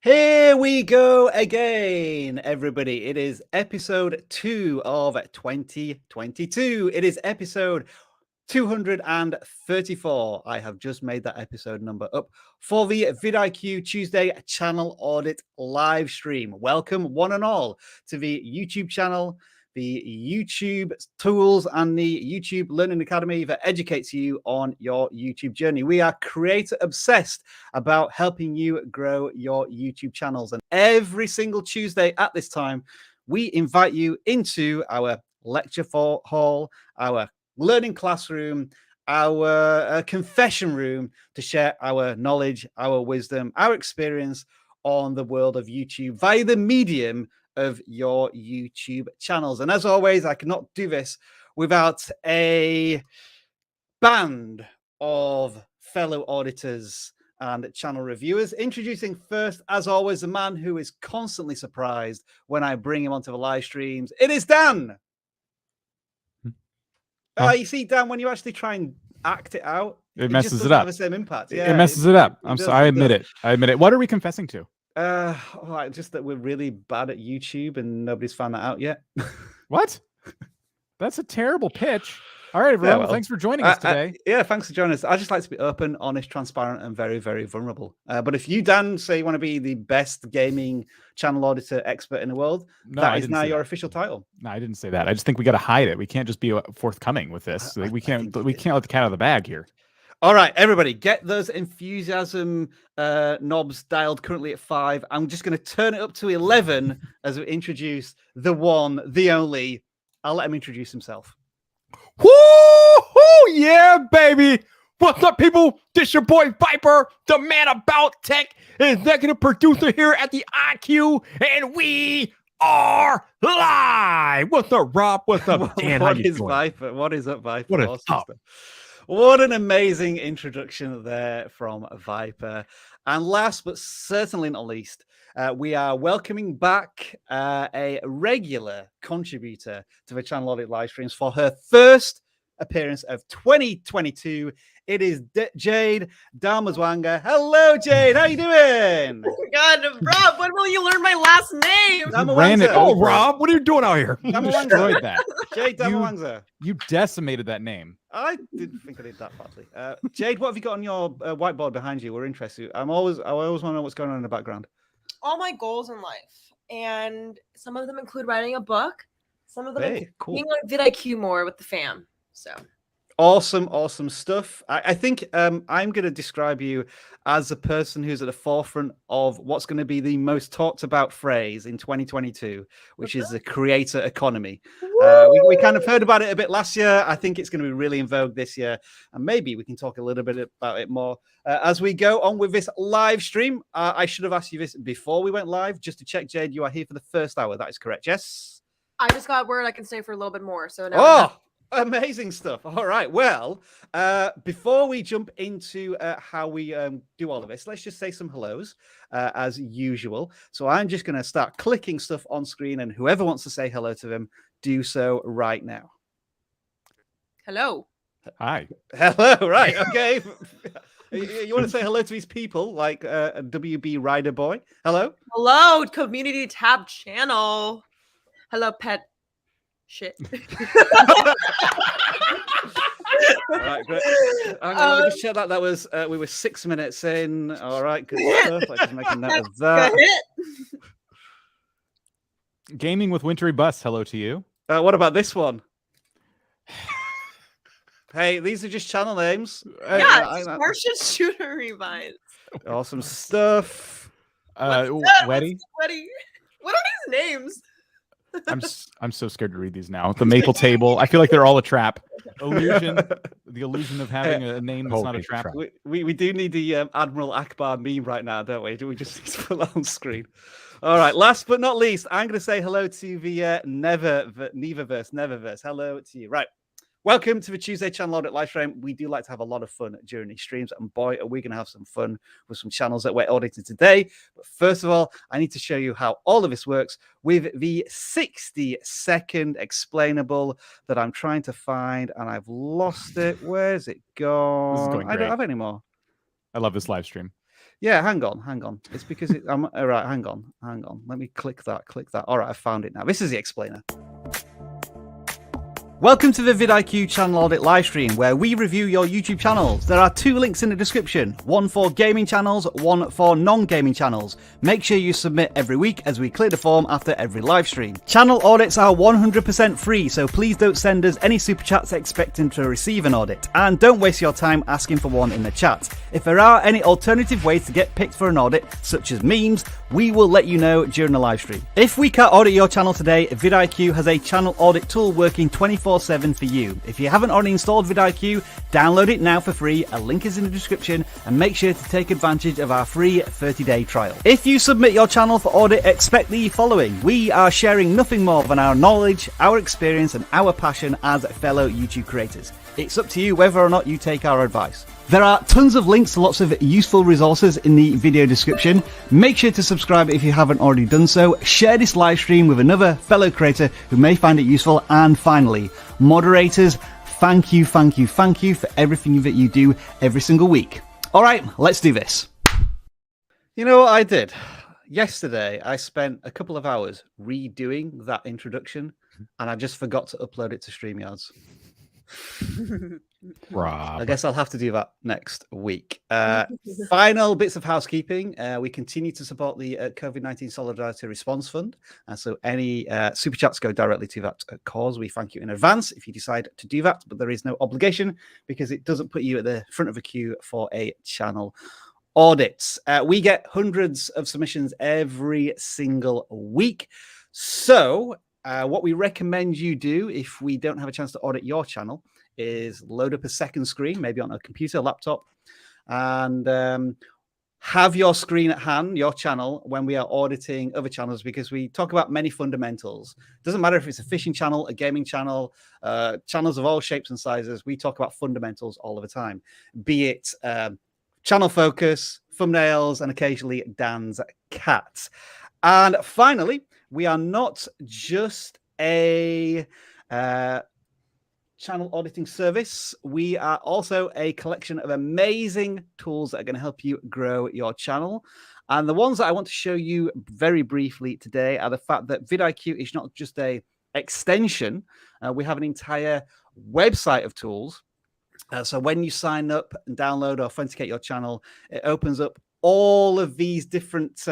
Here we go again, everybody. It is episode 2 of 2022. It is episode 234. I have just made that episode number up for the vidIQ Tuesday channel audit live stream. Welcome, one and all, to the YouTube channel, the YouTube tools, and the YouTube Learning Academy that educates you on your YouTube journey. We are creator obsessed about helping you grow your YouTube channels. And every single Tuesday at this time, we invite you into our lecture hall, our learning classroom, our confession room to share our knowledge, our wisdom, our experience on the world of YouTube via the medium of your YouTube channels. And as always, I cannot do this without a band of fellow auditors and channel reviewers. Introducing first, as always, the man who is constantly surprised when I bring him onto the live streams. It is Dan. You see, Dan, when you actually try and act it out, it messes just it up. Have the same impact. Yeah, it messes it up. I'm sorry. I admit it. I admit it. What are we confessing to? Just that we're really bad at YouTube and nobody's found that out yet. What? That's a terrible pitch. All right, everyone. Yeah, well, thanks for joining us today. Thanks for joining us. I just like to be open, honest, transparent, and very, very vulnerable. But if you, Dan, say you want to be the best gaming channel auditor expert in the world, that is now your official title. No, I didn't say that. I just think we got to hide it. We can't just be forthcoming with this. We can't let the cat out of the bag here. All right, everybody, get those enthusiasm knobs dialed currently at 5. I'm just going to turn it up to 11 as we introduce the one, the only. I'll let him introduce himself. Woo-hoo! Yeah, baby. What's up, people? This your boy Viper, the man about tech, executive producer here at the IQ, and we are live. What's up, Rob? What's up, Dan? What is Viper? What is up, Viper? What is up? What an amazing introduction there from Viper. And last but certainly not least, we are welcoming back a regular contributor to the channel audit live streams for her first appearance of 2022. It is Jade Damazwanga. Hello, Jade. How you doing? Oh my God, Rob, when will you learn my last name? Ran it. Oh, Rob, what are you doing out here? You destroyed that. Jade Damazwanga. You decimated that name. I didn't think I did that badly. Jade, what have you got on your whiteboard behind you? We're interested. I always want to know what's going on in the background. All my goals in life, and some of them include writing a book. Some of them include being on vidIQ more with the fam. So awesome stuff. I think I'm going to describe you as a person who's at the forefront of what's going to be the most talked about phrase in 2022, which is the creator economy. We kind of heard about it a bit last year. I think it's going to be really in vogue this year, and maybe we can talk a little bit about it more as we go on with this live stream. I should have asked you this before we went live, just to check, Jade, you are here for the first hour. That is correct, yes? I just got word I can stay for a little bit more. So now amazing stuff. All right. Well, before we jump into how we do all of this, let's just say some hellos as usual. So I'm just going to start clicking stuff on screen, and whoever wants to say hello to them, do so right now. Hello. Hi. Hello. Right. Okay. You want to say hello to these people like a WB Rider Boy? Hello. Hello, community tab channel. Hello, pet. Shit. All right, great. I'm going to just check that. That was we were 6 minutes in. All right, good stuff. Let's just make a note of that. Gaming with Wintry Bus. Hello to you. What about this one? Hey, these are just channel names. Yeah, Martian Shooter Revives. Awesome stuff. Weddy. What are these names? I'm so scared to read these now. The maple table. I feel like they're all a trap. Illusion. The illusion of having a name that's not a trap. We do need the Admiral Akbar meme right now, don't we? Do we just need to put that on screen? All right. Last but not least, I'm going to say hello to the Neververse. Hello to you. Right. Welcome to the Tuesday Channel Audit live stream. We do like to have a lot of fun during these streams, and boy, are we going to have some fun with some channels that we're auditing today. But first of all, I need to show you how all of this works with the 60-second explainable that I'm trying to find, and I've lost it. Where's it gone? This is going great. I don't have any more. I love this live stream. Yeah, hang on. It's because I'm all right. Hang on. Let me click that. All right, I found it now. This is the explainer. Welcome to the vidIQ channel audit livestream, where we review your YouTube channels. There are 2 links in the description, one for gaming channels, one for non-gaming channels. Make sure you submit every week as we clear the form after every livestream. Channel audits are 100% free, so please don't send us any super chats expecting to receive an audit. And don't waste your time asking for one in the chat. If there are any alternative ways to get picked for an audit, such as memes, we will let you know during the livestream. If we can't audit your channel today, vidIQ has a channel audit tool working 24/7 for you. If you haven't already installed vidIQ, download it now for free. A link is in the description, and make sure to take advantage of our free 30-day trial. If you submit your channel for audit, expect the following. We are sharing nothing more than our knowledge, our experience, and our passion as fellow YouTube creators. It's up to you whether or not you take our advice. There are tons of links to lots of useful resources in the video description. Make sure to subscribe if you haven't already done so. Share this live stream with another fellow creator who may find it useful. And finally, moderators, thank you for everything that you do every single week. All right, let's do this. You know what I did? Yesterday, I spent a couple of hours redoing that introduction, and I just forgot to upload it to StreamYards. Rob. I guess I'll have to do that next week. Final bits of housekeeping. We continue to support the COVID-19 Solidarity Response Fund. So any super chats go directly to that cause. We thank you in advance if you decide to do that, but there is no obligation because it doesn't put you at the front of a queue for a channel audit. We get hundreds of submissions every single week. So what we recommend you do if we don't have a chance to audit your channel is load up a second screen, maybe on a computer, laptop, and have your screen at hand, your channel, when we are auditing other channels, because we talk about many fundamentals. Doesn't matter if it's a fishing channel, a gaming channel, channels of all shapes and sizes. We talk about fundamentals all of the time, be it channel focus, thumbnails, and occasionally Dan's cat. And finally, we are not just a channel auditing service. We are also a collection of amazing tools that are going to help you grow your channel. And the ones that I want to show you very briefly today are the fact that vidIQ is not just a extension. We have an entire website of tools. So when you sign up and download or authenticate your channel, it opens up all of these different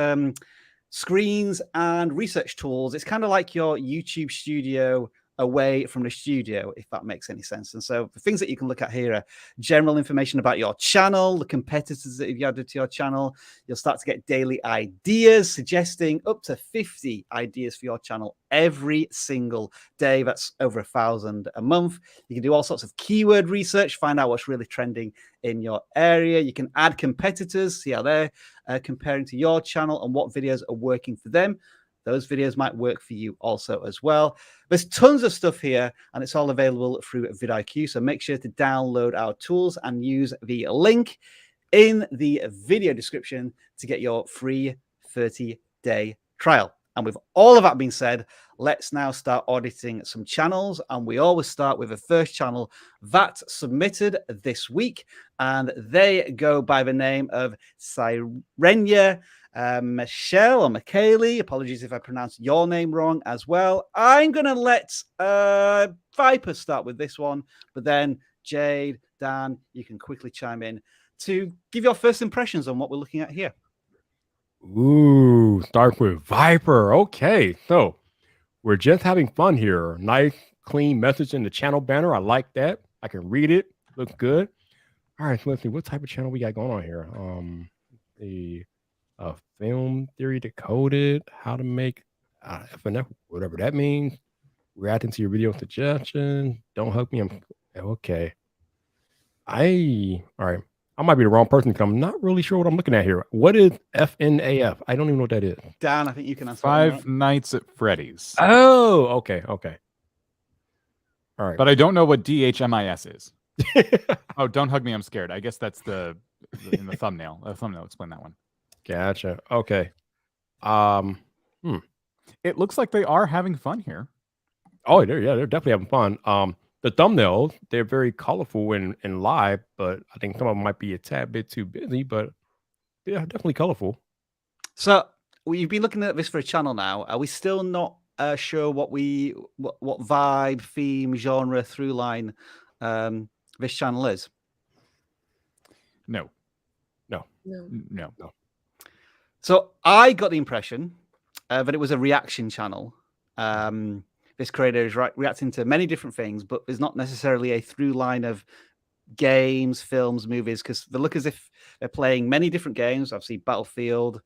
screens and research tools. It's kind of like your YouTube studio away from the studio, if that makes any sense. And so the things that you can look at here are general information about your channel, the competitors that you've added to your channel. You'll start to get daily ideas, suggesting up to 50 ideas for your channel every single day. That's over 1,000 a month. You can do all sorts of keyword research, find out what's really trending in your area. You can add competitors, see how they're comparing to your channel and what videos are working for them. Those videos might work for you also as well. There's tons of stuff here, and it's all available through vidIQ. So make sure to download our tools and use the link in the video description to get your free 30-day trial. And with all of that being said, let's now start auditing some channels. And we always start with the first channel that submitted this week. And they go by the name of Syrena Michele or Michele. Apologies if I pronounced your name wrong as well. I'm going to let Viper start with this one, but then Jade, Dan, you can quickly chime in to give your first impressions on what we're looking at here. Ooh, start with Viper. Okay, so we're just having fun here. Nice, clean message in the channel banner. I like that. I can read it. Looks good. All right, so let's see what type of channel we got going on here. The film theory decoded, how to make FNF, whatever that means. Reacting to your video suggestion. Don't hug me. I'm okay. All right. I might be the wrong person because I'm not really sure what I'm looking at here. What is FNAF? I don't even know what that is. Dan, I think you can answer. Five Nights at Freddy's. Oh, okay. All right. But I don't know what DHMIS is. Oh, don't hug me. I'm scared. I guess that's in the thumbnail. The thumbnail explain that one. Gotcha. Okay. It looks like they are having fun here. Oh, they're definitely having fun. The thumbnails, they're very colorful and live, but I think some of them might be a tad bit too busy, but Yeah, definitely colorful. So you've been looking at this for a channel now. Are we still not sure what vibe, theme, genre, through line this channel is? No. No. So I got the impression that it was a reaction channel. This creator is reacting to many different things, but there's not necessarily a through line of games, films, movies, because they look as if they're playing many different games. Obviously, Battlefield,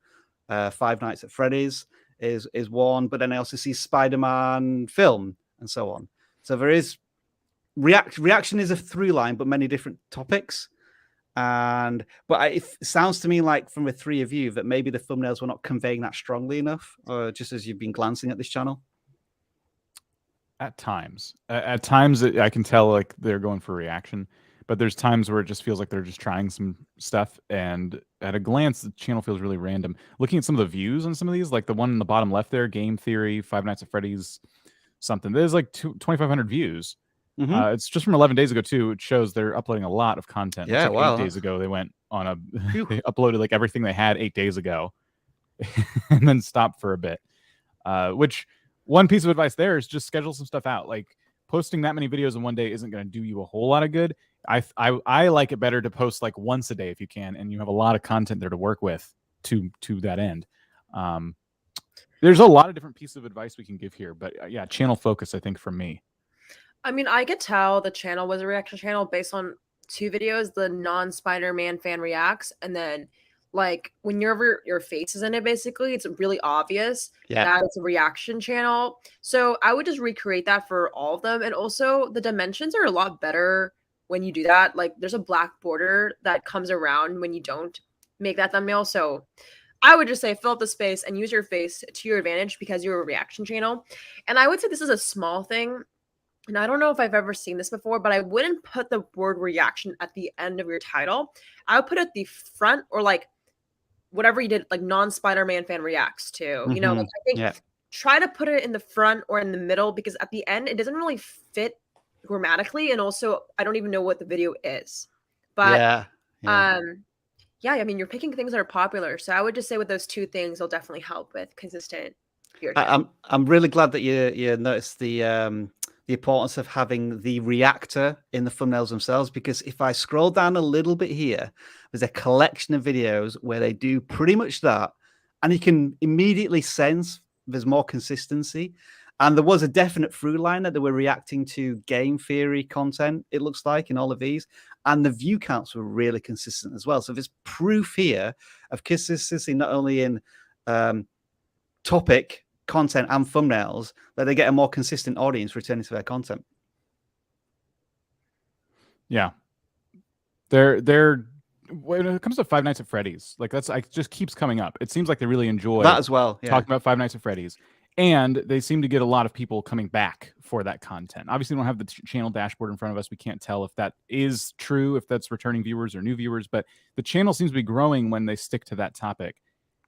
Five Nights at Freddy's is one, but then I also see Spider-Man film and so on. So there is reaction is a through line, but many different topics. But it sounds to me like from the three of you that maybe the thumbnails were not conveying that strongly enough, just as you've been glancing at this channel. At times, I can tell like they're going for reaction, but there's times where it just feels like they're just trying some stuff. And at a glance, the channel feels really random. Looking at some of the views on some of these, like the one in the bottom left there, Game Theory, Five Nights at Freddy's, something. There's like 2,500 views. It's just from 11 days ago too. It shows they're uploading a lot of content. Yeah, like wow. 8 days ago they went on a they uploaded like everything they had 8 days ago, and then stopped for a bit. Which one piece of advice there is just schedule some stuff out. Like posting that many videos in one day isn't going to do you a whole lot of good. I like it better to post like once a day if you can, and you have a lot of content there to work with to that end. There's a lot of different pieces of advice we can give here, but yeah, channel focus, I think, from me. I mean, I could tell the channel was a reaction channel based on 2 videos, the non-Spider-Man fan reacts, and then like whenever your face is in it, basically, it's really obvious that it's a reaction channel. So I would just recreate that for all of them. And also the dimensions are a lot better when you do that. Like there's a black border that comes around when you don't make that thumbnail. So I would just say fill up the space and use your face to your advantage because you're a reaction channel. And I would say this is a small thing. And I don't know if I've ever seen this before, but I wouldn't put the word reaction at the end of your title. I would put it at the front, or like whatever you did, like non-Spider-Man fan reacts to. You know, like I think try to put it in the front or in the middle, because at the end it doesn't really fit grammatically, and also I don't even know what the video is. But yeah, I mean, you're picking things that are popular, so I would just say with those 2 things, it'll definitely help with consistent. I'm really glad that you noticed the importance of having the reactor in the thumbnails themselves, because if I scroll down a little bit here, there's a collection of videos where they do pretty much that, and you can immediately sense there's more consistency. And there was a definite through line that they were reacting to game theory content, it looks like, in all of these, and the view counts were really consistent as well. So there's proof here of consistency not only in topic, content, and thumbnails, that they get a more consistent audience returning to their content. Yeah, they're when it comes to Five Nights at Freddy's, like that's just keeps coming up. It seems like they really enjoy that as well. Talking about Five Nights at Freddy's, and they seem to get a lot of people coming back for that content. Obviously, we don't have the channel dashboard in front of us. We can't tell if that is true, if that's returning viewers or new viewers, but the channel seems to be growing when they stick to that topic.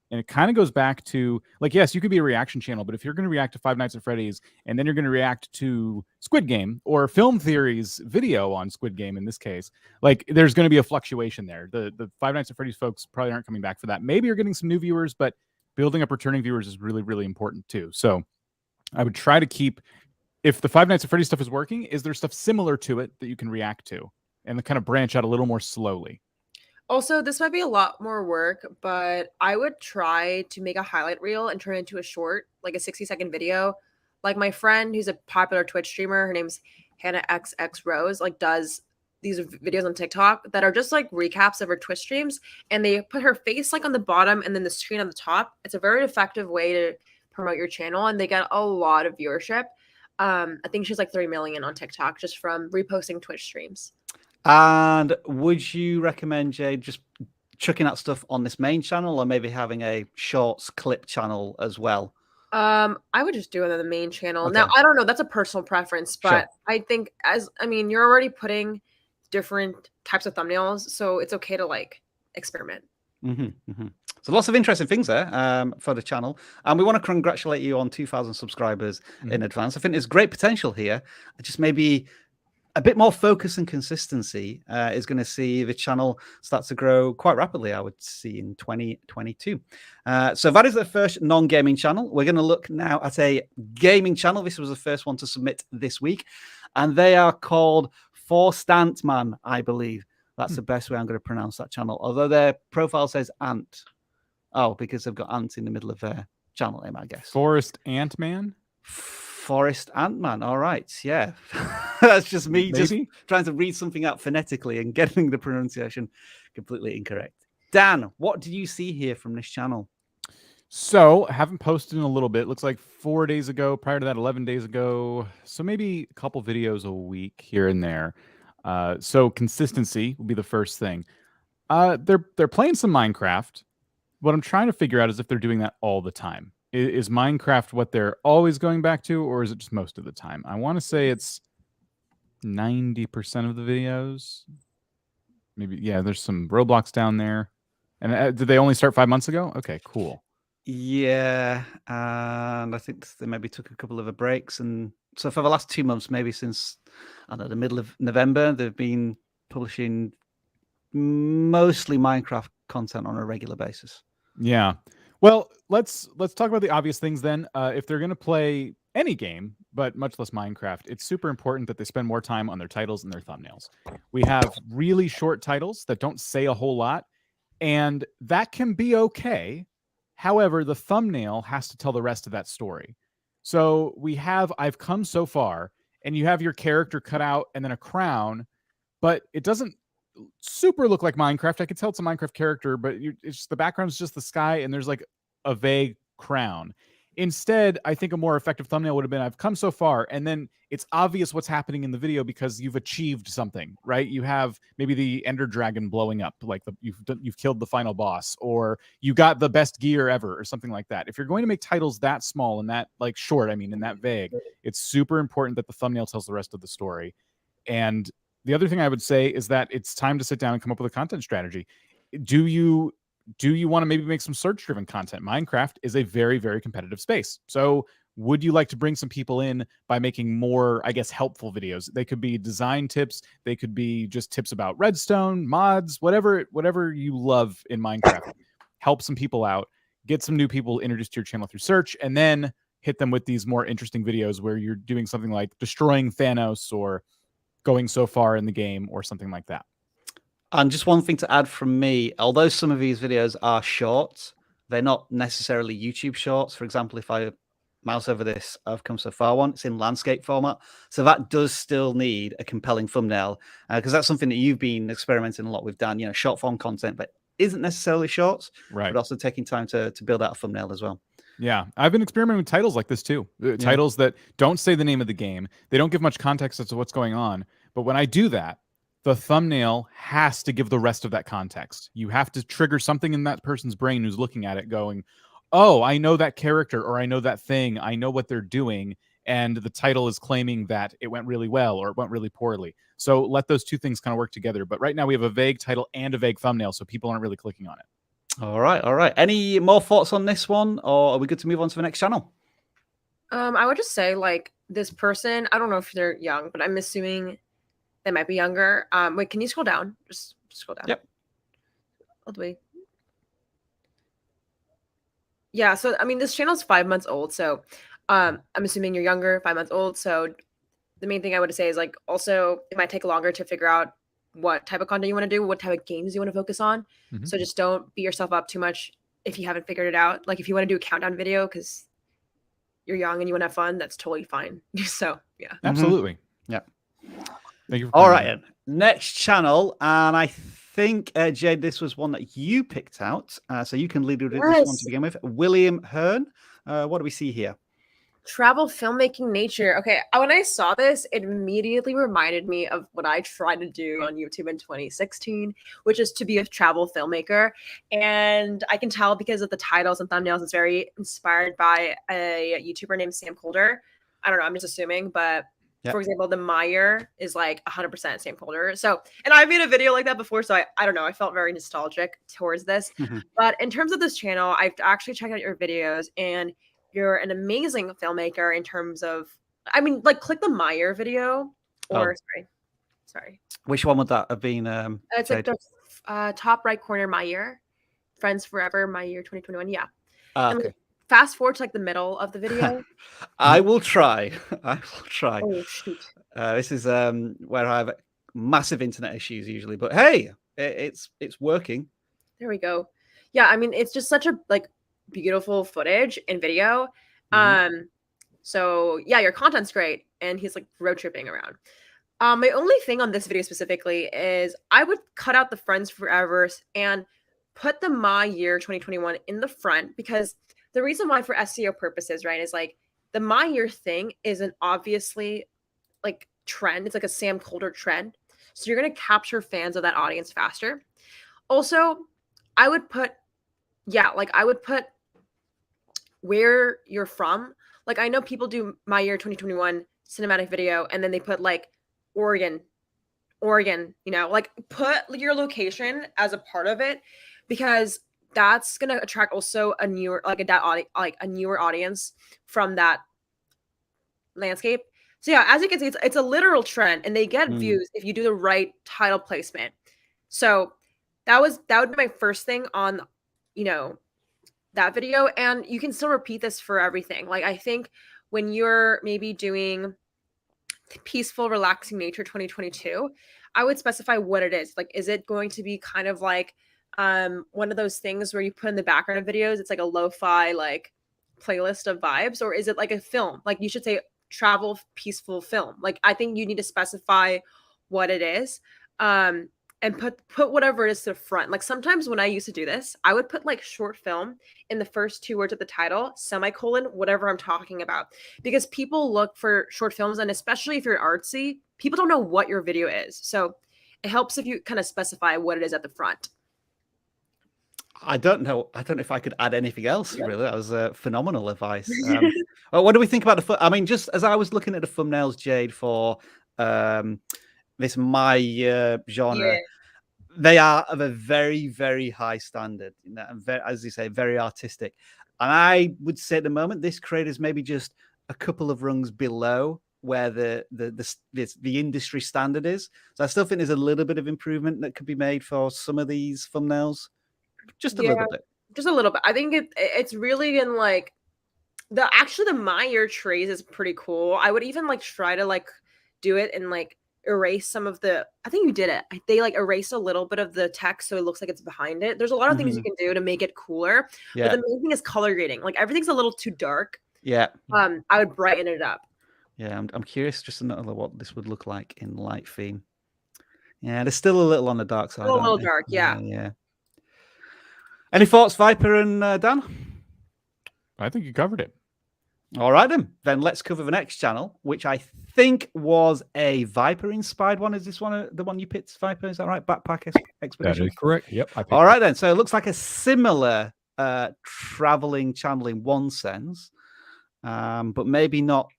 And it kind of goes back to, like, yes, you could be a reaction channel, but if you're going to react to Five Nights at Freddy's and then you're going to react to Squid Game or Film Theory's video on Squid Game in this case, like, there's going to be a fluctuation there. The Five Nights at Freddy's folks probably aren't coming back for that. Maybe you're getting some new viewers, but building up returning viewers is really, really important too. So I would try to keep, if the Five Nights at Freddy's stuff is working, is there stuff similar to it that you can react to and kind of branch out a little more slowly? Also, this might be a lot more work, but I would try to make a highlight reel and turn it into a short, like a 60-second video. Like my friend who's a popular Twitch streamer, her name's Hannah XX Rose, like does these videos on TikTok that are just like recaps of her Twitch streams, and they put her face like on the bottom and then the screen on the top. It's a very effective way to promote your channel, and they get a lot of viewership. I think she's like 3 million on TikTok just from reposting Twitch streams. And would you recommend, Jade, just chucking that stuff on this main channel, or maybe having a shorts clip channel as well? I would just do it on the main channel. Okay. Now, I don't know. That's a personal preference, but sure. I think you're already putting different types of thumbnails, so it's okay to like experiment. So lots of interesting things there for the channel. And we want to congratulate you on 2,000 subscribers in advance. I think there's great potential here. Just maybe a bit more focus and consistency is going to see the channel start to grow quite rapidly, I would see, in 2022. So that is the first non-gaming channel. We're going to look now at a gaming channel. This was the first one to submit this week, and they are called Forstantman, I believe. That's the best way I'm going to pronounce that channel, although their profile says Ant. Oh, because they've got Ant in the middle of their channel name, I guess. Forest Ant-Man? Forest Ant-Man. All right. Yeah. That's just me just trying to read something out phonetically and getting the pronunciation completely incorrect. Dan, what do you see here from this channel? So, haven't posted in a little bit. Looks like 4 days ago. Prior to that, 11 days ago. So maybe a couple videos a week here and there. So consistency will be the first thing. They're playing some Minecraft. What I'm trying to figure out is if they're doing that all the time. Is Minecraft what they're always going back to, or is it just most of the time? I want to say it's 90% of the videos. Maybe, yeah, there's some Roblox down there. And did they only start 5 months ago? Okay, cool. Yeah, and I think they maybe took a couple of breaks. And so for the last 2 months, maybe since, I don't know, the middle of November, they've been publishing mostly Minecraft content on a regular basis. Yeah. Well, let's talk about the obvious things then. If they're going to play any game, but much less Minecraft, it's super important that they spend more time on their titles and their thumbnails. We have really short titles that don't say a whole lot, and that can be okay. However, the thumbnail has to tell the rest of that story. So we have I've come so far, and you have your character cut out and then a crown, but it doesn't super look like Minecraft. I could tell it's a Minecraft character, but it's the background's just the sky and there's like a vague crown. Instead, I think a more effective thumbnail would have been I've come so far, and then it's obvious what's happening in the video because you've achieved something, right? You have maybe the Ender Dragon blowing up, like you've killed the final boss, or you got the best gear ever, or something like that. If you're going to make titles that small and that like short, I mean, and that vague, it's super important that the thumbnail tells the rest of the story. And the other thing I would say is that it's time to sit down and come up with a content strategy. Do you want to maybe make some search-driven content? Minecraft is a very, very competitive space. So would you like to bring some people in by making more, I guess, helpful videos? They could be design tips. They could be just tips about redstone, mods, whatever you love in Minecraft. Help some people out. Get some new people introduced to your channel through search, and then hit them with these more interesting videos where you're doing something like destroying Thanos or going so far in the game or something like that. And just one thing to add from me, although some of these videos are short, they're not necessarily YouTube shorts. For example, if I mouse over this I've come so far one, it's in landscape format. So that does still need a compelling thumbnail, because that's something that you've been experimenting a lot with, Dan, short form content, but isn't necessarily shorts, right? But also taking time to build out a thumbnail as well. Yeah, I've been experimenting with titles like this too. Titles that don't say the name of the game. They don't give much context as to what's going on. But when I do that, the thumbnail has to give the rest of that context. You have to trigger something in that person's brain who's looking at it going, oh, I know that character, or I know that thing. I know what they're doing. And the title is claiming that it went really well or it went really poorly. So let those two things kind of work together. But right now we have a vague title and a vague thumbnail, so people aren't really clicking on it. All right, all right. Any more thoughts on this one, or are we good to move on to the next channel? I would just say, like, this person, I don't know if they're young, but I'm assuming they might be younger. Wait, can you scroll down? Just scroll down. Yep. All the way. Yeah, so I mean, this channel is 5 months old, so I'm assuming you're younger, 5 months old. So the main thing I would say is, like, also it might take longer to figure out what type of content you want to do, what type of games you want to focus on. So just don't beat yourself up too much if you haven't figured it out. Like, if you want to do a countdown video because you're young and you want to have fun, that's totally fine. So yeah, absolutely. Yeah. Thank you. All right, next channel, and I think Jade, this was one that you picked out, so you can lead with this one to begin with. William Hearn. What do we see here? Travel filmmaking nature. Okay, when I saw this, it immediately reminded me of what I tried to do on YouTube in 2016, which is to be a travel filmmaker. And I can tell because of the titles and thumbnails, it's very inspired by a YouTuber named Sam Colder. I don't know, I'm just assuming, but for example, the Meyer is like 100% Sam Colder. So, and I made a video like that before, so I don't know, I felt very nostalgic towards this. But in terms of this channel, I've actually checked out your videos, and you're an amazing filmmaker in terms of, I mean, like, click the Meyer video, or sorry. Sorry. Which one would that have been? It's like Jade? the top right corner, my year. Friends Forever, my year 2021. Yeah. And Okay. like, fast forward to like the middle of the video. I will try. I will try. Oh shoot. This is where I have massive internet issues usually, but hey, it's working. There we go. Yeah, I mean, it's just such a like beautiful footage and video. So yeah, your content's great, and he's like road tripping around. My only thing on this video specifically is I would cut out the Friends Forever and put the my year 2021 in the front, because the reason why, for SEO purposes, right, is like the my year thing is an obviously like trend. It's like a Sam Colder trend. So you're gonna capture fans of that audience faster. Also, I would put, yeah, like I would put where you're from. Like I know people do my year 2021 cinematic video and then they put like Oregon, you know, like put your location as a part of it, because that's gonna attract also a newer a newer audience from that landscape. So yeah, as you can see, it's a literal trend, and they get views if you do the right title placement. So that would be my first thing on, you know, that video. And you can still repeat this for everything. Like I think when you're maybe doing peaceful, relaxing nature 2022, I would specify what it is. Like, is it going to be kind of like one of those things where you put in the background of videos, it's like a lo-fi like playlist of vibes, or is it like a film? Like you should say travel peaceful film. Like I think you need to specify what it is. And put whatever it is to the front. Like sometimes when I used to do this, I would put like short film in the first 2 words of the title, semicolon, whatever I'm talking about. Because people look for short films, and especially if you're artsy, people don't know what your video is. So it helps if you kind of specify what it is at the front. I don't know if I could add anything else. Really, that was phenomenal advice. What do we think about the? I mean, just as I was looking at the thumbnails, Jade, for this my genre, they are of a very, very high standard, you know, and very, as you say, very artistic. And I would say at the moment, this creator's maybe just a couple of rungs below where the industry standard is. So I still think there's a little bit of improvement that could be made for some of these thumbnails, just a little bit. Just a little bit. I think it's really in like the my year trays is pretty cool. I would even like try to like do it and like erase some of the, I think you did it. They like erase a little bit of the text so it looks like it's behind it. There's a lot of things you can do to make it cooler. But the main thing is color grading. Like everything's a little too dark. Yeah. I would brighten it up. Yeah, I'm curious just to know what this would look like in light theme. Yeah, there's still a little on the dark side. A little dark, yeah. Yeah. Any thoughts, Viper and Dan? I think you covered it. All right, then let's cover the next channel, which I think was a Viper-inspired one. Is this one the one you picked, Viper? Is that right? Backpack Expedition? That is correct. Yep. All right, then. So it looks like a similar traveling channel in one sense, but maybe not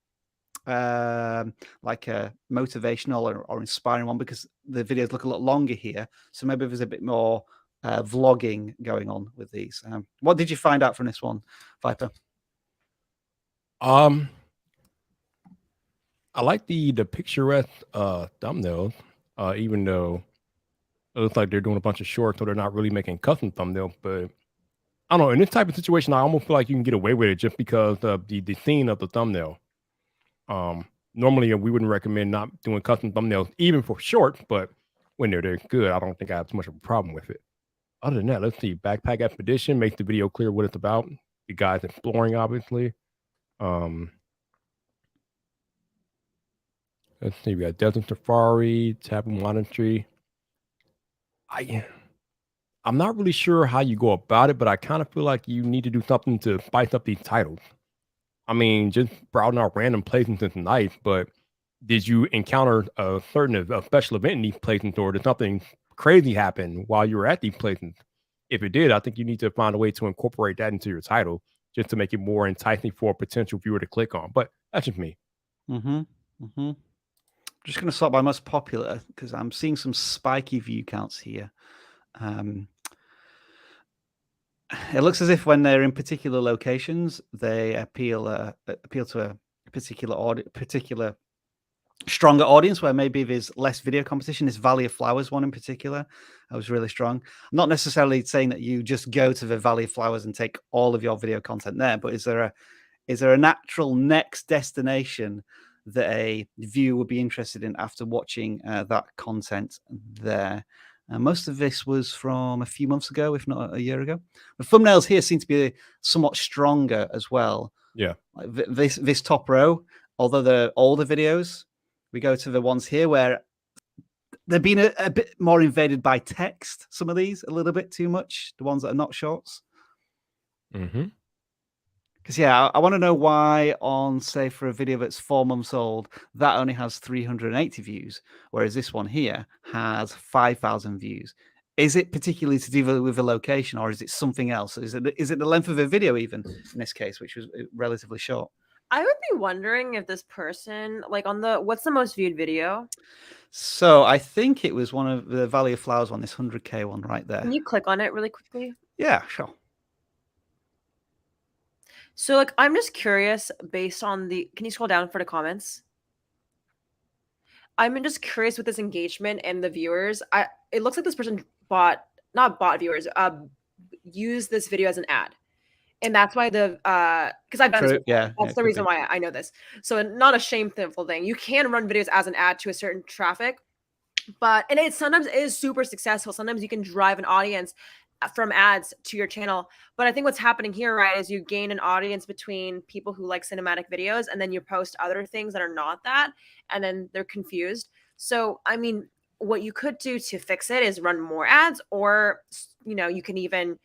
like a motivational or inspiring one, because the videos look a lot longer here. So maybe there's a bit more vlogging going on with these. What did you find out from this one, Viper? I like the picturesque thumbnails, even though it looks like they're doing a bunch of shorts, so they're not really making custom thumbnails. But I don't know, in this type of situation, I almost feel like you can get away with it just because of the scene of the thumbnail. Normally we wouldn't recommend not doing custom thumbnails even for short, but when they're good, I don't think I have too much of a problem with it. Other than that, let's see. Backpack Expedition makes the video clear what it's about. The guy's exploring, obviously. Let's see. We got Desert Safari, Taboo Monastery. I'm not really sure how you go about it, but I kind of feel like you need to do something to spice up these titles. I mean, just browsing out random places is nice, but did you encounter a special event in these places, or did something crazy happen while you were at these places? If it did, I think you need to find a way to incorporate that into your title just to make it more enticing for a potential viewer to click on. But that's just me. Just going to sort by most popular, because I'm seeing some spiky view counts here. It looks as if when they're in particular locations, they appeal to a particular stronger audience where maybe there's less video competition. This Valley of Flowers one in particular, that was really strong. I'm not necessarily saying that you just go to the Valley of Flowers and take all of your video content there, but is there a natural next destination that a viewer would be interested in after watching that content there? Most of this was from a few months ago, if not a year ago. The thumbnails here seem to be somewhat stronger as well. Yeah. Like this top row, although they're older videos, we go to the ones here where they've been a bit more invaded by text. Some of these a little bit too much. The ones that are not shorts. Mm-hmm. Because yeah, I want to know why on, say, for a video that's 4 months old, that only has 380 views, whereas this one here has 5,000 views. Is it particularly to do with the location, or is it something else? Is it the length of the video even in this case, which was relatively short? I would be wondering if this person, like on the, what's the most viewed video? So I think it was one of the Valley of Flowers one, this 100K one right there. Can you click on it really quickly? Yeah, sure. So like, I'm just curious based on the, can you scroll down for the comments? I'm just curious with this engagement and the viewers. It looks like this person used this video as an ad. And that's why because I've done this. That's the reason why I know this. So not a shameful thing. You can run videos as an ad to a certain traffic, and it sometimes is super successful. Sometimes you can drive an audience from ads to your channel. But I think what's happening here, right, is you gain an audience between people who like cinematic videos, and then you post other things that are not that, and then they're confused. So, I mean, what you could do to fix it is run more ads, or, you can even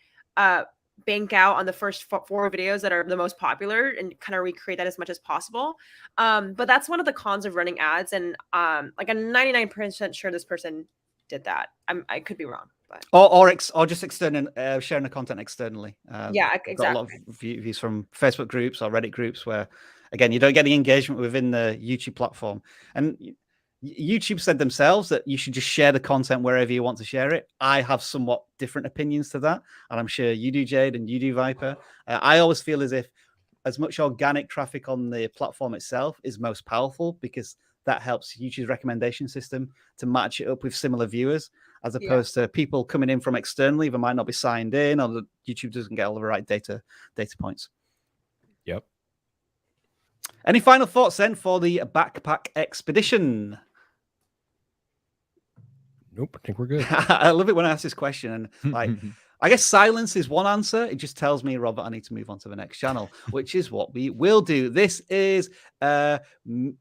bank out on the first 4 videos that are the most popular and kind of recreate that as much as possible. But that's one of the cons of running ads. And like I'm 99% sure this person did that. I could be wrong. But. Or just external sharing the content externally. Yeah, exactly. Got a lot of views from Facebook groups or Reddit groups where, again, you don't get the engagement within the YouTube platform. And YouTube said themselves that you should just share the content wherever you want to share it. I have somewhat different opinions to that, and I'm sure you do, Jade, and you do, Viper. I always feel as much organic traffic on the platform itself is most powerful, because that helps YouTube's recommendation system to match it up with similar viewers, as opposed to people coming in from externally that might not be signed in, or the YouTube doesn't get all the right data points. Yep. Any final thoughts then for the backpack expedition? Nope, I think we're good. I love it when I ask this question, and like, I guess silence is one answer. It just tells me, Robert, I need to move on to the next channel, which is what we will do. This is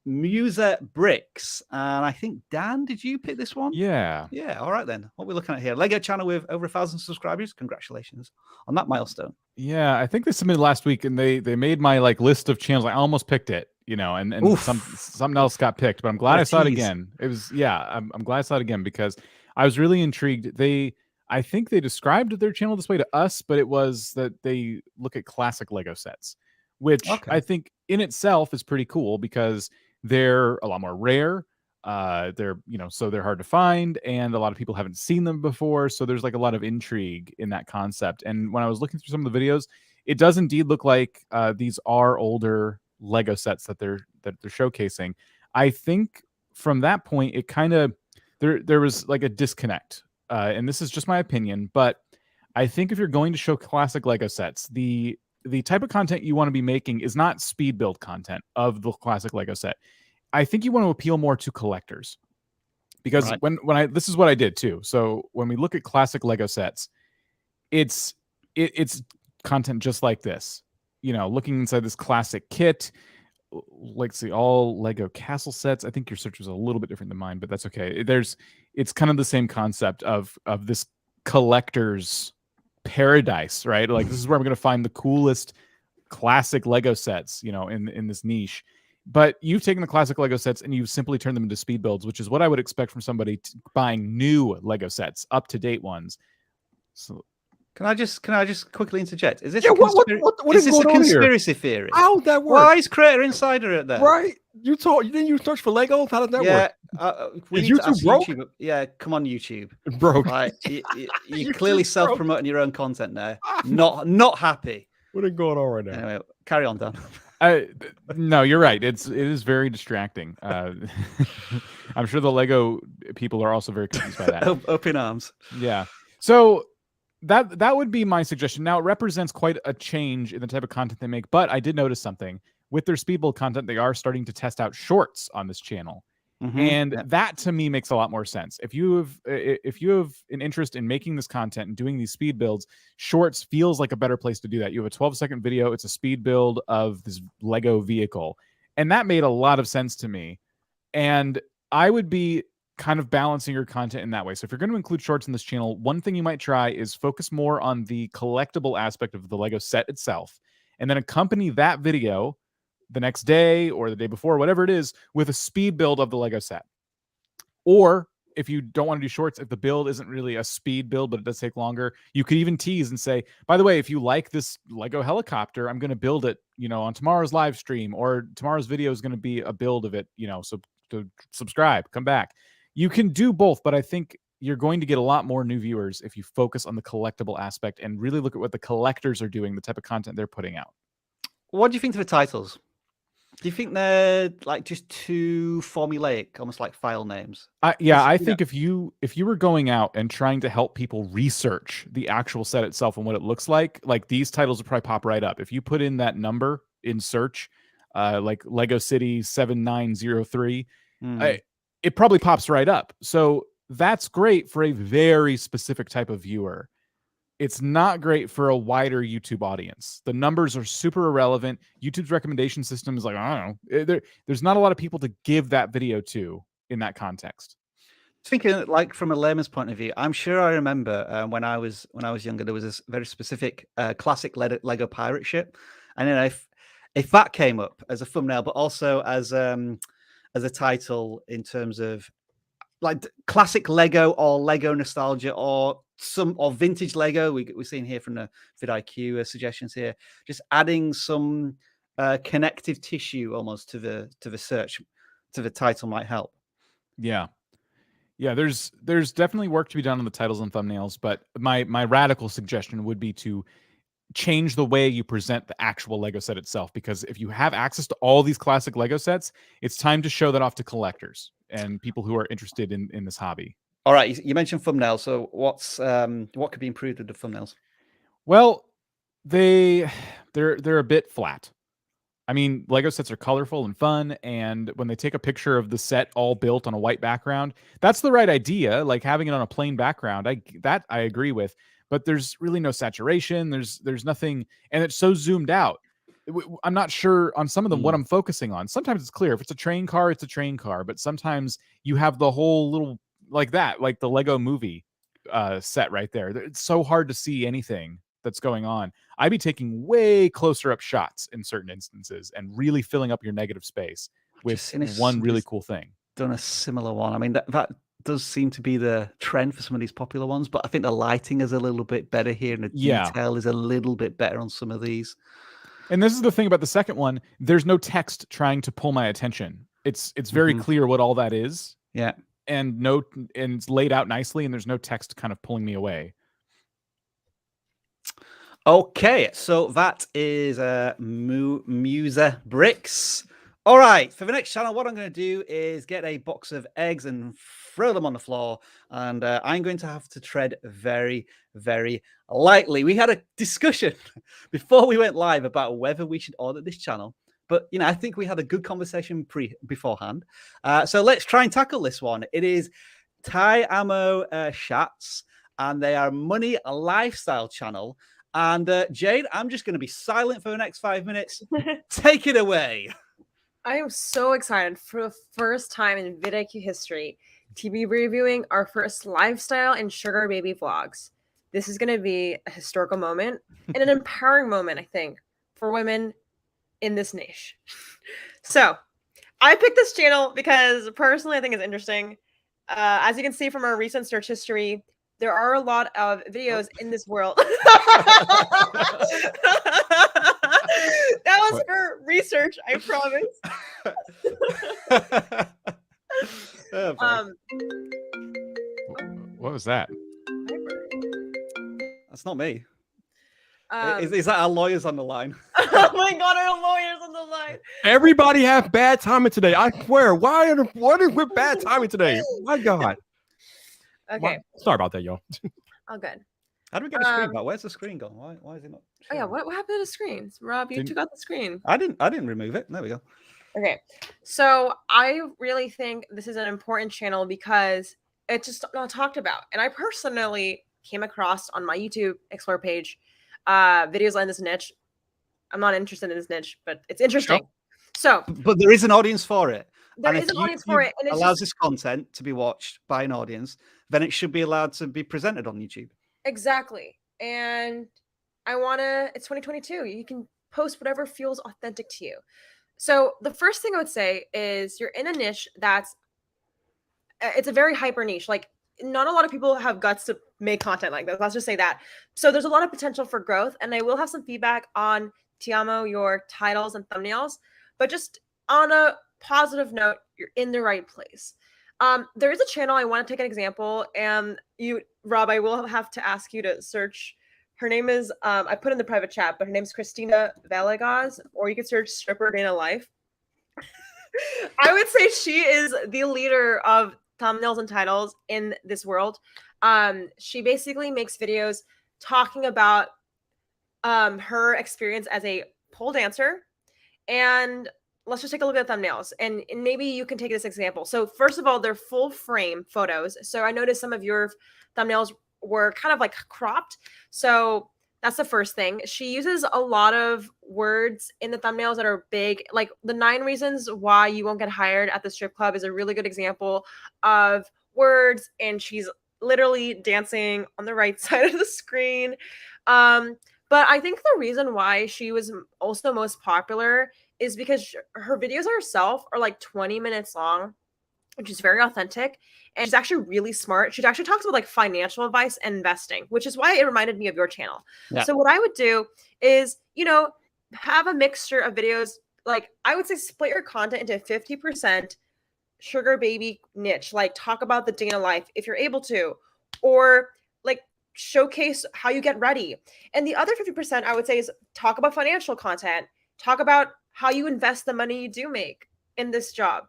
Muser Bricks, and I think, Dan, did you pick this one? Yeah. Yeah. All right then. What we're looking at here, Lego channel with over 1,000 subscribers. Congratulations on that milestone. Yeah, I think they submitted last week, and they made my list of channels. I almost picked it, and something else got picked, but I'm glad I saw it again. It was I'm glad I saw it again because I was really intrigued. I think they described their channel this way to us, but it was that they look at classic Lego sets, which I think in itself is pretty cool because they're a lot more rare. They're so they're hard to find, and a lot of people haven't seen them before, so there's like a lot of intrigue in that concept. And when I was looking through some of the videos, it does indeed look like these are older Lego sets that they're showcasing. I think from that point, it kind of there was like a disconnect, and this is just my opinion, but I think if you're going to show classic Lego sets, the type of content you want to be making is not speed build content of the classic Lego set. I think you want to appeal more to collectors, because when this is what I did too. So when we look at classic Lego sets, it's content just like this, looking inside this classic kit, like see all Lego castle sets. I think your search was a little bit different than mine, but that's okay. It's kind of the same concept of this collector's paradise, right? Like this is where I'm going to find the coolest classic Lego sets, in this niche. But you've taken the classic Lego sets and you've simply turned them into speed builds, which is what I would expect from somebody buying new Lego sets, up-to-date ones. So, can I just quickly interject? Is this what is a conspiracy theory? How would that work? Why is Creator Insider at there? Right, didn't you search for Legos? How did that work? Is YouTube broke? YouTube. Yeah, come on, YouTube. Broke. Right, you're clearly self-promoting your own content there. Not happy. What is going on right now? Anyway, carry on, Dan. No, you're right. It is very distracting. I'm sure the Lego people are also very confused by that. Up in arms. Yeah. So that would be my suggestion. Now, it represents quite a change in the type of content they make, but I did notice something. With their Speedbuild content, they are starting to test out shorts on this channel. And that to me makes a lot more sense. If you have an interest in making this content and doing these speed builds, shorts feels like a better place to do that. You have a 12-second video, it's a speed build of this Lego vehicle. And that made a lot of sense to me. And I would be kind of balancing your content in that way. So if you're going to include shorts in this channel, one thing you might try is focus more on the collectible aspect of the Lego set itself, and then accompany that video the next day or the day before, whatever it is, with a speed build of the Lego set. Or if you don't want to do shorts, if the build isn't really a speed build, but it does take longer, you could even tease and say, by the way, if you like this Lego helicopter, I'm going to build it, on tomorrow's live stream, or tomorrow's video is going to be a build of it, so to subscribe, come back. You can do both, but I think you're going to get a lot more new viewers if you focus on the collectible aspect and really look at what the collectors are doing, the type of content they're putting out. What do you think of the titles? Do you think they're like just too formulaic, almost like file names? I think if you were going out and trying to help people research the actual set itself and what it looks like these titles would probably pop right up. If you put in that number in search, like Lego City 7903, it probably pops right up. So that's great for a very specific type of viewer. It's not great for a wider YouTube audience. The numbers are super irrelevant. YouTube's recommendation system is like, I don't know. There's not a lot of people to give that video to in that context. Thinking like from a layman's point of view, I'm sure I remember when I was younger, there was this very specific classic Lego pirate ship, and then if that came up as a thumbnail, but also as a title in terms of like classic Lego or Lego nostalgia or vintage Lego. We're seeing here from the vidIQ suggestions here, just adding some connective tissue almost to the search, to the title might help. Yeah. There's definitely work to be done on the titles and thumbnails, but my radical suggestion would be to change the way you present the actual Lego set itself, because if you have access to all these classic Lego sets, it's time to show that off to collectors and people who are interested in this hobby. All right, you mentioned thumbnails. So what could be improved with the thumbnails? Well, they're a bit flat. I mean, Lego sets are colorful and fun, and when they take a picture of the set all built on a white background, that's the right idea. Like having it on a plain background, I agree with. But there's really no saturation. There's nothing, and it's so zoomed out. I'm not sure on some of them what I'm focusing on. Sometimes it's clear. If it's a train car, it's a train car. But sometimes you have the whole little like the Lego movie set right there. It's so hard to see anything that's going on. I'd be taking way closer up shots in certain instances and really filling up your negative space with one really cool thing. Done a similar one. I mean, that does seem to be the trend for some of these popular ones, but I think the lighting is a little bit better here, and the detail is a little bit better on some of these. And this is the thing about the second one. There's no text trying to pull my attention. It's very clear what all that is. Yeah. And it's laid out nicely, and there's no text kind of pulling me away. Okay, so that is Musa Bricks. All right, for the next channel, what I'm going to do is get a box of eggs and throw them on the floor, and I'm going to have to tread very, very lightly. We had a discussion before we went live about whether we should audit this channel, but I think we had a good conversation beforehand. So let's try and tackle this one. It is Thai Ammo Shats, and they are money lifestyle channel. And Jade, I'm just going to be silent for the next 5 minutes. Take it away. I am so excited for the first time in vidIQ history to be reviewing our first lifestyle and sugar baby vlogs. This is going to be a historical moment and an empowering moment, I think, for women in this niche. So I picked this channel because personally I think it's interesting. As you can see from our recent search history, there are a lot of videos in this world. That was for research, I promise. What was that? That's not me. Is that our lawyers on the line? Oh my God, our lawyers on the line. Everybody have bad timing today. I swear. What is with bad timing today? My God. Okay. Sorry about that, y'all. Oh, good. How do we get a screen back? Where's the screen gone? Why is it not? Oh yeah, showing? what happened to the screens? Rob, you took out the screen. I didn't remove it. There we go. Okay. So I really think this is an important channel because it's just not talked about. And I personally came across on my YouTube Explore page videos in this niche. I'm not interested in this niche, but it's interesting. Sure. So but there is an audience for it. There is an audience for it, and it allows this content to be watched by an audience, then it should be allowed to be presented on YouTube. Exactly. And it's 2022. You can post whatever feels authentic to you. So the first thing I would say is you're in a niche it's a very hyper niche. Like not a lot of people have guts to make content like this. Let's just say that. So there's a lot of potential for growth, and I will have some feedback on Tiamo, your titles and thumbnails, but just on a positive note, you're in the right place. There is a channel I want to take an example, and Rob, I will have to ask you to search. Her name is I put in the private chat, but her name is Syrena Michele, or you could search stripper day in a life. I would say she is the leader of thumbnails and titles in this world. She basically makes videos talking about her experience as a pole dancer, and let's just take a look at the thumbnails, and maybe you can take this example. So first of all, they're full frame photos. So I noticed some of your thumbnails were kind of like cropped. So that's the first thing. She uses a lot of words in the thumbnails that are big. Like the 9 reasons why you won't get hired at the strip club is a really good example of words. And she's literally dancing on the right side of the screen. But I think the reason why she was also most popular is because her videos herself are like 20 minutes long, which is very authentic. And she's actually really smart. She actually talks about like financial advice and investing, which is why it reminded me of your channel. Yeah. So what I would do is, have a mixture of videos. Like I would say split your content into 50% sugar baby niche, like talk about the day in a life if you're able to, or like showcase how you get ready. And the other 50% I would say is talk about financial content, talk about how you invest the money you do make in this job,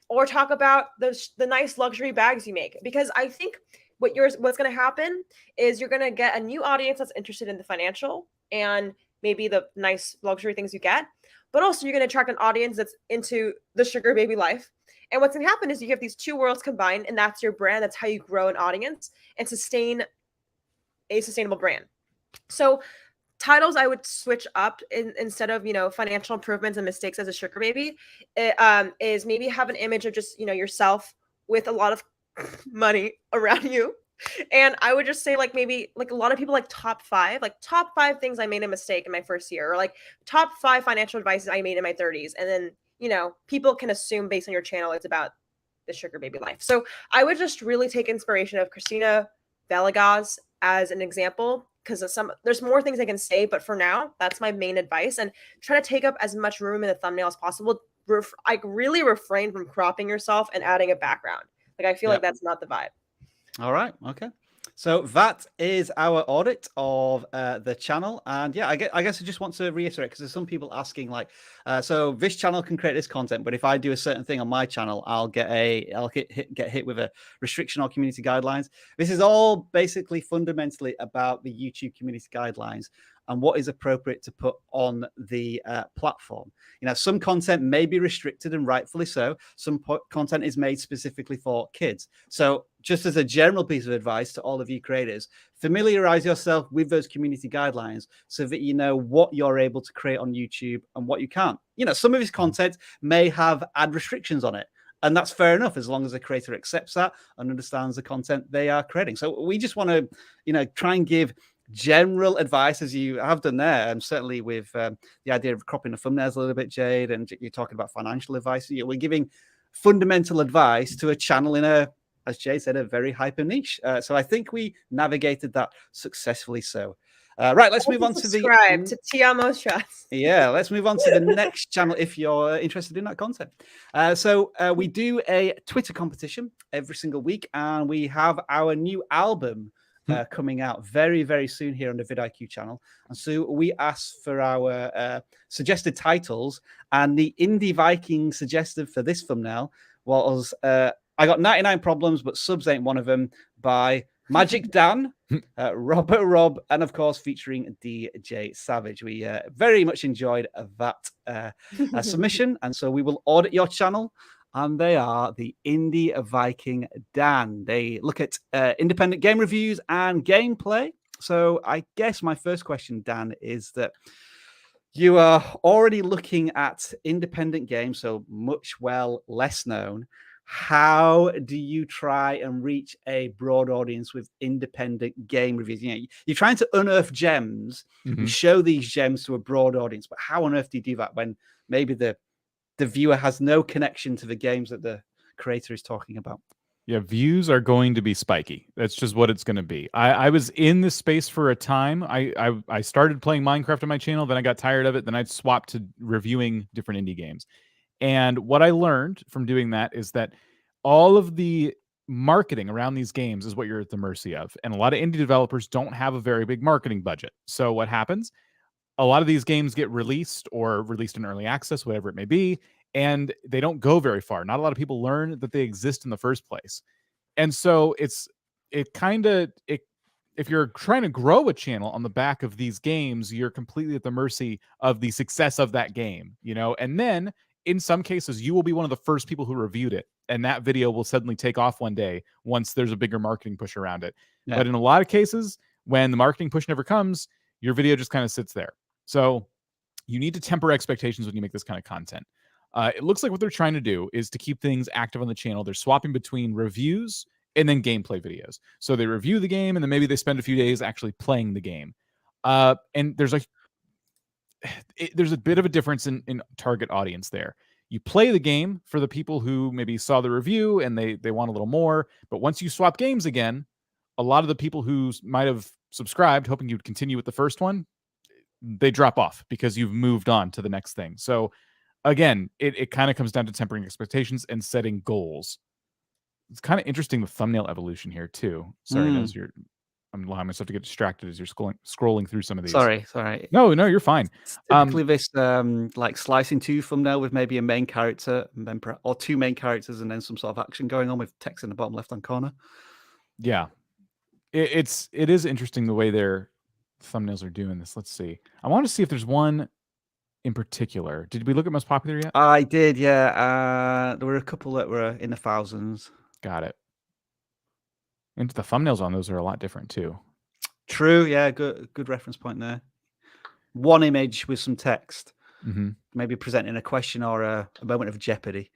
or talk about the nice luxury bags you make. Because I think what's going to happen is you're going to get a new audience that's interested in the financial and maybe the nice luxury things you get, but also you're going to attract an audience that's into the sugar baby life. And what's going to happen is you have these two worlds combined, and that's your brand. That's how you grow an audience and sustain a sustainable brand. So titles I would switch up instead of financial improvements and mistakes as a sugar baby. Is maybe have an image of just yourself with a lot of money around you, and I would just say like maybe like a lot of people like top 5 things I made a mistake in my first year, or like top 5 financial advices I made in my 30s, and then people can assume based on your channel it's about the sugar baby life. So I would just really take inspiration of Syrena Michele as an example, because there's more things I can say, but for now, that's my main advice. And try to take up as much room in the thumbnail as possible. Really refrain from cropping yourself and adding a background. Like I feel like that's not the vibe. All right. Okay. So that is our audit of the channel. And yeah, I guess I just want to reiterate, because there's some people asking like, so this channel can create this content, but if I do a certain thing on my channel, I'll get hit with a restriction or community guidelines. This is all basically fundamentally about the YouTube community guidelines and what is appropriate to put on the platform. Some content may be restricted, and rightfully so. Some content is made specifically for kids. So just as a general piece of advice to all of you creators, familiarize yourself with those community guidelines so that you know what you're able to create on YouTube and what you can't. Some of his content may have ad restrictions on it, and that's fair enough as long as the creator accepts that and understands the content they are creating. So we just want to, try and give general advice, as you have done there, and certainly with the idea of cropping the thumbnails a little bit, Jade, and you're talking about financial advice. We're giving fundamental advice to a channel in as Jade said, a very hyper niche. So I think we navigated that successfully. So right, let's move on to subscribe to Tiamo Shots. Yeah, let's move on to the next channel if you're interested in that content. So we do a Twitter competition every single week, and we have our new album coming out very, very soon here on the vidIQ channel. And so we asked for our suggested titles, and the Indie Viking suggested for this thumbnail was I Got 99 Problems, but Subs Ain't One of Them by Magic Dan, Robert Rob, and of course featuring DJ Savage. We very much enjoyed that submission, and so we will audit your channel. And they are the Indie Viking Dan. They look at independent game reviews and gameplay. So I guess my first question, Dan, is that you are already looking at independent games, so much less known. How do you try and reach a broad audience with independent game reviews? You know, you're trying to unearth gems and show these gems to a broad audience, but how on earth do you do that when maybe the viewer has no connection to the games that the creator is talking about? Yeah, views are going to be spiky. That's just what it's going to be. I was in this space for a time. I started playing Minecraft on my channel, then I got tired of it, then I swapped to reviewing different indie games. And what I learned from doing that is that all of the marketing around these games is what you're at the mercy of. And a lot of indie developers don't have a very big marketing budget. So what happens? A lot of these games get released or released in early access, whatever it may be, and they don't go very far. Not a lot of people learn that they exist in the first place. And so if you're trying to grow a channel on the back of these games, you're completely at the mercy of the success of that game, you know? And then in some cases, you will be one of the first people who reviewed it, and that video will suddenly take off one day once there's a bigger marketing push around it. Yeah. But in a lot of cases, when the marketing push never comes, your video just kind of sits there. So you need to temper expectations when you make this kind of content. It looks like what they're trying to do is to keep things active on the channel. They're swapping between reviews and then gameplay videos. So they review the game, and then maybe they spend a few days actually playing the game. And there's a bit of a difference in target audience there. You play the game for the people who maybe saw the review and they want a little more. But once you swap games again, a lot of the people who might have subscribed hoping you'd continue with the first one, they drop off because you've moved on to the next thing. So again, it kind of comes down to tempering expectations and setting goals. It's kind of interesting, the thumbnail evolution here too. Sorry, I'm allowing myself to get distracted as you're scrolling through some of these. Sorry. No, you're fine. Typically, this like slicing two thumbnail with maybe a main character, or two main characters, and then some sort of action going on with text in the bottom left-hand corner. Yeah, it is interesting the way their thumbnails are doing this. Let's see. I want to see if there's one in particular. Did we look at most popular yet? I did, yeah. There were a couple that were in the thousands. Got it. And the thumbnails on those are a lot different too. True, yeah, good reference point there. One image with some text, maybe presenting a question or a moment of jeopardy.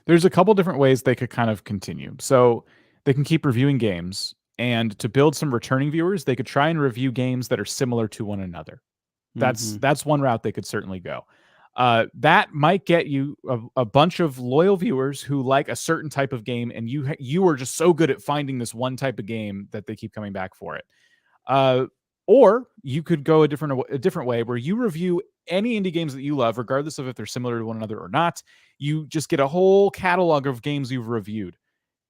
There's a couple different ways they could kind of continue. So they can keep reviewing games, and to build some returning viewers, they could try and review games that are similar to one another. That's one route they could certainly go. That might get you a bunch of loyal viewers who like a certain type of game, and you are just so good at finding this one type of game that they keep coming back for it. Or you could go a different way where you review any indie games that you love, regardless of if they're similar to one another or not. You just get a whole catalog of games you've reviewed.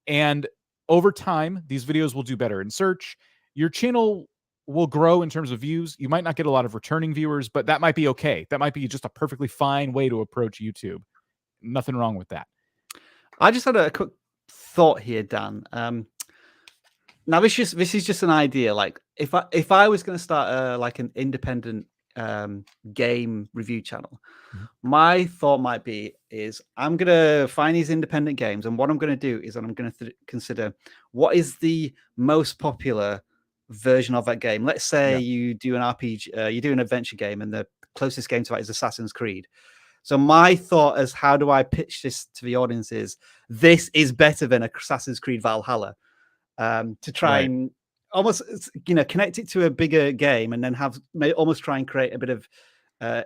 And over time, these videos will do better in search. Your channel will grow in terms of views. You might not get a lot of returning viewers, but that might be okay. That might be just a perfectly fine way to approach YouTube. Nothing wrong with that. I just had a quick thought here, Dan. Now this is just an idea. Like if I was going to start like an independent game review channel, my thought might be is I'm going to find these independent games, and what I'm going to do is I'm going to consider what is the most popular version of that game. Let's say you do an RPG, you do an adventure game, and the closest game to that is Assassin's Creed. So my thought is, how do I pitch this to the audience? Is this is better than Assassin's Creed Valhalla? To try and almost, connect it to a bigger game, and then almost try and create a bit of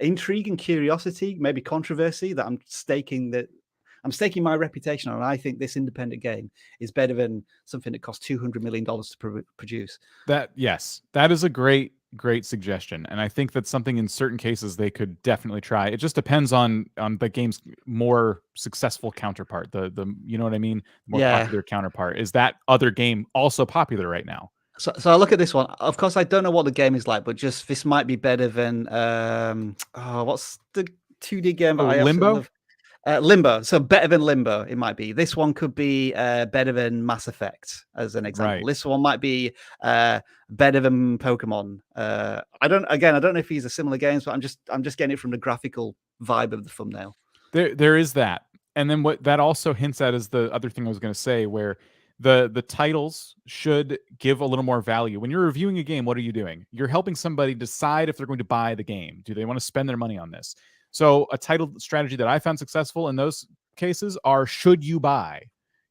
intrigue and curiosity, maybe controversy that I'm staking my reputation on. I think this independent game is better than something that costs $200 million to produce. That is a great suggestion, and I think that's something in certain cases they could definitely try. It just depends on the game's more successful counterpart. The you know what I mean? The more popular counterpart. Is that other game also popular right now? So I look at this one. Of course, I don't know what the game is like, but just this might be better than what's the 2D game that I absolutely Limbo? love? Limbo. So better than Limbo, it might be. This one could be better than Mass Effect, as an example. Right. This one might be better than Pokemon. I don't know if these are similar games, but I'm just getting it from the graphical vibe of the thumbnail. There is that. And then what that also hints at is the other thing I was going to say, where the titles should give a little more value. When you're reviewing a game, what are you doing? You're helping somebody decide if they're going to buy the game. Do they want to spend their money on this? So a title strategy that I found successful in those cases are, should you buy?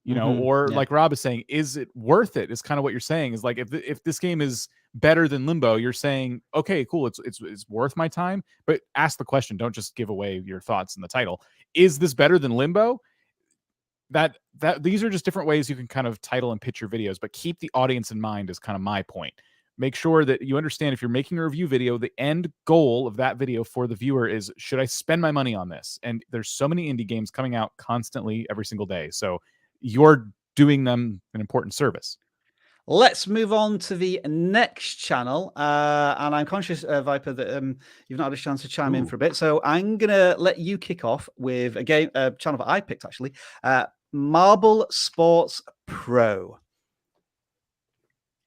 You know, or Yeah. like Rob is saying, is it worth it? Is kind of what you're saying. Is like, if this game is better than Limbo, you're saying, okay, cool, it's worth my time. But ask the question. Don't just give away your thoughts in the title. Is this better than Limbo? That these are just different ways you can kind of title and pitch your videos, but keep the audience in mind is kind of my point. Make sure that you understand, if you're making a review video, the end goal of that video for the viewer is, should I spend my money on this? And there's so many indie games coming out constantly every single day. So you're doing them an important service. Let's move on to the next channel. And I'm conscious, Viper, that you've not had a chance to chime in for a bit. So I'm going to let you kick off with a channel that I picked, actually. Marble Sports Pro.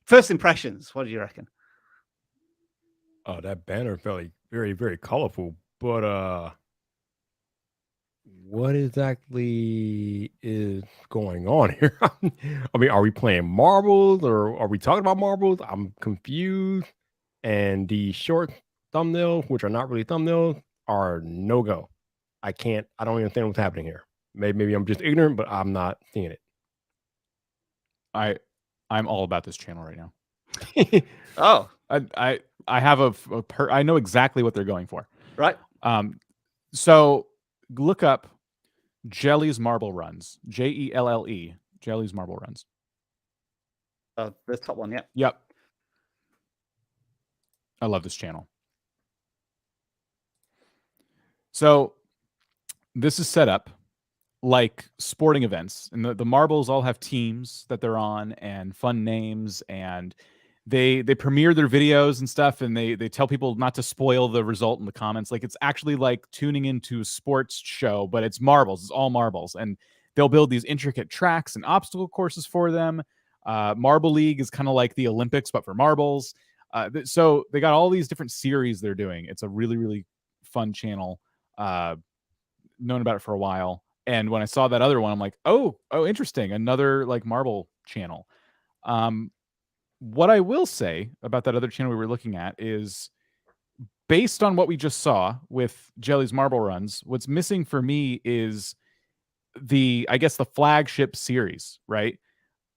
First impressions, what do you reckon? Oh, that banner felt very, very colorful. But what exactly is going on here? I mean, are we playing marbles or are we talking about marbles? I'm confused. And the short thumbnails, which are not really thumbnails, are no go. I don't understand what's happening here. Maybe I'm just ignorant, but I'm not seeing it. I'm all about this channel right now. Oh, I have I know exactly what they're going for. Right. So look up Jelly's Marble Runs. Jelle. Jelly's Marble Runs. The top one, yeah. Yep. I love this channel. So this is set up like sporting events, and the marbles all have teams that they're on and fun names, and they premiere their videos and stuff, and they tell people not to spoil the result in the comments. Like, it's actually like tuning into a sports show, but it's marbles. It's all marbles, and they'll build these intricate tracks and obstacle courses for them. Marble League is kind of like the Olympics, but for marbles. So they got all these different series they're doing. It's a really, really fun channel. Known about it for a while. And when I saw that other one, I'm like, oh, interesting. Another like marble channel. What I will say about that other channel we were looking at is, based on what we just saw with Jelly's Marble Runs, what's missing for me is I guess the flagship series, right?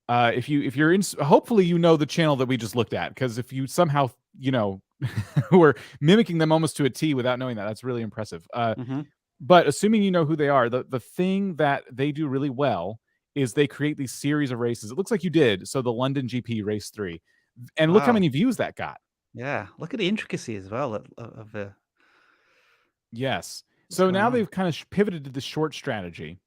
If you're in, hopefully you know the channel that we just looked at, because if you somehow, we're mimicking them almost to a T without knowing that, that's really impressive. But assuming you know who they are, the thing that they do really well is they create these series of races. It looks like you did. So the London GP Race 3. And look how many views that got. Yeah. Look at the intricacy as well of the... Yes. So now they've kind of pivoted to the short strategy.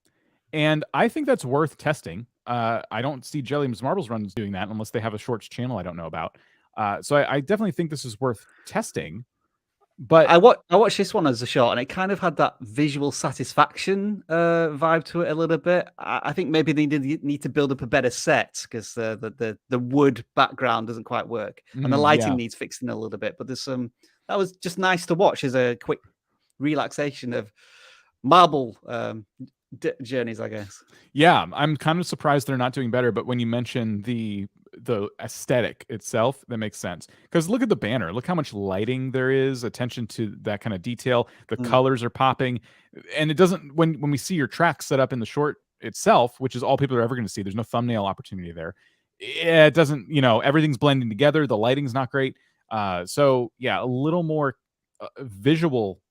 And I think that's worth testing. I don't see Jelly's Marbles Runs doing that unless they have a shorts channel I don't know about. So I definitely think this is worth testing. But I watched this one as a short, and it kind of had that visual satisfaction vibe to it a little bit. I think maybe they need to build up a better set, because the wood background doesn't quite work, and the lighting needs fixing a little bit. But there's some that was just nice to watch as a quick relaxation of marble journeys, I guess. Yeah, I'm kind of surprised they're not doing better. But when you mention the aesthetic itself, that makes sense, because look at the banner. Look how much lighting there is, attention to that kind of detail. The colors are popping, and it doesn't, when we see your track set up in the short itself, which is all people are ever going to see, there's no thumbnail opportunity there. It doesn't, everything's blending together. The lighting's not great. So yeah, a little more visual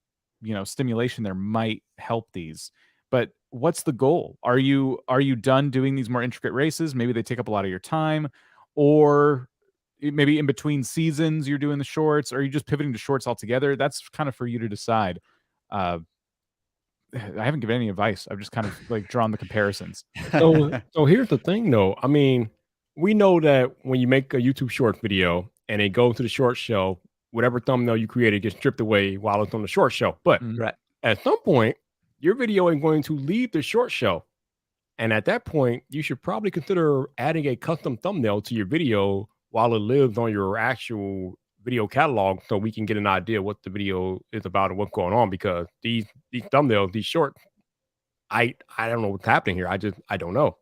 stimulation there might help these. But what's the goal? Are you done doing these more intricate races? Maybe they take up a lot of your time, or maybe in between seasons you're doing the shorts, or are you just pivoting to shorts altogether? That's kind of for you to decide. I haven't given any advice. I've just kind of like drawn the comparisons. So here's the thing, though. I mean, we know that when you make a YouTube short video and it goes to the short show, whatever thumbnail you created gets stripped away while it's on the short show. But Right. at some point, your video is going to leave the short show. And at that point, you should probably consider adding a custom thumbnail to your video while it lives on your actual video catalog so we can get an idea what the video is about and what's going on, because these thumbnails, these shorts, I don't know what's happening here. I don't know.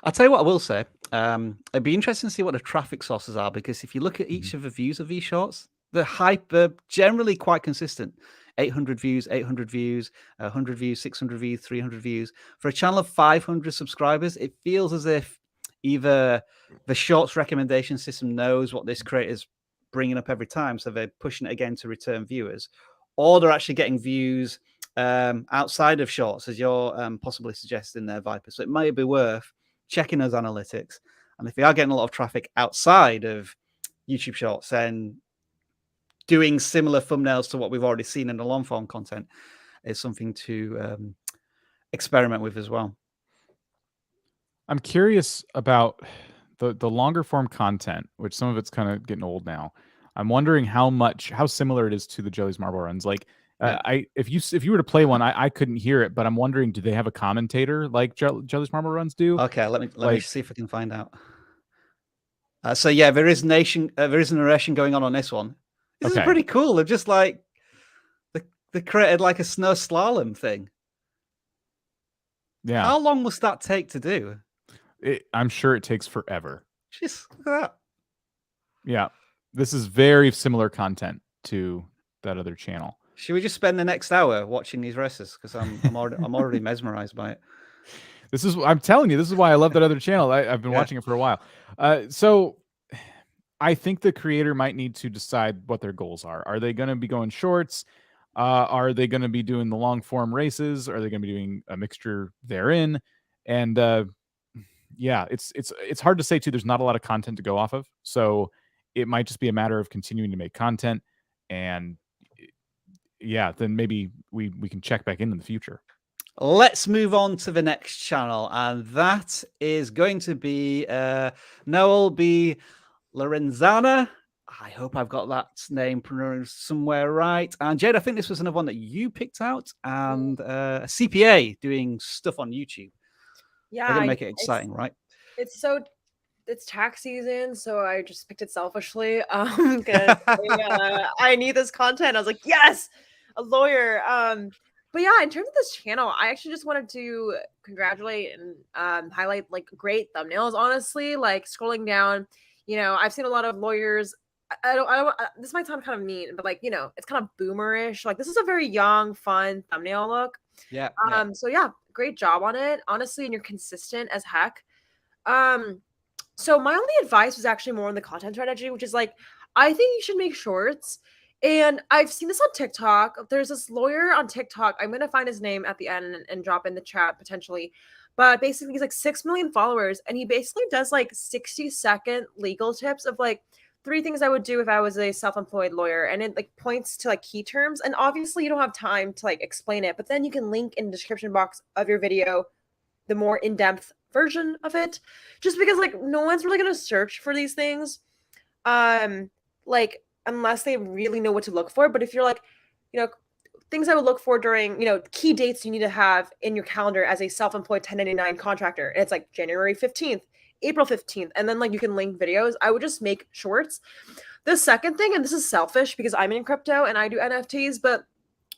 I'll tell you what I will say. It'd be interesting to see what the traffic sources are, because if you look at each of the views of these shorts, they're generally quite consistent. 800 views, 800 views, 100 views, 600 views, 300 views. For a channel of 500 subscribers, it feels as if either the shorts recommendation system knows what this creator's bringing up every time, so they're pushing it again to return viewers, or they're actually getting views outside of shorts, as you're possibly suggesting there, Viper. So it might be worth checking those analytics. And if they are getting a lot of traffic outside of YouTube shorts, then doing similar thumbnails to what we've already seen in the long form content is something to experiment with as well. I'm curious about the longer form content, which some of it's kind of getting old now. I'm wondering how similar it is to the Jelly's Marble Runs. Like, if you were to play one, I couldn't hear it, but I'm wondering, do they have a commentator like Jelly's Marble Runs do? Okay, let me see if I can find out. So yeah, there is narration going on this one. This is pretty cool. They're just like they created like a snow slalom thing. Yeah. How long must that take to do? I'm sure it takes forever. Just look at that. Yeah, this is very similar content to that other channel. Should we just spend the next hour watching these races? Because I'm already mesmerized by it. I'm telling you, this is why I love that other channel. I've been watching it for a while. So I think the creator might need to decide what their goals are. Are they going to be going shorts? Are they going to be doing the long form races? Are they going to be doing a mixture therein? And yeah, it's hard to say too. There's not a lot of content to go off of, so it might just be a matter of continuing to make content. And yeah, then maybe we can check back in the future. Let's move on to the next channel, and that is going to be Noel B. Lorenzana. I hope I've got that name pronounced somewhere right. And Jade, I think this was another one that you picked out, and a CPA doing stuff on YouTube. Yeah, They're gonna make it exciting, right? It's tax season, so I just picked it selfishly. I need this content. I was like, yes, a lawyer. But yeah, in terms of this channel, I actually just wanted to congratulate and highlight like great thumbnails. Honestly, like scrolling down, I've seen a lot of lawyers. I don't. This might sound kind of mean, but like it's kind of boomerish. Like this is a very young, fun thumbnail look. Yeah. So yeah, great job on it, honestly, and you're consistent as heck. So my only advice was actually more on the content strategy, which is like, I think you should make shorts. And I've seen this on TikTok. There's this lawyer on TikTok. I'm going to find his name at the end and drop in the chat potentially. But basically, he's like 6 million followers. And he basically does like 60-second legal tips of like 3 things I would do if I was a self-employed lawyer. And it like points to like key terms. And obviously, you don't have time to like explain it. But then you can link in the description box of your video the more in-depth version of it. Just because like no one's really going to search for these things. Like unless they really know what to look for. But if you're like, things I would look for during, key dates you need to have in your calendar as a self-employed 1099 contractor. And it's like January 15th, April 15th. And then like you can link videos. I would just make shorts. The second thing, and this is selfish because I'm in crypto and I do NFTs, but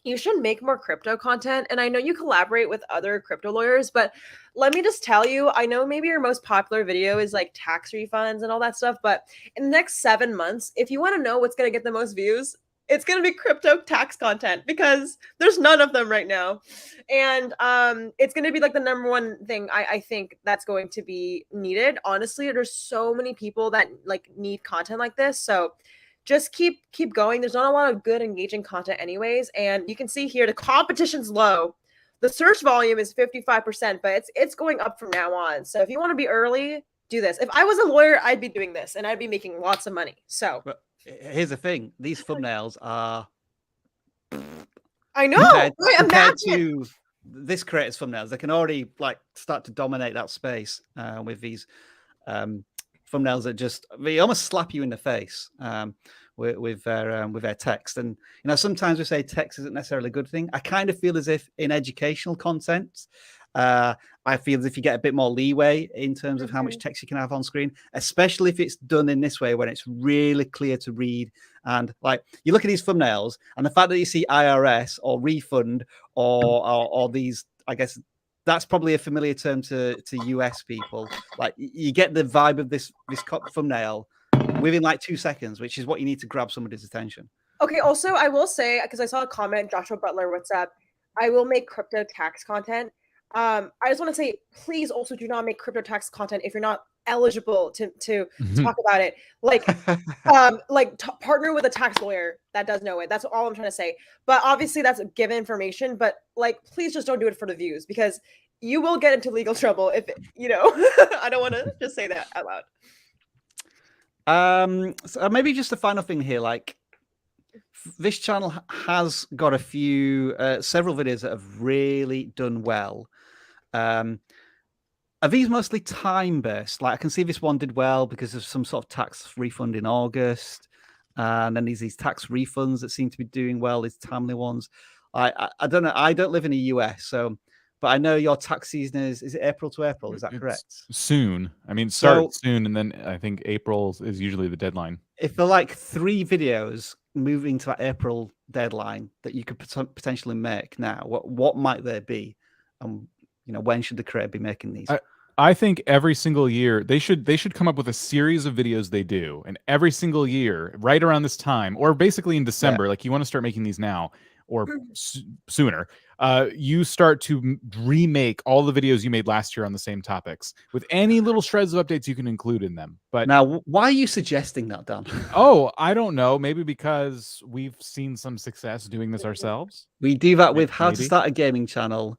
you should make more crypto content. And I know you collaborate with other crypto lawyers, but let me just tell you, I know maybe your most popular video is like tax refunds and all that stuff, but in the next 7 months, if you want to know what's going to get the most views, it's going to be crypto tax content because there's none of them right now. And it's going to be like the number one thing I think that's going to be needed. Honestly, there's so many people that like need content like this. So just keep going. There's not a lot of good engaging content anyways. And you can see here, the competition's low. The search volume is 55%, but it's going up from now on. So if you want to be early, do this. If I was a lawyer, I'd be doing this and I'd be making lots of money. So but here's the thing. These thumbnails are I know. compared to this creator's thumbnails, they can already like start to dominate that space with these thumbnails that just they almost slap you in the face with their text. And sometimes we say text isn't necessarily a good thing. I kind of feel as if in educational content, I feel as if you get a bit more leeway in terms of how much text you can have on screen, especially if it's done in this way when it's really clear to read. And like you look at these thumbnails, and the fact that you see IRS or refund or these, I guess that's probably a familiar term to US people. Like you get the vibe of this thumbnail within like 2 seconds, which is what you need to grab somebody's attention. Okay. Also, I will say, because I saw a comment, Joshua Butler, what's up? I will make crypto tax content. I just want to say, please also do not make crypto tax content if you're not eligible to talk about it. Like, partner with a tax lawyer that does know it. That's all I'm trying to say. But obviously, that's given information. But like, please just don't do it for the views, because you will get into legal trouble if I don't want to just say that out loud. So maybe just a final thing here, like. This channel has got a few, several videos that have really done well. Are these mostly time-based? Like I can see this one did well because of some sort of tax refund in August. And then these tax refunds that seem to be doing well, these timely ones. I don't know. I don't live in the US, but I know your tax season is it April to April? Is that correct? Soon. I mean, start soon, and then I think April is usually the deadline. If there are like 3 videos moving to that April deadline that you could potentially make now, what might they be? When should the creator be making these? I think every single year they should come up with a series of videos they do, and every single year, right around this time, or basically in December, like you want to start making these now or sooner. You start to remake all the videos you made last year on the same topics with any little shreds of updates you can include in them. But now, why are you suggesting that, Dan? Oh, I don't know. Maybe because we've seen some success doing this ourselves. We do that with How to Start a Gaming Channel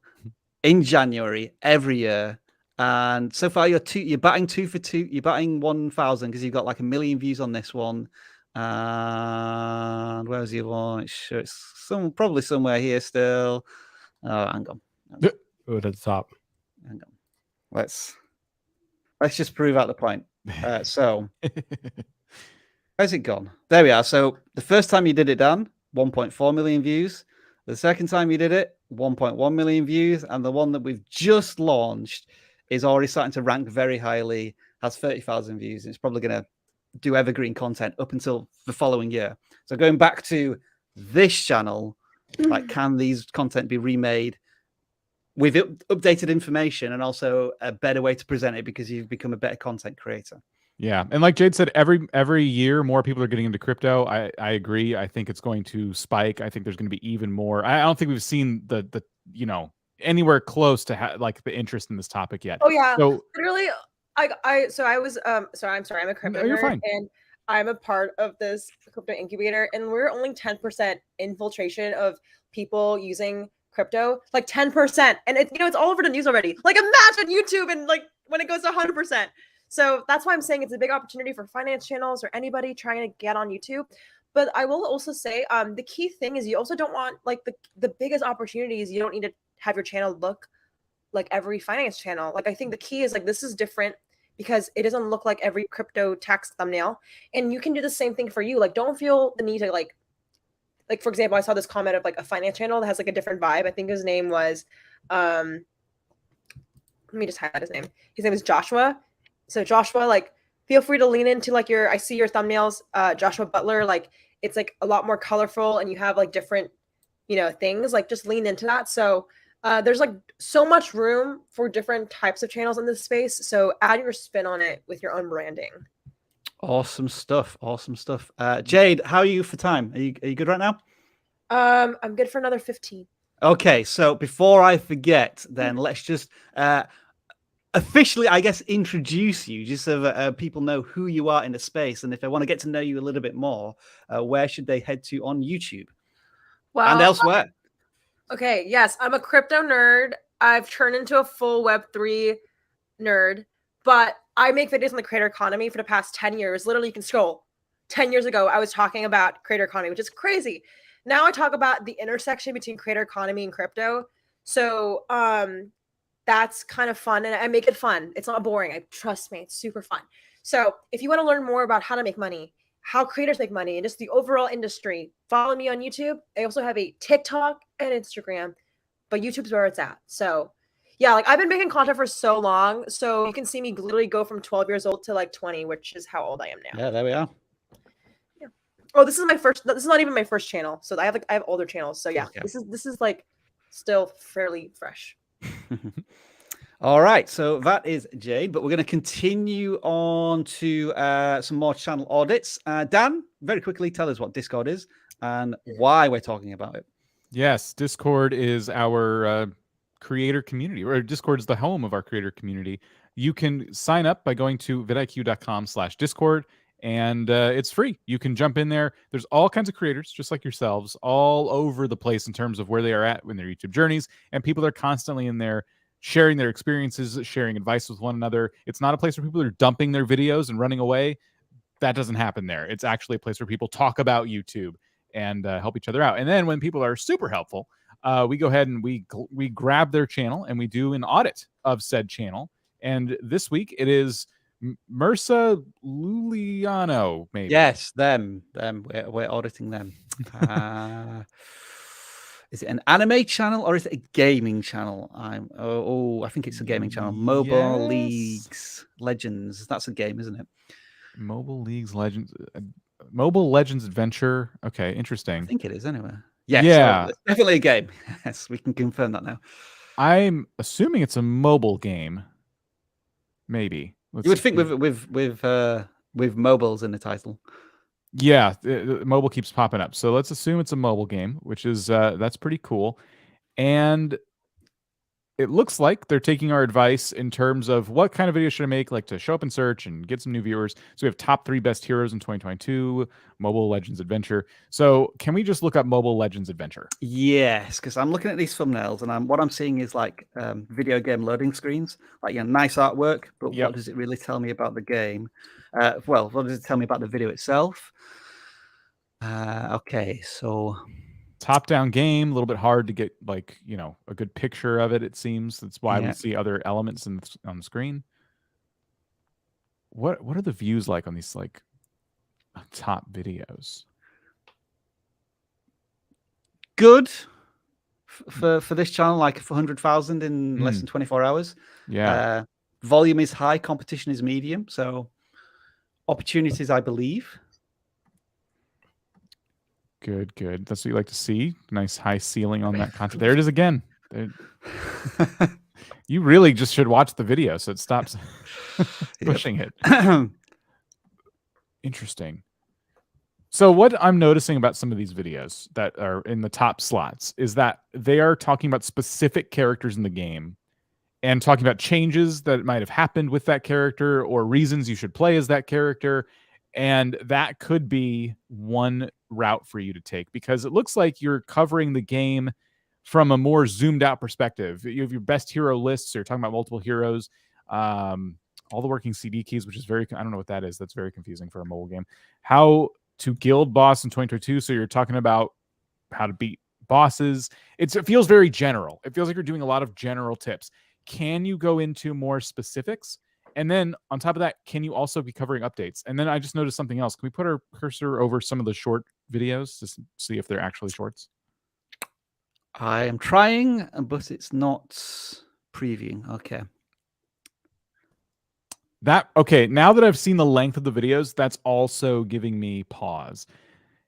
in January every year. And so far, you're batting 2 for 2. You're batting 1,000 because you've got like 1 million views on this one. And where's the other one? It's probably somewhere here still. Oh, hang on. Oh, at the top. Hang on. Let's just prove out the point. So where's it gone? There we are. So the first time you did it, Dan, 1.4 million views. The second time you did it, 1.1 million views. And the one that we've just launched is already starting to rank very highly, has 30,000 views. It's probably going to do evergreen content up until the following year. So going back to this channel, like, can these content be remade with updated information and also a better way to present it because you've become a better content creator? Yeah, and like Jade said, every year more people are getting into crypto. I agree. I think it's going to spike. I think there's going to be even more. I don't think we've seen the anywhere close to like the interest in this topic yet. Oh yeah, so literally. I'm sorry, I'm a crypto nerd, and I'm a part of this crypto incubator, and we're only 10% infiltration of people using crypto, like 10%, and it's all over the news already. Like imagine YouTube and like when it goes to 100%. So that's why I'm saying it's a big opportunity for finance channels or anybody trying to get on YouTube. But I will also say, the key thing is you also don't want like the biggest opportunities. You don't need to have your channel look like every finance channel. Like I think the key is like this is different because it doesn't look like every crypto tax thumbnail, and you can do the same thing for you. Like don't feel the need to like for example, I saw this comment of like a finance channel that has like a different vibe. I think his name was let me just highlight his name. His name is Joshua. So Joshua, like feel free to lean into like I see your thumbnails, Joshua Butler, like it's like a lot more colorful and you have like different, things, like just lean into that. So there's like so much room for different types of channels in this space. So add your spin on it with your own branding. Awesome stuff. Awesome stuff. Jade, how are you for time? Are you good right now? I'm good for another 15. Okay. So before I forget, then let's just officially, I guess, introduce you just so that people know who you are in the space. And if they want to get to know you a little bit more, where should they head to on YouTube and elsewhere? Okay, yes, I'm a crypto nerd. I've turned into a full Web3 nerd, but I make videos on the creator economy for the past 10 years. Literally, you can scroll. 10 years ago, I was talking about creator economy, which is crazy. Now I talk about the intersection between creator economy and crypto. So that's kind of fun, and I make it fun. It's not boring. Trust me, it's super fun. So if you want to learn more about how to make money, how creators make money, and just the overall industry, follow me on YouTube. I also have a TikTok and Instagram, but YouTube's where it's at. So yeah, like I've been making content for so long, so you can see me literally go from 12 years old to like 20, which is how old I am now. Yeah, there we are. Yeah. Oh, this is my first. This is not even my first channel. So I have older channels. So yeah, Okay. this is like still fairly fresh. All right, so that is Jade, but we're going to continue on to some more channel audits. Dan, very quickly tell us what Discord is and why we're talking about it. Yes, Discord is our creator community, or Discord is the home of our creator community. You can sign up by going to vidIQ.com/Discord, and it's free. You can jump in there. There's all kinds of creators, just like yourselves, all over the place in terms of where they are at in their YouTube journeys, and people are constantly in there sharing their experiences, sharing advice with one another. It's not a place where people are dumping their videos and running away. That doesn't happen there. It's actually a place where people talk about YouTube and help each other out. And then when people are super helpful, we go ahead and we grab their channel and we do an audit of said channel. And this week it is Mursa Luliano, maybe. Yes, them. We're auditing them. Is it an anime channel or is it a gaming channel? I think it's a gaming channel. Mobile Leagues Legends. That's a game, isn't it? Mobile Leagues Legends. Mobile Legends Adventure. Okay, interesting. I think it is anyway. Yes, yeah, so it's definitely a game. Yes, we can confirm that now. I'm assuming it's a mobile game. Maybe. You would think with mobiles in the title. Yeah, mobile keeps popping up. So let's assume it's a mobile game, which is that's pretty cool. And it looks like they're taking our advice in terms of what kind of video should I make, like to show up in search and get some new viewers. So we have top 3 best heroes in 2022, Mobile Legends Adventure. So can we just look up Mobile Legends Adventure? Yes, because I'm looking at these thumbnails and what I'm seeing is like video game loading screens, like nice artwork, but what does it really tell me about the game? Well, what does it tell me about the video itself? Okay, so top-down game, a little bit hard to get like a good picture of it. It seems that's why we see other elements on the screen. What are the views like on these like top videos? Good for this channel, like 100,000 in less than 24 hours. Yeah, volume is high, competition is medium, so opportunities, I believe. Good. That's what you like to see. Nice high ceiling on that content. There it is again. You really just should watch the video so it stops pushing it. Interesting. So what I'm noticing about some of these videos that are in the top slots is that they are talking about specific characters in the game and talking about changes that might have happened with that character or reasons you should play as that character. And that could be one route for you to take because it looks like you're covering the game from a more zoomed out perspective. You have your best hero lists. So you're talking about multiple heroes, all the working CD keys, which is I don't know what that is. That's very confusing for a mobile game. How to guild boss in 2022. So you're talking about how to beat bosses. It feels very general. It feels like you're doing a lot of general tips. Can you go into more specifics? And then on top of that, can you also be covering updates? And then I just noticed something else. Can we put our cursor over some of the short videos to see if they're actually shorts? I am trying, but it's not previewing. Okay. Okay, now that I've seen the length of the videos, that's also giving me pause.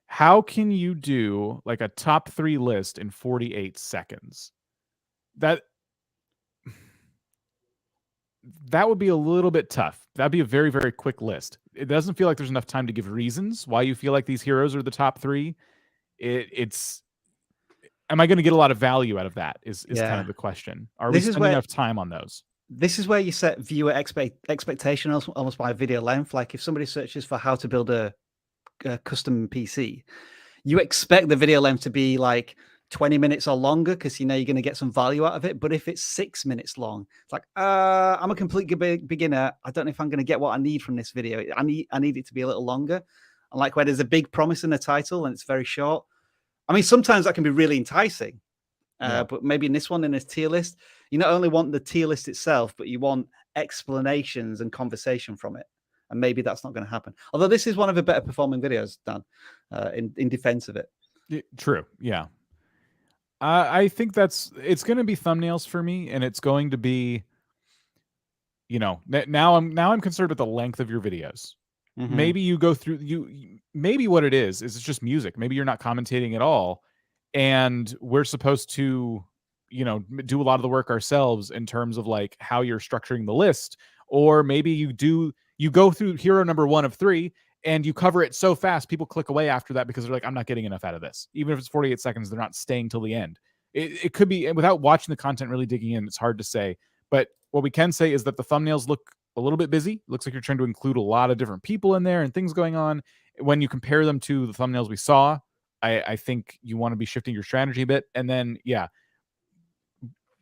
How can you do like a top 3 list in 48 seconds? That would be a little bit tough. That'd be a very, very quick list. It doesn't feel like there's enough time to give reasons why you feel like these heroes are the top 3. Am I going to get a lot of value out of that is kind of the question. Are we spending enough time on those? This is where you set viewer expectation almost by video length. Like if somebody searches for how to build a custom PC, you expect the video length to be like 20 minutes or longer because you're going to get some value out of it. But if it's 6 minutes long, it's like I'm a complete beginner. I don't know if I'm going to get what I need from this video. I need it to be a little longer. And like where there's a big promise in the title and it's very short. I mean, sometimes that can be really enticing. Yeah. But maybe in this one, in this tier list, you not only want the tier list itself, but you want explanations and conversation from it. And maybe that's not going to happen. Although this is one of the better performing videos, Dan, in defense of it. True. Yeah. I think it's going to be thumbnails for me, and it's going to be, now I'm concerned with the length of your videos. Mm-hmm. Maybe you go through maybe what it is it's just music. Maybe you're not commentating at all, and we're supposed to, do a lot of the work ourselves in terms of like how you're structuring the list. Or maybe you go through hero number 1 of 3 and you cover it so fast, people click away after that because they're like, I'm not getting enough out of this. Even if it's 48 seconds, they're not staying till the end. It could be, without watching the content, really digging in, it's hard to say. But what we can say is that the thumbnails look a little bit busy. It looks like you're trying to include a lot of different people in there and things going on. When you compare them to the thumbnails we saw, I think you want to be shifting your strategy a bit. And then, yeah,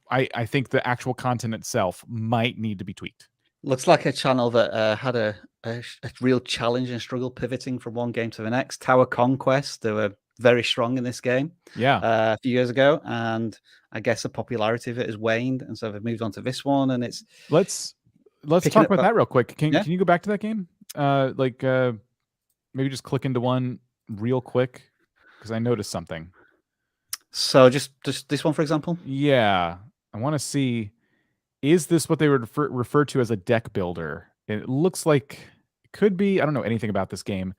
I think the actual content itself might need to be tweaked. Looks like a channel that had a real challenge and struggle pivoting from one game to the next. Tower Conquest, they were very strong in this game. Yeah, a few years ago, and I guess the popularity of it has waned, and so they've moved on to this one. And it's let's talk about that real quick. Can you go back to that game? Maybe just click into one real quick, because I noticed something. So just this one, for example. Yeah, I want to see. Is this what they would refer to as a deck builder? It looks like it could be. I don't know anything about this game,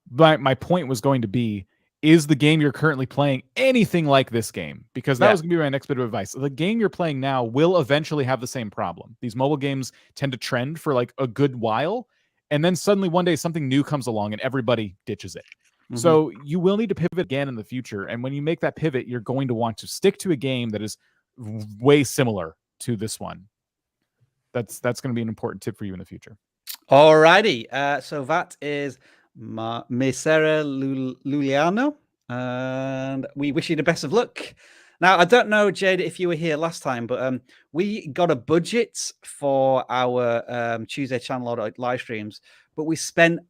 but my point was going to be, is the game you're currently playing anything like this game? Because that was going to be my next bit of advice. The game you're playing now will eventually have the same problem. These mobile games tend to trend for like a good while, and then suddenly one day something new comes along and everybody ditches it. Mm-hmm. So you will need to pivot again in the future. And when you make that pivot, you're going to want to stick to a game that is way similar to this one. That's going to be an important tip for you in the future. Alrighty. So that is Mesera Luliano, and we wish you the best of luck. Now, I don't know, Jade, if you were here last time, but we got a budget for our Tuesday channel audit live streams, but we spent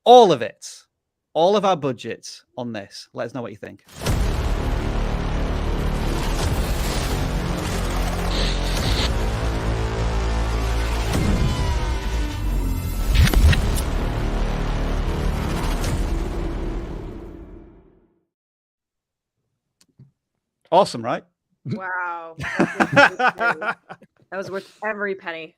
all of our budget on this. Let us know what you think. Awesome, right? Wow. That was worth every penny.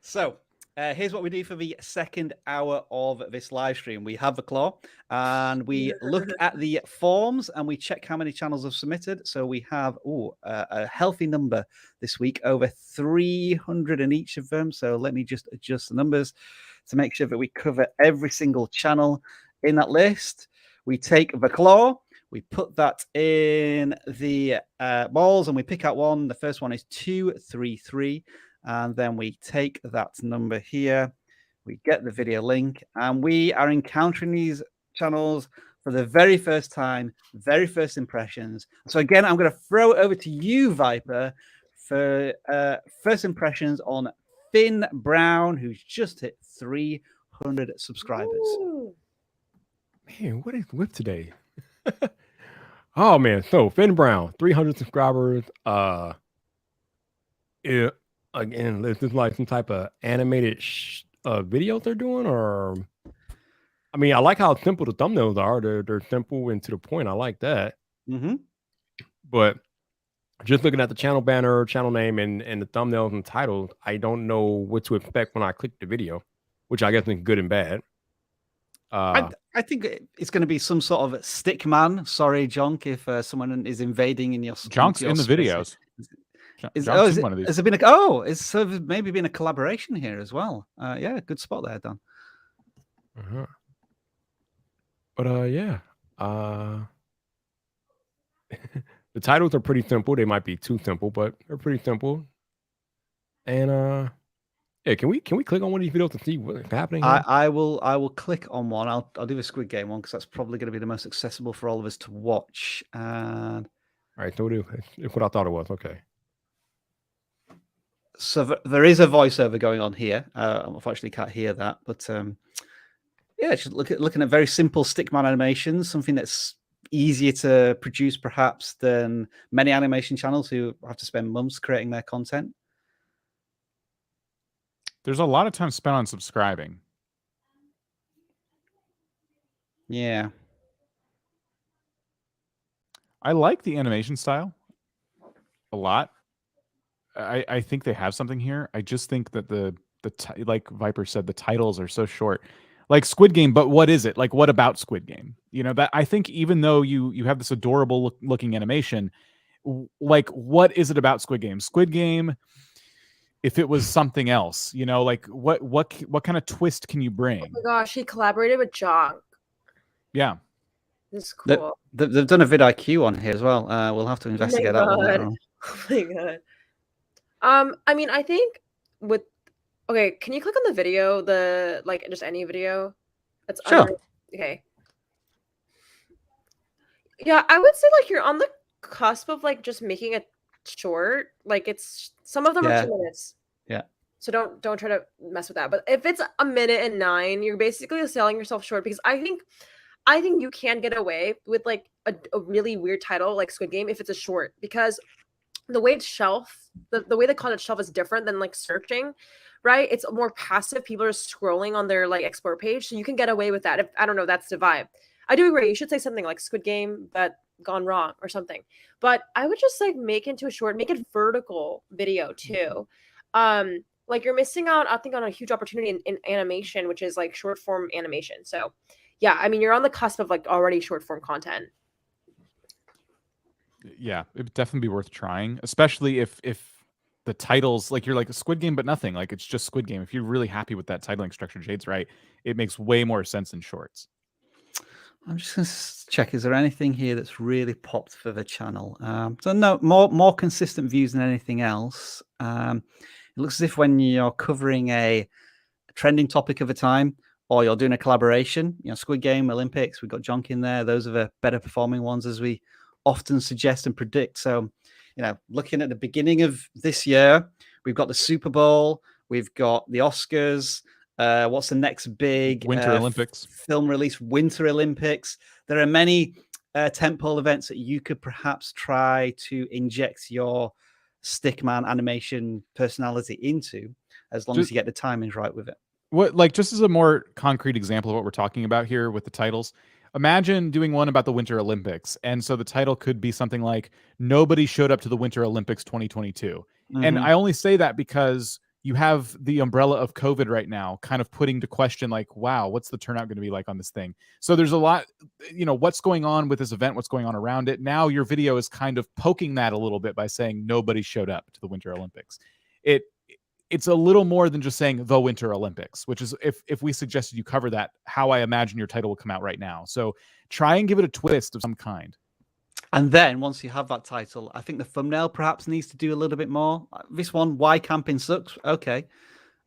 So here's what we do for the second hour of this live stream. We have the claw, and we look at the forms, and we check how many channels have submitted. So we have a healthy number this week, over 300 in each of them. So let me just adjust the numbers to make sure that we cover every single channel in that list. We take the claw, we put that in the balls, and we pick out one. The first one is 233. And then we take that number here. We get the video link, and we are encountering these channels for the very first time, very first impressions. So again, I'm going to throw it over to you, Viper, for first impressions on Finn Brown, who's just hit 300 subscribers. Ooh. Man, what is with today? Oh man, so Finn Brown, 300 subscribers. Again, is this like some type of animated videos they're doing, or? I mean, I like how simple the thumbnails are. They're simple and to the point. I like that. Mm-hmm. But just looking at the channel banner, channel name, and the thumbnails and titles, I don't know what to expect when I click the video, which I guess is good and bad. I think it's going to be some sort of stick man. Sorry, Jonk, if someone is invading in your Jonk's in the space. videos. One of these. Has there been it's sort of maybe been a collaboration here as well. Yeah, good spot there, Dan. Uh-huh. But yeah, the titles are pretty simple. They might be too simple, but they're pretty simple. And yeah, can we click on one of these videos to see what's happening here? I will click on one. I'll do the Squid Game one because that's probably going to be the most accessible for all of us to watch. And all right, so it's what I thought it was. Okay. So there is a voiceover going on here. Unfortunately, can't hear that, but yeah, just looking at very simple stickman animations, something that's easier to produce perhaps than many animation channels who have to spend months creating their content? There's a lot of time spent on subscribing. Yeah. I like the animation style a lot. I think they have something here. I just think that like Viper said, the titles are so short. Like Squid Game, but what is it? Like, what about Squid Game? You know, that I think even though you have this adorable looking animation, like what is it about Squid Game? Squid Game, if it was something else, you know, like what kind of twist can you bring? Oh my gosh, he collaborated with Jong. Yeah. This is cool. They've done a vidIQ on here as well. We'll have to investigate that one later on. Oh my god. I mean, I think with okay, can you click on the video, the like just any video? That's Sure. Okay. Yeah, I would say like you're on the cusp of like just making it short. Like it's some of them are 2 minutes. Yeah. So don't try to mess with that. But if it's a minute and 9, you're basically selling yourself short because I think you can get away with like a really weird title like Squid Game if it's a short because the way it's shelf, the way the content shelf is different than like searching, right? It's more passive. People are scrolling on their like explore page, so you can get away with that. If I don't know, that's the vibe. I do agree. You should say something like Squid Game, but gone wrong or something. But I would just like make it into a short, make it vertical video too. Like you're missing out, I think, on a huge opportunity in animation, which is like short form animation. So yeah, I mean, you're on the cusp of like already short form content. Yeah, it'd definitely be worth trying, especially if the titles, like you're like Squid Game, but nothing, like it's just Squid Game. If you're really happy with that titling structure, Jade's right. It makes way more sense in shorts. I'm just going to check, is there anything here that's really popped for the channel? So no, more consistent views than anything else. It looks as if when you're covering a trending topic of a time, or you're doing a collaboration, you know, Squid Game, Olympics, we've got Jonk in there. Those are the better performing ones, as we often suggest and predict. So, you know, looking at the beginning of this year, we've got the Super Bowl, we've got the Oscars. What's the next big Winter Olympics film release? Winter Olympics. There are many tentpole events that you could perhaps try to inject your stickman animation personality into, as long as you get the timings right with it. What, like, just as a more concrete example of what we're talking about here with the titles, imagine doing one about the Winter Olympics. And so the title could be something like Nobody Showed Up to the Winter Olympics 2022. And I only say that because you have the umbrella of COVID right now kind of putting to question, like, wow, what's the turnout going to be like on this thing? So there's a lot, you know, what's going on with this event, what's going on around it. Now your video is kind of poking that a little bit by saying nobody showed up to the Winter Olympics. It's a little more than just saying the Winter Olympics, which is if we suggested you cover that, how I imagine your title will come out right now. So try and give it a twist of some kind. And then once you have that title, I think the thumbnail perhaps needs to do a little bit more. This one, Why Camping Sucks. Okay.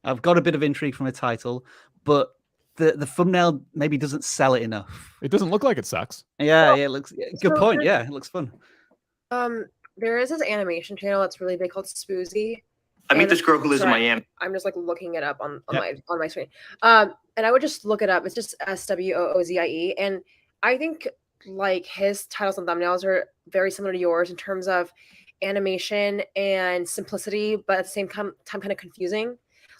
I've got a bit of intrigue from the title, but the thumbnail maybe doesn't sell it enough. It doesn't look like it sucks. Yeah, it looks good point. Yeah, it looks fun. There is this animation channel that's really big called Spoozy. I meet this girl who lives in Miami. I'm just like looking it up on my screen. And I would just look it up. It's just SWOOZIE. And I think like his titles and thumbnails are very similar to yours in terms of animation and simplicity, but at the same time kind of confusing.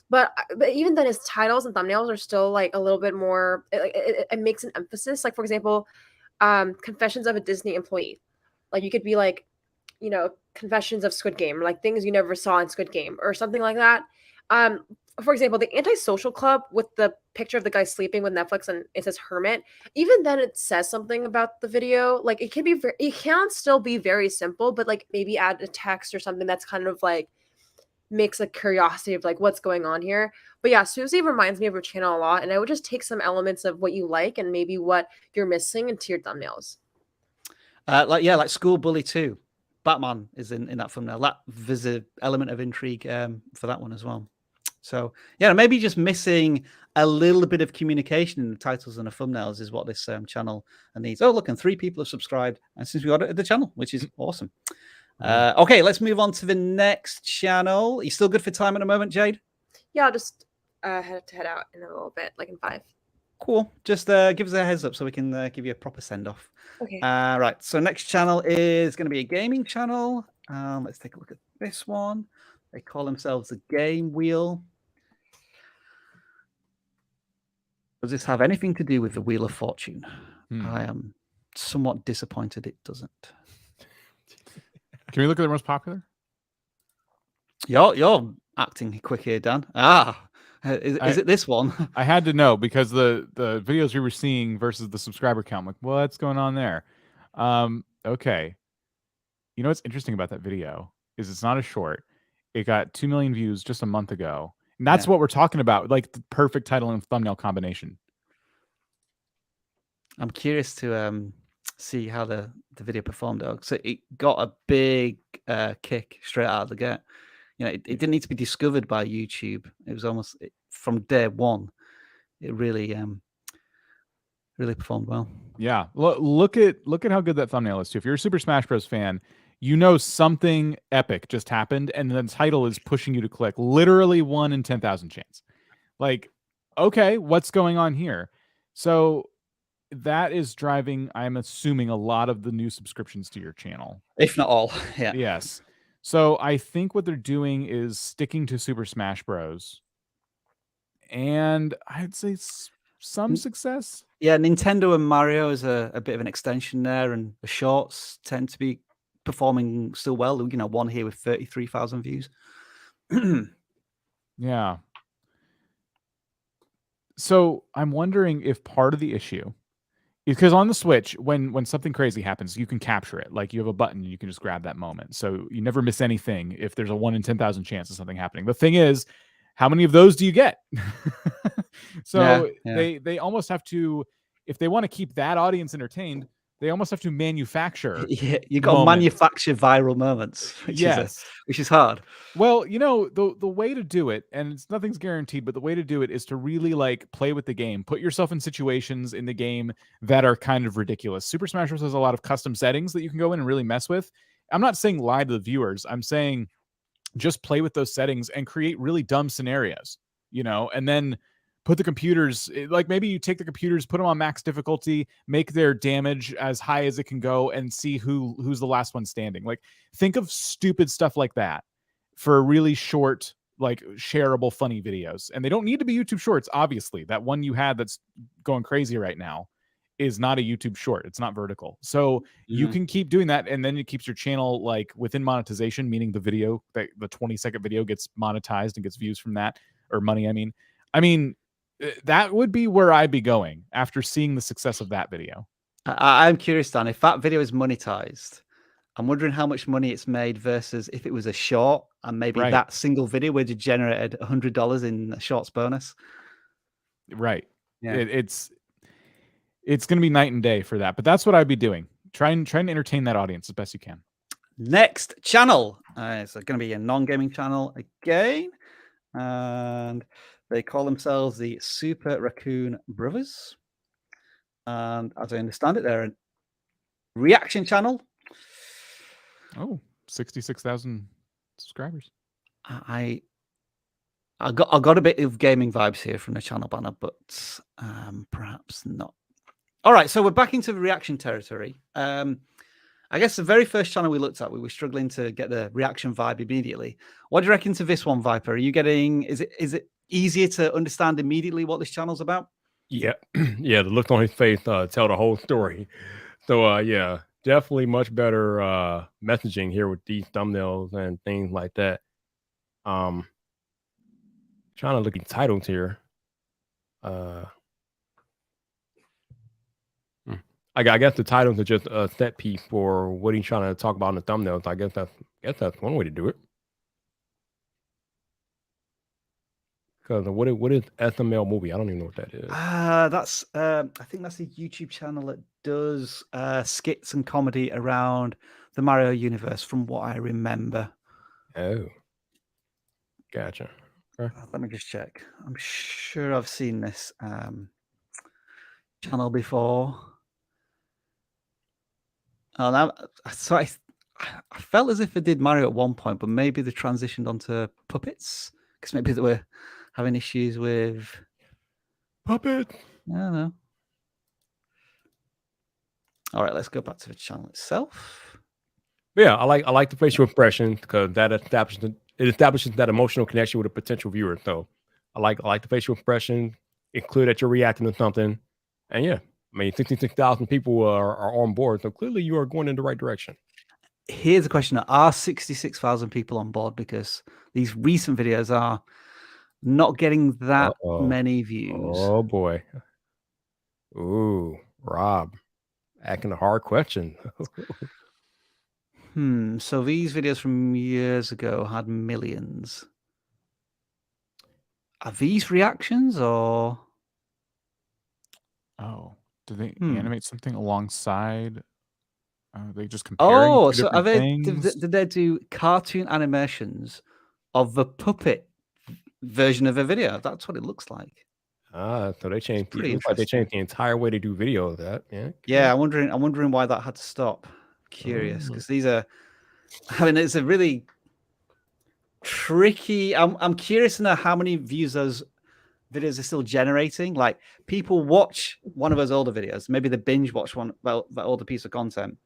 But even then, his titles and thumbnails are still like a little bit more. It makes an emphasis. Like for example, Confessions of a Disney Employee. Like you could be like, you know, Confessions of Squid Game, or like things you never saw in Squid Game, or something like that. For example, the Antisocial Club with the picture of the guy sleeping with Netflix and it says Hermit. Even then, it says something about the video. Like it can be, it can still be very simple, but like maybe add a text or something that's kind of like makes a curiosity of like what's going on here. But yeah, Susie reminds me of her channel a lot, and I would just take some elements of what you like and maybe what you're missing into your thumbnails. Like School Bully 2. Batman is in that thumbnail. There's an element of intrigue for that one as well. So yeah, maybe just missing a little bit of communication in the titles and the thumbnails is what this channel needs. Oh, look, and 3 people have subscribed, and since we got it at the channel, which is awesome. Okay, let's move on to the next channel. Are you still good for time at the moment, Jade? Yeah, I'll just have to head out in a little bit, like in 5. Cool. Just give us a heads up so we can give you a proper send off. Okay. Right. So next channel is going to be a gaming channel. Let's take a look at this one. They call themselves the Game Wheel. Does this have anything to do with the Wheel of Fortune? I am somewhat disappointed it doesn't. Can we look at the most popular? You're acting quick here, Dan. Is it this one? I had to know because the videos we were seeing versus the subscriber count. I'm like, what's going on there? Okay. You know what's interesting about that video is it's not a short. It got 2 million views just a month ago. And that's what we're talking about, like the perfect title and thumbnail combination. I'm curious to see how the video performed, though. So it got a big kick straight out of the gate. You know, it didn't need to be discovered by YouTube. It was almost from day one. It really performed well. Yeah, look at how good that thumbnail is too. If you're a Super Smash Bros. Fan, you know something epic just happened, and the title is pushing you to click. Literally 1 in 10,000 chance. Like, okay, what's going on here? So that is driving, I'm assuming, a lot of the new subscriptions to your channel, if not all. Yeah. Yes. So I think what they're doing is sticking to Super Smash Bros. And I'd say some success. Yeah, Nintendo and Mario is a bit of an extension there, and the shorts tend to be performing still well. You know, one here with 33,000 views. Yeah. So I'm wondering if part of the issue is because on the Switch, when something crazy happens, you can capture it. Like you have a button, and you can just grab that moment. So you never miss anything if there's a 1 in 10,000 chance of something happening. The thing is, how many of those do you get? So they almost have to, if they want to keep that audience entertained, they almost have to manufacture. Yeah, you got to manufacture viral moments, which is hard. Well, you know, the way to do it, and nothing's guaranteed, but the way to do it is to really like play with the game, put yourself in situations in the game that are kind of ridiculous. Super Smash Bros. Has a lot of custom settings that you can go in and really mess with. I'm not saying lie to the viewers. I'm saying just play with those settings and create really dumb scenarios, you know, and then put the computers, like maybe you take the computers, put them on max difficulty, make their damage as high as it can go, and see who's the last one standing. Like, think of stupid stuff like that for really short, like shareable, funny videos. And they don't need to be YouTube shorts, obviously. That one you had that's going crazy right now is not a YouTube short. It's not vertical. So you can keep doing that, and then it keeps your channel like within monetization, meaning the video, the 20-second video gets monetized and gets views from that, or money. I mean, that would be where I'd be going after seeing the success of that video. I'm curious, Dan, if that video is monetized, I'm wondering how much money it's made versus if it was a short and maybe that single video would have generated $100 in a shorts bonus. Right. Yeah. It's going to be night and day for that, but that's what I'd be doing. Trying to entertain that audience as best you can. Next channel. It's going to be a non-gaming channel again. And they call themselves the Super Raccoon Brothers. And as I understand it, they're a reaction channel. Oh, 66,000 subscribers. I got a bit of gaming vibes here from the channel banner, but perhaps not. All right, so we're back into the reaction territory. I guess the very first channel we looked at, we were struggling to get the reaction vibe immediately. What do you reckon to this one, Viper? Are you getting? Is it easier to understand immediately what this channel's about? Yeah, yeah. The look on his face tell the whole story. So yeah, definitely much better messaging here with these thumbnails and things like that. Trying to look at titles here. I guess the titles are just a set piece for what he's trying to talk about in the thumbnails. I guess that's one way to do it. Because what is SML movie? I don't even know what that is. That's I think that's a YouTube channel that does skits and comedy around the Mario universe, from what I remember. Oh, gotcha. Okay. Let me just check. I'm sure I've seen this channel before. Oh, now, so I felt as if I did Mario at one point, but maybe they transitioned onto puppets because maybe they were having issues with puppet. don't know. All right, let's go back to the channel itself. Yeah, I like the facial expression because that establishes that emotional connection with a potential viewer. So I like the facial expression, include that you're reacting to something, and yeah, I mean 66,000 people are on board, so clearly you are going in the right direction. Here's a question: are 66,000 people on board? Because these recent videos are not getting that many views. Oh boy. Ooh, Rob, asking a hard question. So these videos from years ago had millions. Are these reactions or? Oh, do they animate something alongside? They just comparing Oh, two so are different they? things? Did they do cartoon animations of the puppet version of a video? That's what it looks like. So they changed. Pretty It looks like they interesting. changed the entire way to do video of that. Yeah. Yeah, I'm wondering why that had to stop. Curious, because these are. I mean, it's a really tricky. I'm curious to know how many views those videos are still generating. Like, people watch one of those older videos, maybe they binge watch one that older piece of content.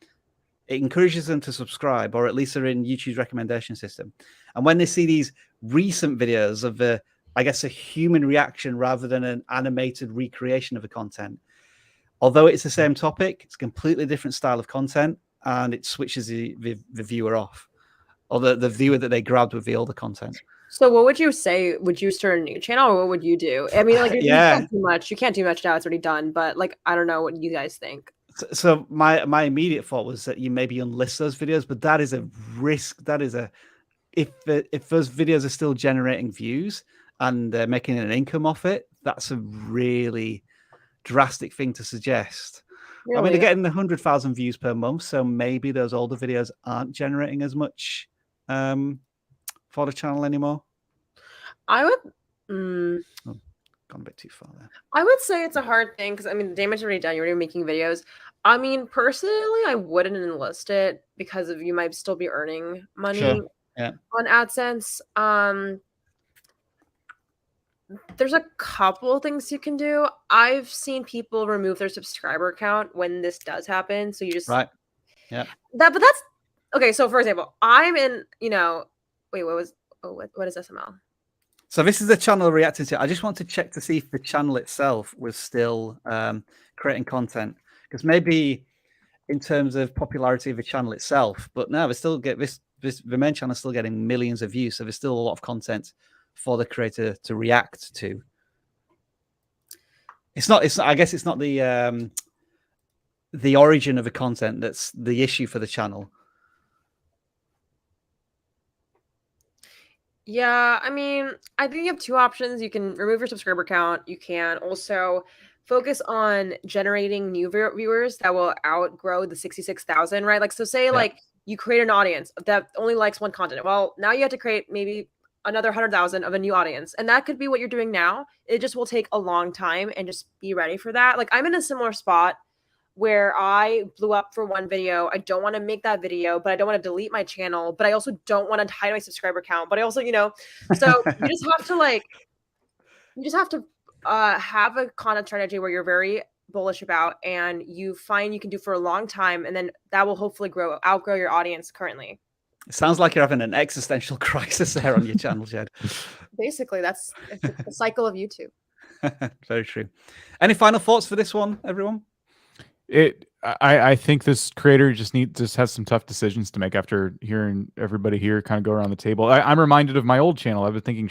It encourages them to subscribe, or at least they're in YouTube's recommendation system. And when they see these recent videos of I guess, a human reaction rather than an animated recreation of the content, although it's the same topic, it's a completely different style of content, and it switches the viewer off, or the viewer that they grabbed with the older content. So what would you say? Would you start a new channel, or what would you do? I mean, like, Yeah. you can't do much. You can't do much now. It's already done. But like, I don't know what you guys think. So my immediate thought was that you maybe unlist those videos, but that is a risk. That is if those videos are still generating views and they're making an income off it, that's a really drastic thing to suggest. Really? I mean, they're getting 100,000 views per month, so maybe those older videos aren't generating as much for the channel anymore. I would. Gone a bit too far there. I would say it's a hard thing because I mean, the damage's already done. You're already making videos. I mean, personally, I wouldn't enlist it because of you might still be earning money on AdSense. There's a couple things you can do. I've seen people remove their subscriber count when this does happen. So you just but that's okay. So for example, I'm in, wait, what is SML? So this is the channel reacting to. I just want to check to see if the channel itself was still creating content, because maybe in terms of popularity of the channel itself, but no, they still get the main channel is still getting millions of views, so there's still a lot of content for the creator to react to. It's not. I guess it's not the origin of the content that's the issue for the channel. Yeah, I mean, I think you have two options. You can remove your subscriber count. You can also focus on generating new viewers that will outgrow the 66,000, right? Like, so say like you create an audience that only likes one content. Well, now you have to create maybe another 100,000 of a new audience. And that could be what you're doing now. It just will take a long time, and just be ready for that. Like, I'm in a similar spot where I blew up for one video. I don't want to make that video, but I don't want to delete my channel, but I also don't want to hide my subscriber count. But I also, so you just have to have a content strategy where you're very bullish about, and you find you can do for a long time, and then that will hopefully outgrow your audience currently. It sounds like you're having an existential crisis there on your channel, Jade. Basically, that's the cycle of YouTube. Very true. Any final thoughts for this one, everyone? I think this creator just has some tough decisions to make after hearing everybody here kind of go around the table. I'm reminded of my old channel. I've been thinking,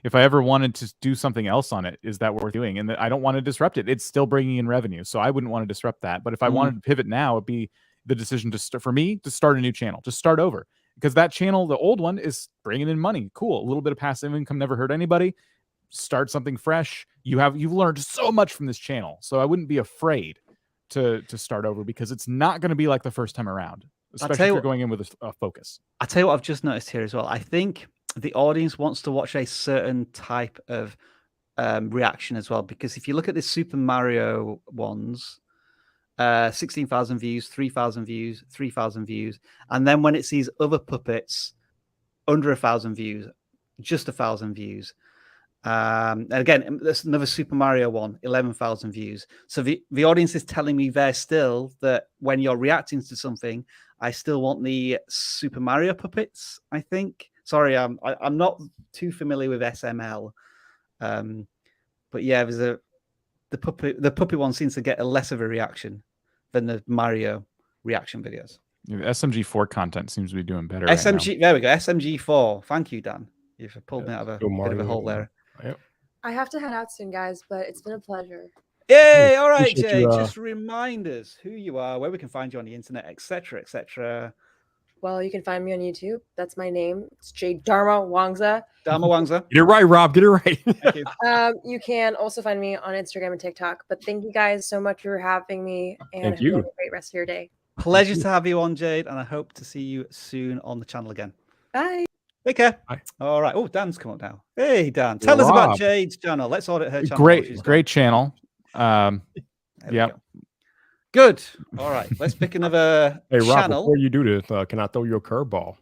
if I ever wanted to do something else on it, is that worth doing? And I don't want to disrupt it. It's still bringing in revenue, so I wouldn't want to disrupt that. But if I wanted to pivot now, it'd be the decision for me to start a new channel, just start over, because that channel, the old one, is bringing in money. Cool, a little bit of passive income never hurt anybody. Start something fresh. You've learned so much from this channel, so I wouldn't be afraid to start over, because it's not going to be like the first time around, especially if you're going in with a focus. I'll tell you what I've just noticed here as well. I think the audience wants to watch a certain type of reaction as well, because if you look at the Super Mario ones, 16,000 views, 3,000 views, 3,000 views, and then when it sees other puppets under 1,000 views, just 1,000 views, And again, there's another Super Mario one, 11,000 views. So the audience is telling me there still that when you're reacting to something, I still want the Super Mario puppets, I think. Sorry, I'm not too familiar with SML. But yeah, there's the puppet one seems to get a less of a reaction than the Mario reaction videos. Yeah, the SMG4 content seems to be doing better. SMG, right now. there we go. SMG4. Thank you, Dan. You've pulled me out of a Go bit of a Mario. hole there. Yep. I have to head out soon, guys, but it's been a pleasure. Yay! All right, Appreciate Jade. you, Just remind us who you are, where we can find you on the internet, etc., etc. Well, you can find me on YouTube. That's my name. It's Jade Dharma Wangza. Dharma Wangza. Get it right, Rob. Get it right. Thank you. You can also find me on Instagram and TikTok. But thank you guys so much for having me, and Thank I hope you you. have a great rest of your day. Pleasure to have you on, Jade, and I hope to see you soon on the channel again. Bye. Take care. Bye. All right. Oh, Dan's come up now. Hey, Dan. Tell us about Rob. Jade's channel. Let's audit her channel. Great channel. There we Yep. go. Good. All right. Let's pick another Hey, Rob, channel. before you do this, can I throw you a curveball?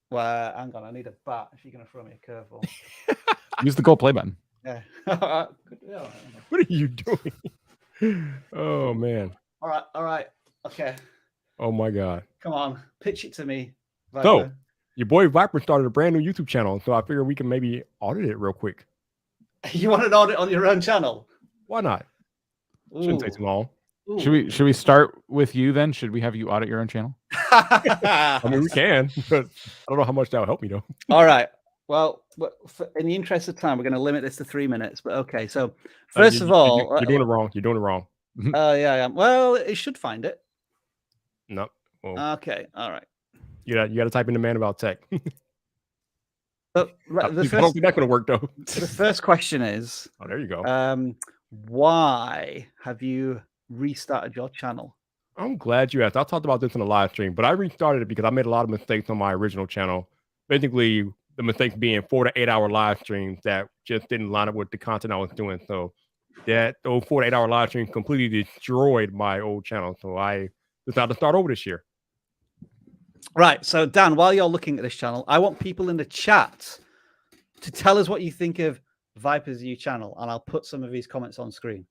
Well, hang on. I need a bat if you're going to throw me a curveball. Use the gold play button. Yeah. Yeah. What are you doing? Oh, man. All right. All right. Okay. Oh, my God. Come on. Pitch it to me. So, Viper. your boy Viper started a brand new YouTube channel, so I figured we can maybe audit it real quick. You want an audit on your own channel? Why not? Shouldn't take too long. Ooh. Should we start with you then? Should we have you audit your own channel? I mean, we can, but I don't know how much that will help me, though. All right. Well, in the interest of time, we're going to limit this to 3 minutes. But okay. So first of all, you're doing it wrong. You're doing it wrong. Oh yeah, yeah. Well, it should find it. No. Well, Okay. All right. you got to type in the man about tech. But I don't think that's going to work, though. the first question is, Oh, there you go. why have you restarted your channel? I'm glad you asked. I talked about this in the live stream, but I restarted it because I made a lot of mistakes on my original channel. Basically, the mistakes being 4 to 8 hour live streams that just didn't line up with the content I was doing. So those 4 to 8 hour live streams completely destroyed my old channel. So I decided to start over this year. Right. So Dan, while you're looking at this channel, I want people in the chat to tell us what you think of Viper's new channel, and I'll put some of these comments on screen.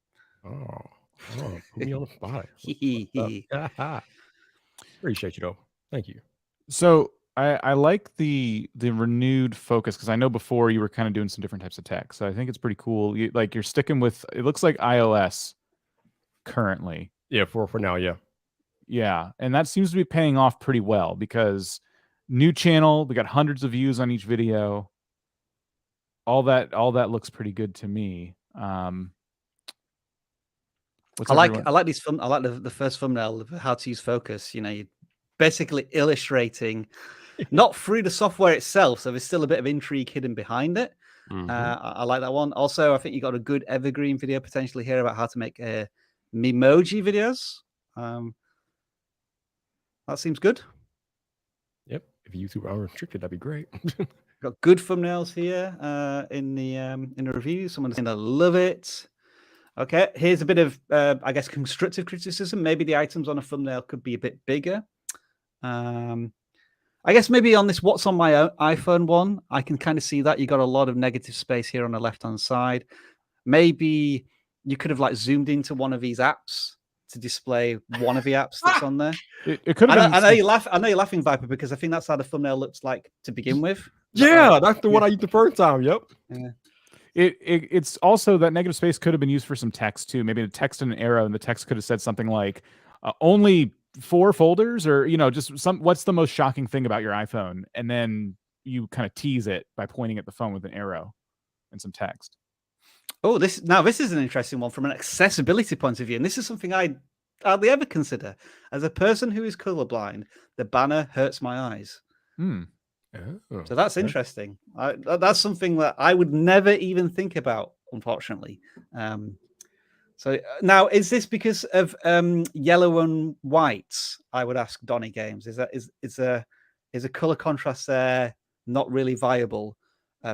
Oh, put me on the spot. Appreciate you, though. Thank you. So I like the renewed focus, because I know before you were kind of doing some different types of tech. So I think it's pretty cool. You're sticking with, it looks like iOS currently. Yeah, for now, yeah. Yeah, and that seems to be paying off pretty well, because new channel, we got hundreds of views on each video. All that looks pretty good to me. I like these I like the first thumbnail of how to use focus. You know, you're basically illustrating not through the software itself, so there's still a bit of intrigue hidden behind it. I like that one. Also, I think you got a good evergreen video potentially here about how to make Memoji videos. That seems good. Yep. If YouTube are restricted, that'd be great. Got good thumbnails here in the review. Someone's saying I love it. Okay, here's a bit of I guess constructive criticism. Maybe the items on a thumbnail could be a bit bigger. I guess maybe on this what's on my iPhone one, I can kind of see that you got a lot of negative space here on the left-hand side. Maybe you could have like zoomed into one of these apps to display one of the apps that's on there. It could have been. I know you laugh. I know you're laughing, Viper, because I think that's how the thumbnail looks like to begin with. Yeah, that's the one I used the first time. Yep. Yeah. It's also that negative space could have been used for some text too. Maybe the text and an arrow, and the text could have said something like only 4 folders, or just what's the most shocking thing about your iPhone, and then you kind of tease it by pointing at the phone with an arrow and some text. Oh, this is an interesting one from an accessibility point of view, and this is something I hardly ever consider. As a person who is colorblind, the banner hurts my eyes. Oh, So that's interesting. That's something that I would never even think about, unfortunately. So now, is this because of yellow and white? I would ask Donny Games. Is a color contrast there not really viable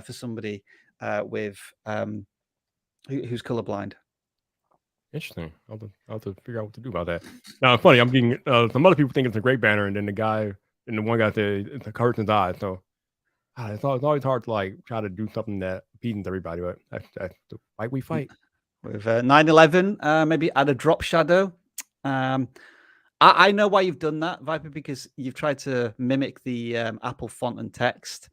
for somebody with who's colorblind? Interesting. I'll have to figure out what to do about that. Now, it's funny. I'm getting some other people think it's a great banner, and then the one guy said it hurts his eyes. So it's always hard to like try to do something that competing with everybody, but that's the fight we fight. With 9/11, maybe add a drop shadow. I know why you've done that, Viper, because you've tried to mimic the Apple font and text.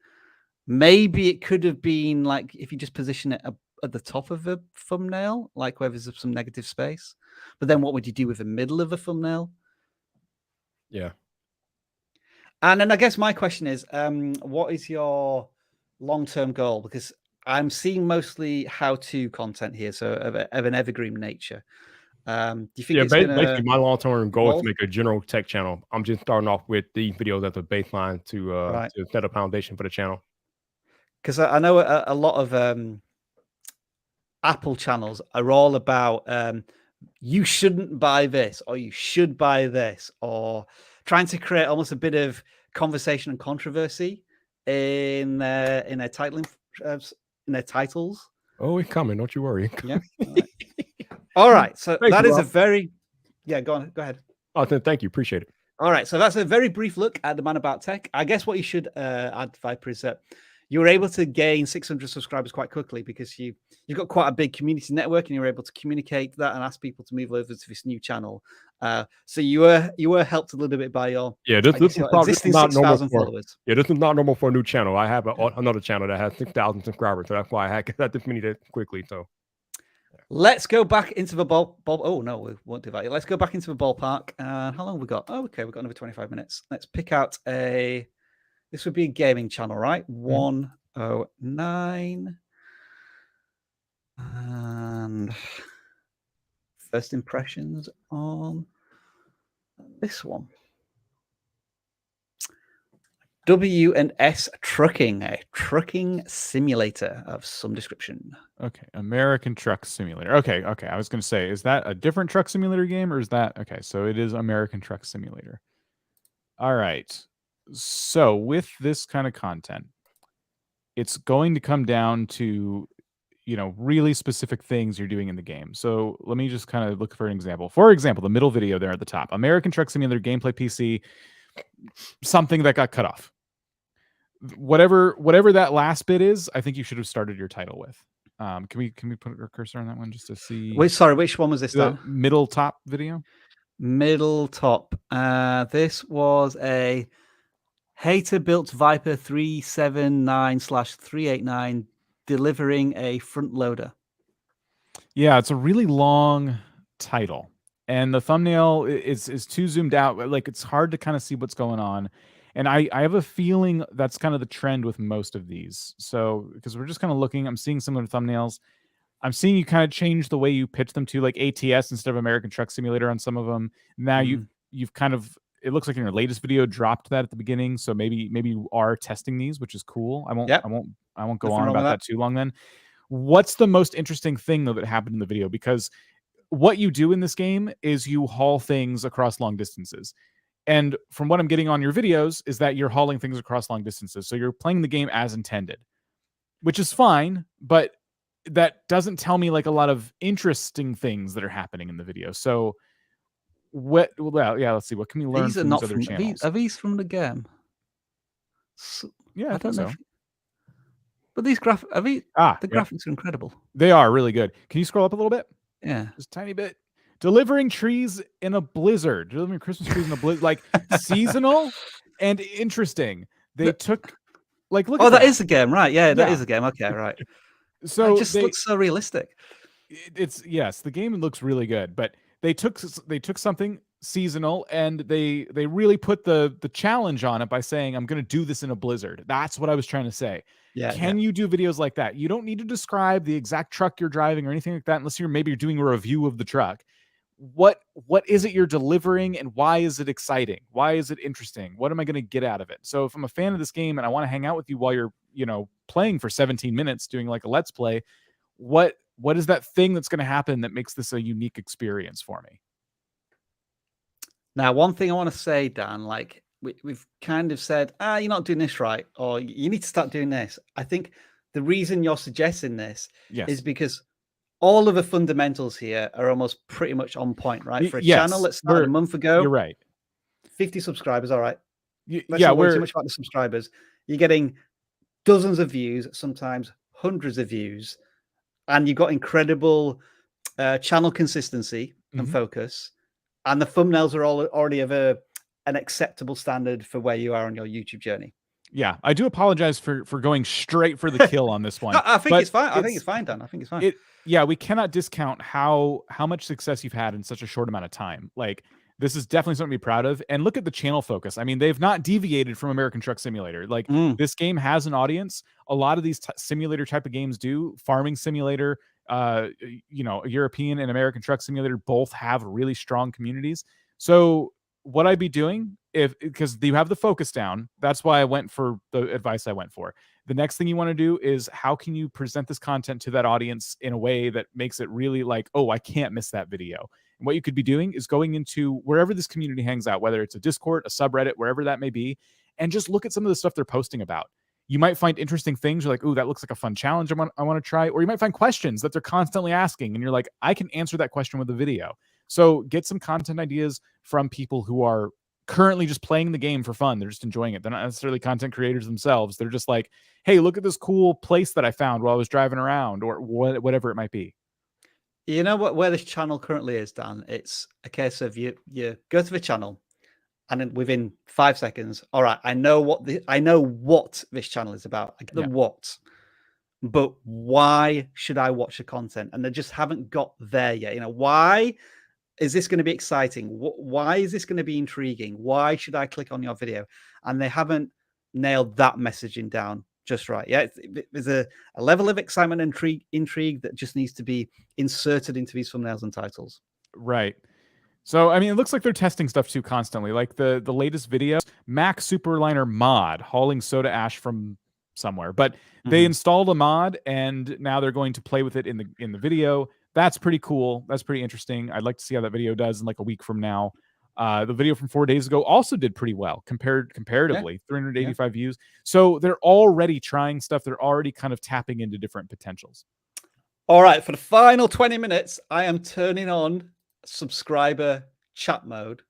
Maybe it could have been like if you just position it at the top of a thumbnail, like where there's some negative space. But then what would you do with the middle of a thumbnail? Yeah. And then I guess my question is, what is your long-term goal? Because I'm seeing mostly how-to content here, so of an evergreen nature. Do you think it's basically my long-term goal is evolve? to make a general tech channel. I'm just starting off with the videos as a baseline Right. to set a foundation for the channel. Because I know a lot of Apple channels are all about you shouldn't buy this, or you should buy this, or trying to create almost a bit of conversation and controversy in their titling in their titles. Oh, it's coming. Don't you worry. Yeah. All right. So Thank that you, is a Rob. very Go on. Go ahead. Oh, thank you. Appreciate it. All right. So that's a very brief look at the Man About Tech. I guess what you should add, Viper, is that you were able to gain 600 subscribers quite quickly because you've got quite a big community network, and you were able to communicate that and ask people to move over to this new channel. So you were helped a little bit by your This is probably existing not normal 6,000 for. followers. Yeah, this is not normal for a new channel. I have another channel that has 6,000 subscribers, so that's why I got this many that quickly. So let's go back into the ball. Oh no, we won't do that yet. Let's go back into the ballpark. How long have we got? Oh, okay, we've got another 25 minutes. Let's pick out this would be a gaming channel, right? 109. And first impressions on this one. W&S Trucking, a trucking simulator of some description. Okay, American Truck Simulator. Okay. I was going to say, is that a different truck simulator game, or is that okay? So it is American Truck Simulator. All right. So with this kind of content, it's going to come down to, really specific things you're doing in the game. So let me just kind of look for an example. For example, the middle video there at the top, American Truck Simulator gameplay PC, something that got cut off. Whatever that last bit is, I think you should have started your title with. Can we put a cursor on that one just to see? Wait, sorry, which one was this? The middle top video. Middle top. This was a Hater built Viper 379/389 delivering a front loader. Yeah, it's a really long title, and the thumbnail is too zoomed out. Like, it's hard to kind of see what's going on. And I have a feeling that's kind of the trend with most of these. So, because we're just kind of looking, I'm seeing similar thumbnails. I'm seeing you kind of change the way you pitch them to like ATS instead of American Truck Simulator on some of them. Now you've kind of, it looks like in your latest video dropped that at the beginning. So maybe you are testing these, which is cool. I won't go on about that too long then. What's the most interesting thing though that happened in the video? Because what you do in this game is you haul things across long distances. And from what I'm getting on your videos is that you're hauling things across long distances. So you're playing the game as intended, which is fine, but that doesn't tell me like a lot of interesting things that are happening in the video. So let's see. What can we learn from these other channels? Are these from the game? Yeah, I don't know. But these graphics, the graphics are incredible. They are really good. Can you scroll up a little bit? Yeah. Just a tiny bit. Delivering trees in a blizzard. Delivering Christmas trees in a blizzard. Like seasonal and interesting. They took like look. Oh, that is a game, right? Yeah, that is a game. Okay, right. So it just looks so realistic. The game looks really good, but they took something seasonal and they really put the challenge on it by saying, I'm going to do this in a blizzard. That's what I was trying to say. Yeah. Can you do videos like that? You don't need to describe the exact truck you're driving or anything like that, unless you're doing a review of the truck. What is it you're delivering, and why is it exciting? Why is it interesting? What am I going to get out of it? So if I'm a fan of this game and I want to hang out with you while you're, playing for 17 minutes doing like a let's play, what is that thing that's going to happen that makes this a unique experience for me? Now, one thing I want to say, Dan, like we've kind of said, you're not doing this right, or you need to start doing this. I think the reason you're suggesting this is because all of the fundamentals here are almost pretty much on point, right? For a channel that started a month ago. You're right. 50 subscribers, all right. Let's not worry too much about the subscribers. You're getting dozens of views, sometimes hundreds of views, and you've got incredible channel consistency and focus, and the thumbnails are all already of an acceptable standard for where you are on your YouTube journey. Yeah, I do apologize for going straight for the kill on this one. No, I think it's fine. I think it's fine, Dan. I think it's fine. Yeah, we cannot discount how much success you've had in such a short amount of time. Like, this is definitely something to be proud of. And look at the channel focus. I mean, they've not deviated from American Truck Simulator. Like, this game has an audience. A lot of these simulator type of games do. Farming Simulator, European and American Truck Simulator both have really strong communities. So what I'd be doing, because you have the focus down, that's why I went for the advice I went for. The next thing you want to do is, how can you present this content to that audience in a way that makes it really like, oh, I can't miss that video. And what you could be doing is going into wherever this community hangs out, whether it's a Discord, a subreddit, wherever that may be, and just look at some of the stuff they're posting about. You might find interesting things. You're like, oh, that looks like a fun challenge I want to try. Or you might find questions that they're constantly asking, and you're like, I can answer that question with a video. So get some content ideas from people who are currently just playing the game for fun. They're just enjoying it. They're not necessarily content creators themselves. They're just like, hey, look at this cool place that I found while I was driving around, or whatever it might be. You know where this channel currently is, Dan? It's a case of you go to the channel, and then within 5 seconds, all right, I know what this channel is about. I get the what, but why should I watch the content? And they just haven't got there yet. Why is this going to be exciting? Why is this going to be intriguing? Why should I click on your video? And they haven't nailed that messaging down just right. Yeah, there's a level of excitement and intrigue that just needs to be inserted into these thumbnails and titles. Right. So, I mean, it looks like they're testing stuff too constantly. Like the latest video, Mac Superliner mod hauling soda ash from somewhere, but they installed a mod and now they're going to play with it in the video. That's pretty cool. That's pretty interesting. I'd like to see how that video does in like a week from now. The video from 4 days ago also did pretty well comparatively, 385 views. So they're already trying stuff. They're already kind of tapping into different potentials. All right, for the final 20 minutes, I am turning on subscriber chat mode.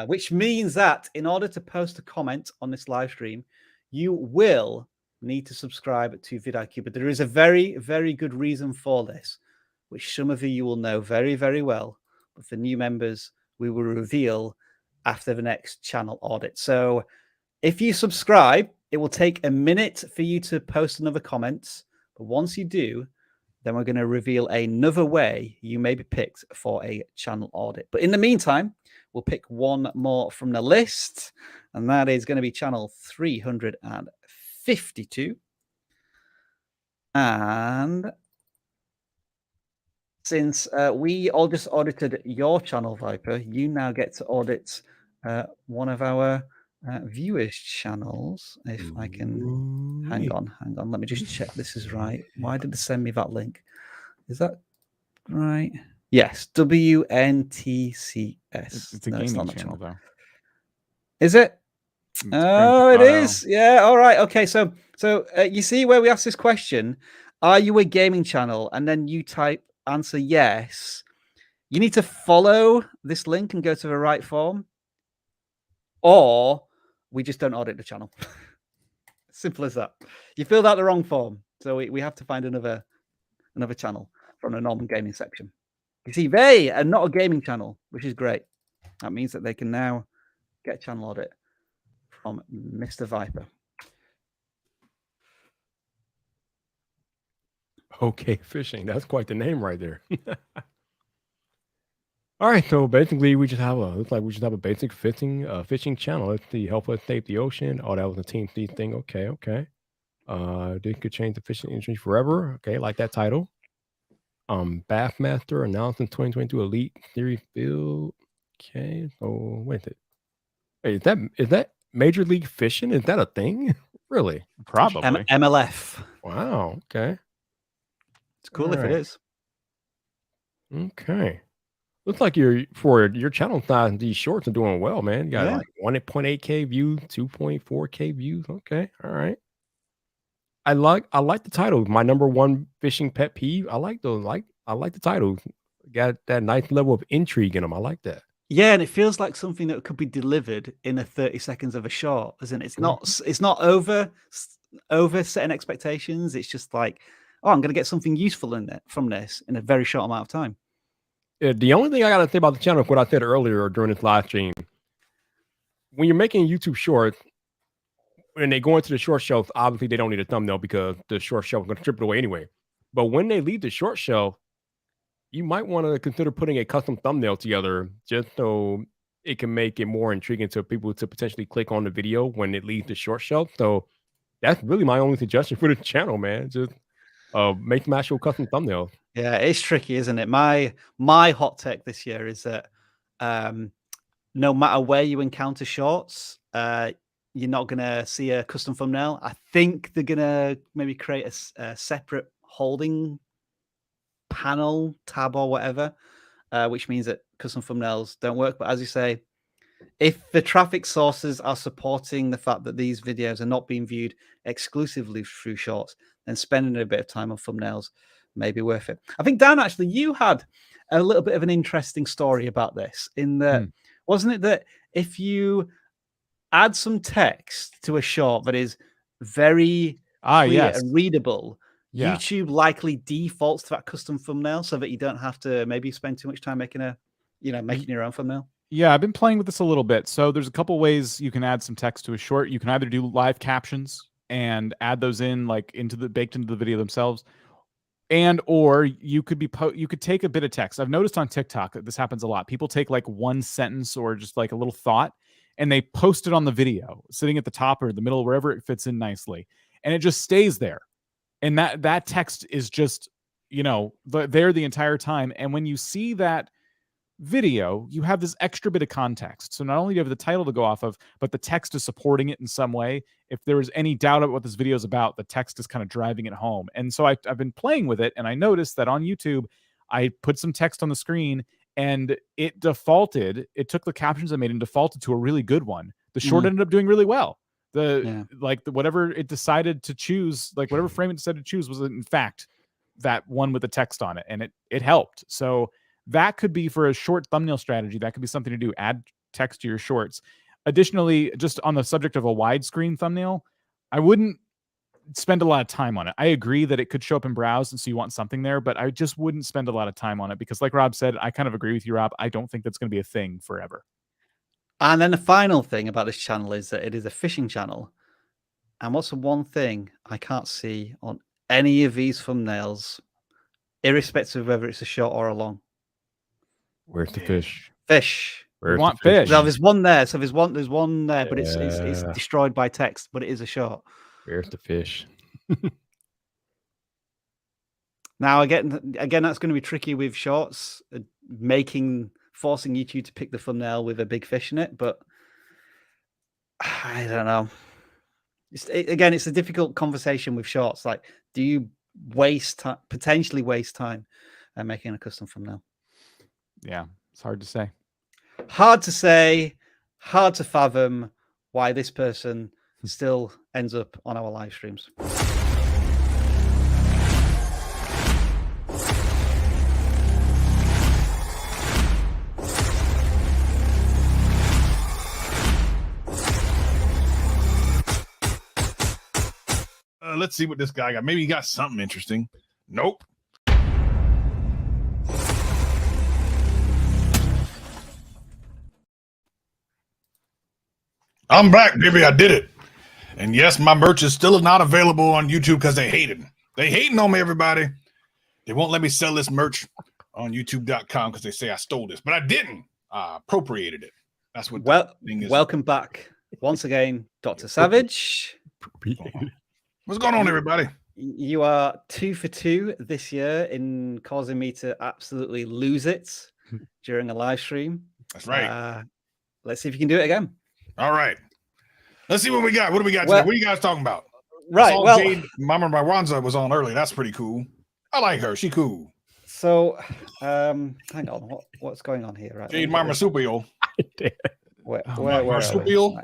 Which means that in order to post a comment on this live stream, you will need to subscribe to vidIQ. But there is a very, very good reason for this, which some of you will know very, very well. But for new members, we will reveal after the next channel audit. So if you subscribe, it will take a minute for you to post another comment. But once you do, then we're going to reveal another way you may be picked for a channel audit. But in the meantime, we'll pick one more from the list, and that is going to be channel 352. And since we all just audited your channel, Viper, you now get to audit one of our viewers' channels. If I can, hang on. Let me just check this is right. Why did they send me that link? Is that right? Yes, WNTCS. It's a gaming channel, though. Is it? Oh, it is. Yeah. All right. Okay. So you see where we ask this question: are you a gaming channel? And then you type answer yes. You need to follow this link and go to the right form, or we just don't audit the channel. Simple as that. You filled out the wrong form, so we have to find another channel from the Norman gaming section. You see, they are not a gaming channel, which is great. That means that they can now get a channel audit from Mr. Viper. Okay, fishing. That's quite the name right there. All right, so basically we just have a basic fishing channel. Let's see, help us save the ocean. Oh, that was a Team C thing. Okay. This could change the fishing industry forever. Okay, like that title. Bathmaster announced in 2022 Elite Series build. Okay, so wait, is that Major League Fishing? Is that a thing? Really? Probably. MLF. Wow. Okay. It's cool if it is. Okay. Looks like your channel size, these shorts are doing well, man. You got like 1.8K views, 2.4K views. Okay. All right. I like the title. My number one fishing pet peeve. I like those. I like the title. Got that nice level of intrigue in them. I like that. Yeah, and it feels like something that could be delivered in a 30 seconds of a short, isn't it? It's not over over setting expectations. It's just like, oh, I'm going to get something useful in it from this in a very short amount of time. The only thing I got to say about the channel is what I said earlier during this live stream. When you're making YouTube shorts, when they go into the short shelf, obviously they don't need a thumbnail because the short shelf is going to strip it away anyway. But when they leave the short shelf, you might want to consider putting a custom thumbnail together just so it can make it more intriguing to people to potentially click on the video when it leaves the short shelf. So that's really my only suggestion for the channel, man. Just make some actual custom thumbnails. Yeah, it's tricky, isn't it? My hot take this year is that no matter where you encounter shorts, you're not going to see a custom thumbnail. I think they're going to maybe create a separate holding panel, tab or whatever, which means that custom thumbnails don't work. But as you say, if the traffic sources are supporting the fact that these videos are not being viewed exclusively through shorts, then spending a bit of time on thumbnails may be worth it. I think, Dan, actually, you had a little bit of an interesting story about this in that, wasn't it that if you add some text to a short that is very clear and readable, YouTube likely defaults to that custom thumbnail so that you don't have to maybe spend too much time making your own thumbnail? Yeah, I've been playing with this a little bit. So there's a couple ways you can add some text to a short. You can either do live captions and add those in like baked into the video themselves, or you could you could take a bit of text. I've noticed on TikTok that this happens a lot. People take like one sentence or just like a little thought and they post it on the video, sitting at the top or the middle, wherever it fits in nicely, and it just stays there. And that text is just, there the entire time. And when you see that video, you have this extra bit of context. So not only do you have the title to go off of, but the text is supporting it in some way. If there was any doubt about what this video is about, the text is kind of driving it home. And so I've been playing with it, and I noticed that on YouTube, I put some text on the screen, and it took the captions I made and defaulted to a really good one. The short ended up doing really well. Whatever it decided to choose, like whatever frame it decided to choose was in fact that one with the text on it, and it helped. So that could be for a short thumbnail strategy. That could be something to do. Add text to your shorts. Additionally, just on the subject of a widescreen thumbnail, I wouldn't spend a lot of time on it. I agree that it could show up in browse, and so you want something there, but I just wouldn't spend a lot of time on it because, like Rob said, I kind of agree with you, Rob. I don't think that's going to be a thing forever. And then the final thing about this channel is that it is a fishing channel. And what's the one thing I can't see on any of these thumbnails, irrespective of whether it's a short or a long? Where's the fish? Fish. We want fish. Now there's one there. So there's one there, but it's destroyed by text, but it is a short. Where's the fish? Now again, that's going to be tricky with shorts, forcing YouTube to pick the thumbnail with a big fish in it, but I don't know. It's a difficult conversation with shorts. Like, do you potentially waste time making a custom thumbnail? Yeah, it's hard to say. Hard to say, hard to fathom why this person still ends up on our live streams. Let's see what this guy got. Maybe he got something interesting. Nope. I'm back, baby. I did it. And yes, my merch is still not available on YouTube because they hated. They hating on me, everybody. They won't let me sell this merch on YouTube.com because they say I stole this, but I didn't. I appropriated it. That's what thing is. Welcome back once again, Dr. Savage. What's going on, everybody? You are 2 for 2 this year in causing me to absolutely lose it during a live stream. That's right. Let's see if you can do it again. All right. Let's see what we got. What do we got today? What are you guys talking about? Right. Well, Jade, Mama Mawanza was on early. That's pretty cool. I like her. She cool. So, hang on. What's going on here? Right. Jade Marsupial. Where Marsupial?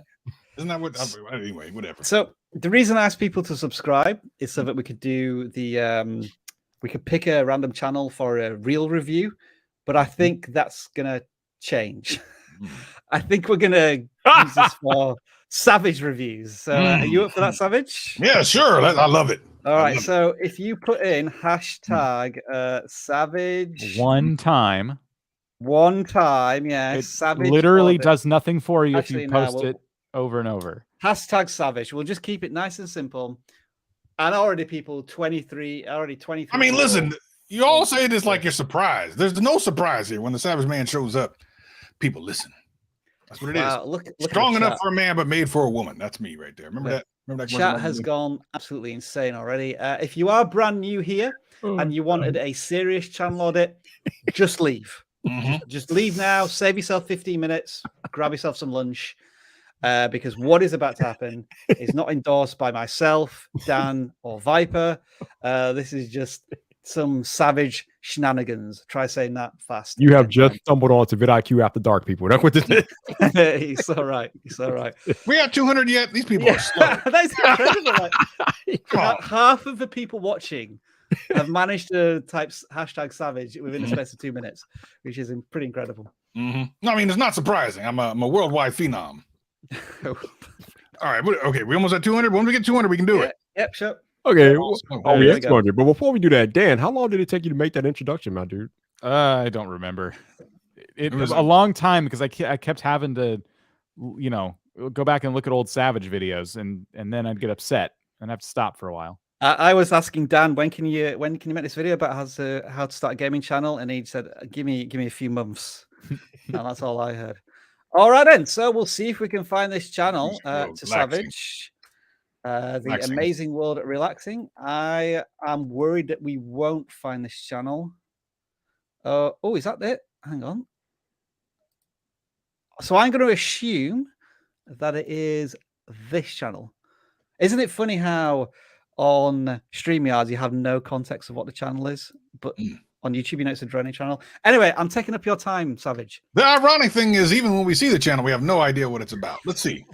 Isn't that what? Anyway, whatever. So the reason I asked people to subscribe is so that we could do we could pick a random channel for a real review, but I think that's gonna change. I think we're gonna use this for Savage reviews. So are you up for that, Savage? Yeah, sure. I love it. All right. So if you put in hashtag Savage One time, yeah, it Savage literally audit. does nothing for you Actually, if you no, post it over and over. Hashtag Savage. We'll just keep it nice and simple. And already 23. I mean, listen, you all say this like you're surprised. There's no surprise here. When the Savage Man shows up, people listen. That's what it is. Look Strong enough for a man, but made for a woman. That's me right there. Remember that? Remember that? Chat has gone absolutely insane already. If you are brand new here and you wanted a serious channel audit, just leave. Just leave now. Save yourself 15 minutes. Grab yourself some lunch. Because what is about to happen is not endorsed by myself, Dan, or Viper. This is just some savage shenanigans. Try saying that fast. You have just stumbled onto vidIQ After Dark, people. That's what this is. He's all right. He's all right. We got 200 yet. These people are slow. That's incredible. Like, half of the people watching have managed to type hashtag Savage within the space of 2 minutes, which is pretty incredible. No, I mean, it's not surprising. I'm a worldwide phenom. All right. Okay. We almost at 200. When we get 200, we can do it. Yep. Sure. Okay. Oh, yeah, 200. But before we do that, Dan, how long did it take you to make that introduction, my dude? I don't remember. It was a long time because I kept having to, go back and look at old Savage videos, and then I'd get upset and have to stop for a while. I was asking Dan, when can you make this video about how to start a gaming channel, and he said, give me a few months, and that's all I heard. All right, then. So we'll see if we can find this channel to Savage. The Amazing World of Relaxing. I am worried that we won't find this channel. Oh, is that it? Hang on. So I'm going to assume that it is this channel. Isn't it funny how on StreamYard you have no context of what the channel is, but on YouTube you know it's a drone channel? Anyway, I'm taking up your time, Savage. The ironic thing is, even when we see the channel, we have no idea what it's about. Let's see.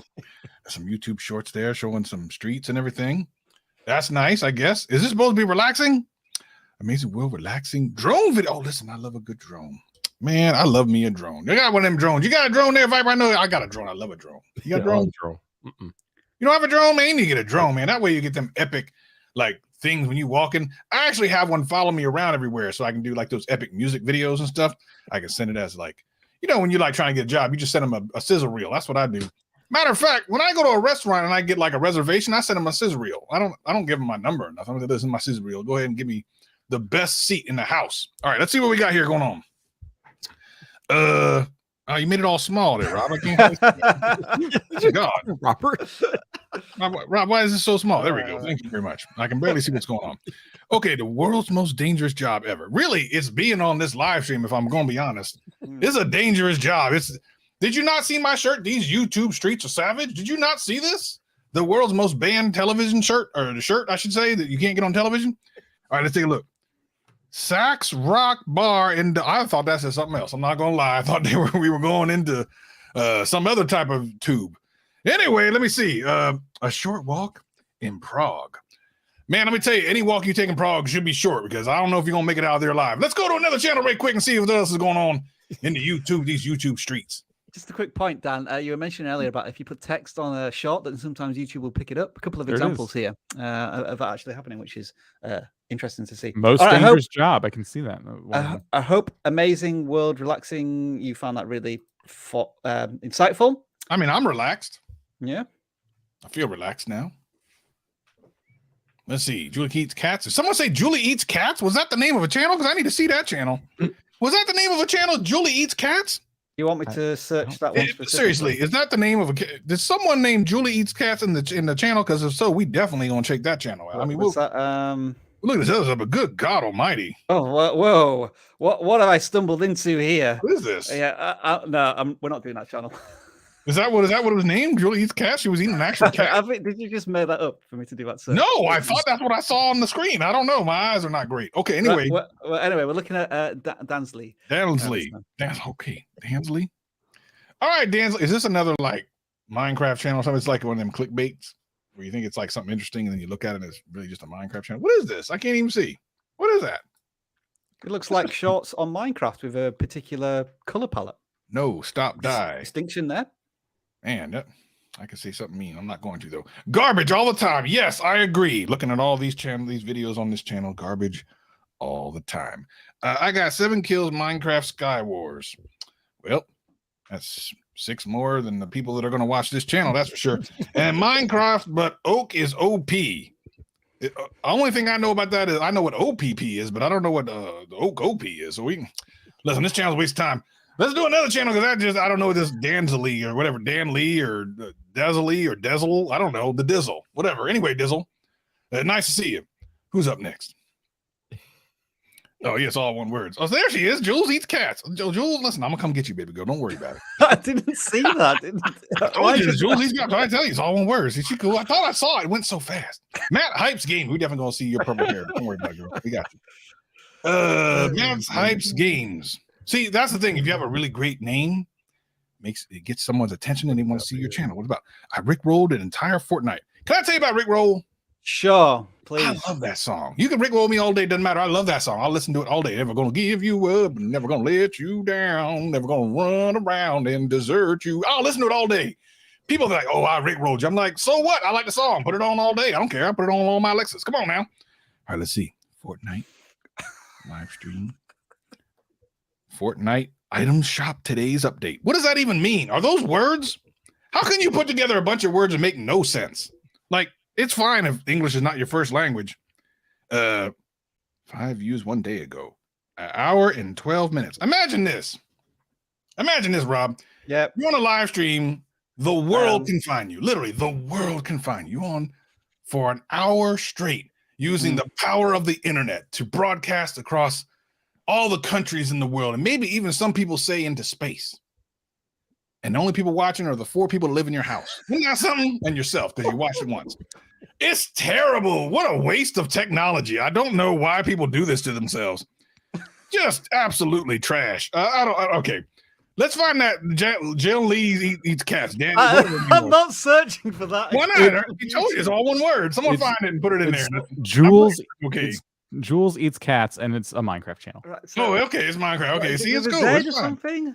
Some YouTube shorts there showing some streets and everything. That's nice, I guess. Is this supposed to be relaxing? Amazing World Relaxing drone video. Oh, listen, I love a good drone. Man, I love me a drone. They got one of them drones. You got a drone there, Viper? I know I got a drone. I love a drone. You got a drone? You don't have a drone, man? You need to get a drone, man. That way you get them epic, like, things when you walking. I actually have one follow me around everywhere so I can do, like, those epic music videos and stuff. I can send it as, like, when you're, like, trying to get a job, you just send them a sizzle reel. That's what I do. Matter of fact, when I go to a restaurant and I get like a reservation, I send them a scissor reel. I don't give them my number or nothing. This is my scissor reel. Go ahead and give me the best seat in the house. All right, let's see what we got here going on. Oh, you made it all small there, Rob. I can't. God, Robert. Rob, why is this so small? There we go. Thank you very much. I can barely see what's going on. Okay, the world's most dangerous job ever. Really, it's being on this live stream. If I'm going to be honest, it's a dangerous job. Did you not see my shirt? These YouTube streets are savage. Did you not see this? The world's most banned television shirt, or the shirt, I should say, that you can't get on television. All right, let's take a look. Sax Rock Bar. I thought that said something else. I'm not going to lie. I thought we were going into some other type of tube. Anyway, let me see. A short walk in Prague. Man, let me tell you, any walk you take in Prague should be short because I don't know if you're going to make it out of there alive. Let's go to another channel right quick and see what else is going on in these YouTube streets. Just a quick point, Dan. You were mentioning earlier about if you put text on a short, then sometimes YouTube will pick it up. A couple of examples here of that actually happening, which is interesting to see. Most dangerous job. I can see that. I hope Amazing World Relaxing, you found that really insightful. I mean, I'm relaxed. Yeah. I feel relaxed now. Let's see. Julie Eats Cats. Did someone say Julie Eats Cats? Was that the name of a channel? Because I need to see that channel. Was that the name of a channel? Julie Eats Cats? You want me to search that one specifically? Seriously, is that the name of a? Did someone name Julie Eats Cats in the channel? Because if so, we definitely gonna check that channel out. I mean, look at this other, but good God Almighty! Oh, whoa! What have I stumbled into here? What is this? Yeah, no, we're not doing that channel. Is that what it was named? Julie Eats Cats. She was eating an actual cat. Did you just make that up for me to do that? Search? No, I thought that's what I saw on the screen. I don't know. My eyes are not great. Okay, anyway. Well, anyway, we're looking at Dansley. Dansley. Dansley. All right, Dansley. Is this another like Minecraft channel or something? It's like one of them clickbaits where you think it's like something interesting and then you look at it and it's really just a Minecraft channel. What is this? I can't even see. What is that? It looks like shorts on Minecraft with a particular color palette. No, stop, die. Distinction there. Man, I can say something mean. I'm not going to though. Garbage all the time. Yes, I agree. Looking at all these videos on this channel, garbage all the time. I got 7 kills Minecraft Sky Wars. Well, that's 6 more than the people that are going to watch this channel, that's for sure. And Minecraft, but Oak is OP. The only thing I know about that is I know what OPP is, but I don't know what the Oak OP is. So we can listen. This channel's waste time. Let's do another channel because I don't know this Danzely or whatever, Dan Lee or Dazzly or Dezzle. I don't know, the Dizzle, whatever. Anyway, Dizzle, nice to see you. Who's up next? Oh, yeah, it's all one word. Oh, there she is. Jules eats cats. Jules, listen, I'm gonna come get you, baby girl. Don't worry about it. I didn't see that. I told you, Jules eats cats. I tell you, it's all one word. Is she cool? I thought I saw it. It went so fast. Matt Hype's game. We definitely gonna see your purple hair. Don't worry about it, girl. We got you. Matt's Hype's games. See, that's the thing. If you have a really great name, it gets someone's attention and they want to see your channel. What about I Rickrolled an entire Fortnite? Can I tell you about Rickroll? Sure, please. I love that song. You can Rickroll me all day, doesn't matter. I love that song. I'll listen to it all day. Never gonna give you up, never gonna let you down, never gonna run around and desert you. I'll listen to it all day. People are like, oh, I Rickrolled you. I'm like, so what? I like the song. Put it on all day. I don't care. I put it on my Alexas. Come on now. All right, let's see. Fortnite live stream. Fortnite item shop today's update. What does that even mean? Are those words? How can you put together a bunch of words and make no sense? Like, it's fine if English is not your first language. 5 views 1 day ago. An hour and 12 minutes. Imagine this. Imagine this, Rob. Yeah. You're on a live stream. The world can find you. Literally, the world can find you on for an hour straight using the power of the internet to broadcast across all the countries in the world, and maybe even some people say into space. And the only people watching are the 4 people that live in your house. Isn't that something? And yourself, because you watched it once. It's terrible. What a waste of technology. I don't know why people do this to themselves. Just absolutely trash. Okay. Let's find that Jill Lee eats cats. Dan, I'm not searching for that. Why not? He told you it's all one word. Someone find it and put it in there. Jules. Okay. Jules eats cats, and it's a Minecraft channel. Right, so, okay, it's Minecraft. Okay, see, it's cool. It's something.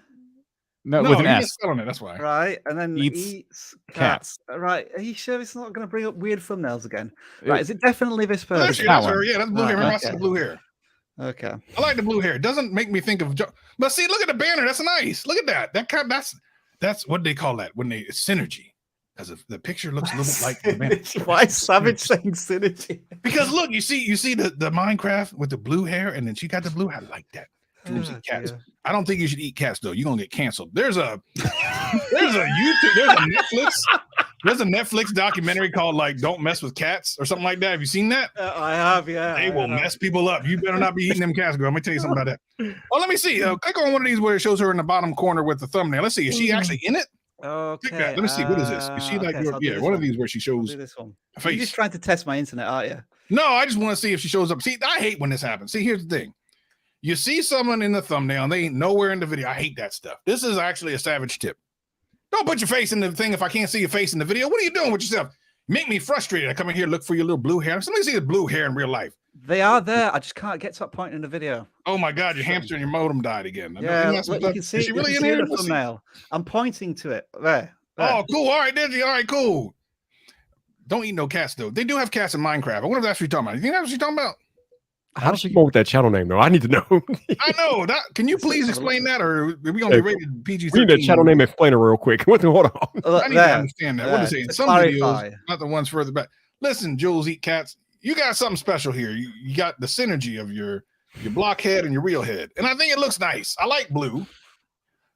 No, with an S. On it, that's why. Right, and then Eats cats. Right, are you sure it's not going to bring up weird thumbnails again? Right, is it definitely this person? That's her. Yeah, that's blue hair. Okay. I see the blue hair. Okay. I like the blue hair. It doesn't make me think of. But see, look at the banner. That's nice. Look at that. That's what they call that when it's synergy. Because the picture looks a little bit like the banner. Why is Savage saying synergy? Because look, you see the Minecraft with the blue hair, and then she got the blue hair. I like that. Jules eat cats. Dear. I don't think you should eat cats though. You're gonna get canceled. There's a YouTube, there's a Netflix documentary called like "Don't Mess with Cats" or something like that. Have you seen that? I have, yeah. They will mess people up. You better not be eating them cats, girl. Let me tell you something about that. Oh, let me see. Click on one of these where it shows her in the bottom corner with the thumbnail. Let's see. Is she actually in it? Okay. Let me see. What is this? Is she like? Okay, One of these where she shows this one. a face. You're just trying to test my internet, aren't you? No, I just want to see if she shows up. See, I hate when this happens. See, here's the thing. You see someone in the thumbnail, and they ain't nowhere in the video. I hate that stuff. This is actually a savage tip. Don't put your face in the thing if I can't see your face in the video. What are you doing with yourself? Make me frustrated. I come in here, look for your little blue hair. Somebody see the blue hair in real life. They are there. I just can't get to that point in the video. Oh my God, your hamster and your modem died again. Yeah, look, you can see, is she really in here here? the thumbnail. I'm pointing to it. There. Oh, cool. All right, Digi. All right, cool. Don't eat no cats, though. They do have cats in Minecraft. I wonder if that's what you're talking about. You think that's what you're talking about? How does she go with that channel name, though? I need to know. I know that. Can you please explain that, or are we gonna be rated PG-13? We need that channel name explainer real quick. Hold on. I need to understand that. What is it? Some videos, not the ones further back. Listen, Jules eat cats. You got something special here. You got the synergy of your blockhead and your real head, and I think it looks nice. I like blue,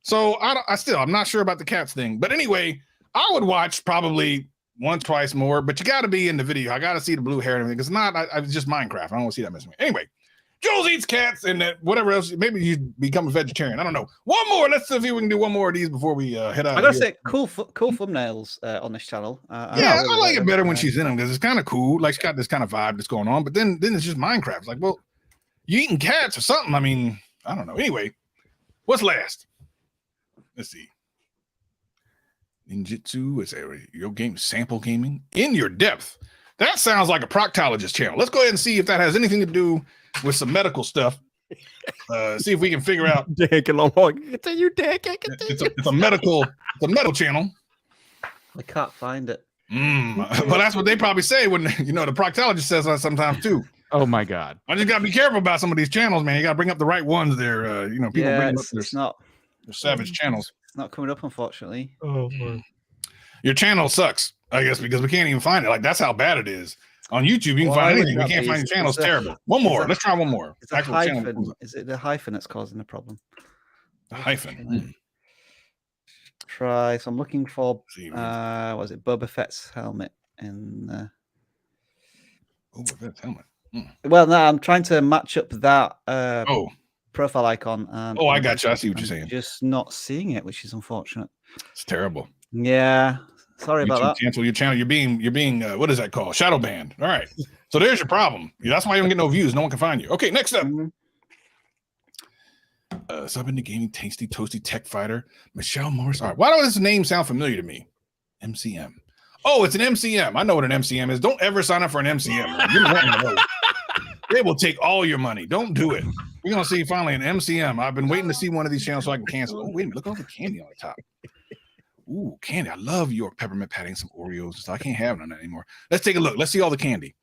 so I'm not sure about the cats thing. But anyway, I would watch probably once, twice more, but you got to be in the video. I got to see the blue hair and everything. It's not, it's just Minecraft. I don't want to see that messing with me. Anyway, Jules eats cats and whatever else. Maybe you become a vegetarian. I don't know. One more. Let's see if we can do one more of these before we head out. I got to say, cool thumbnails on this channel. I like it better when she's in them because it's kind of cool. Like, it's got this kind of vibe that's going on, but then it's just Minecraft. It's like, well, you eating cats or something. I mean, I don't know. Anyway, what's last? Let's see. Ninjutsu is your game sample gaming in your depth. That sounds like a proctologist channel. Let's go ahead and see if that has anything to do with some medical stuff. See if we can figure out. It's a medical It's a medical channel. I can't find it. Well, that's what they probably say when the proctologist says that sometimes too. Oh my God! I just gotta be careful about some of these channels, man. You gotta bring up the right ones there. People bring up their savage channels. It's not coming up, unfortunately. Oh, Your channel sucks, I guess, because we can't even find it. Like that's how bad it is. On YouTube, you can find anything. We can't find your channel. It's terrible. One more. Let's try one more. It's a hyphen. Is it the hyphen that's causing the problem? The hyphen. Try. So I'm looking for was it Boba Fett's helmet in Boba Fett's helmet. Well, no, I'm trying to match up that profile icon. And I got you. I see what you're saying. Just not seeing it, which is unfortunate. It's terrible. Yeah. Sorry about that. Cancel your channel. You're being what is that called? Shadow banned. All right. So there's your problem. That's why you don't get no views. No one can find you. Okay, next up. Sub into gaming, tasty, toasty tech fighter, Michelle Morris. All right. Why does this name sound familiar to me? MCM. Oh, it's an MCM. I know what an MCM is. Don't ever sign up for an MCM. You're wanting to know. They will take all your money. Don't do it. We're gonna see finally an MCM. I've been waiting to see one of these channels so I can cancel. Oh, wait a minute. Look at all the candy on the top. Ooh, candy. I love York peppermint patty and some Oreos. So I can't have none anymore. Let's take a look. Let's see all the candy.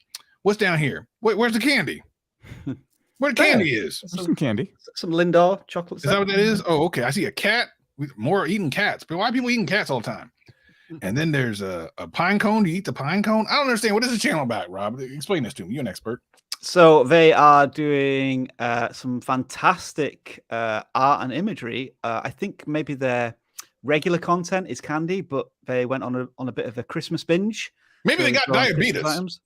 What's down here? Wait, where's the candy? Where the candy is? Some candy. Some Lindor chocolates. Is that what that is? Oh, okay. I see a cat. More eating cats. But why are people eating cats all the time? And then there's a pine cone. Do you eat the pine cone? I don't understand. What is the channel about, Rob? Explain this to me. You're an expert. So they are doing some fantastic art and imagery. I think maybe their regular content is candy, but they went on a bit of a Christmas binge. Maybe they got diabetes.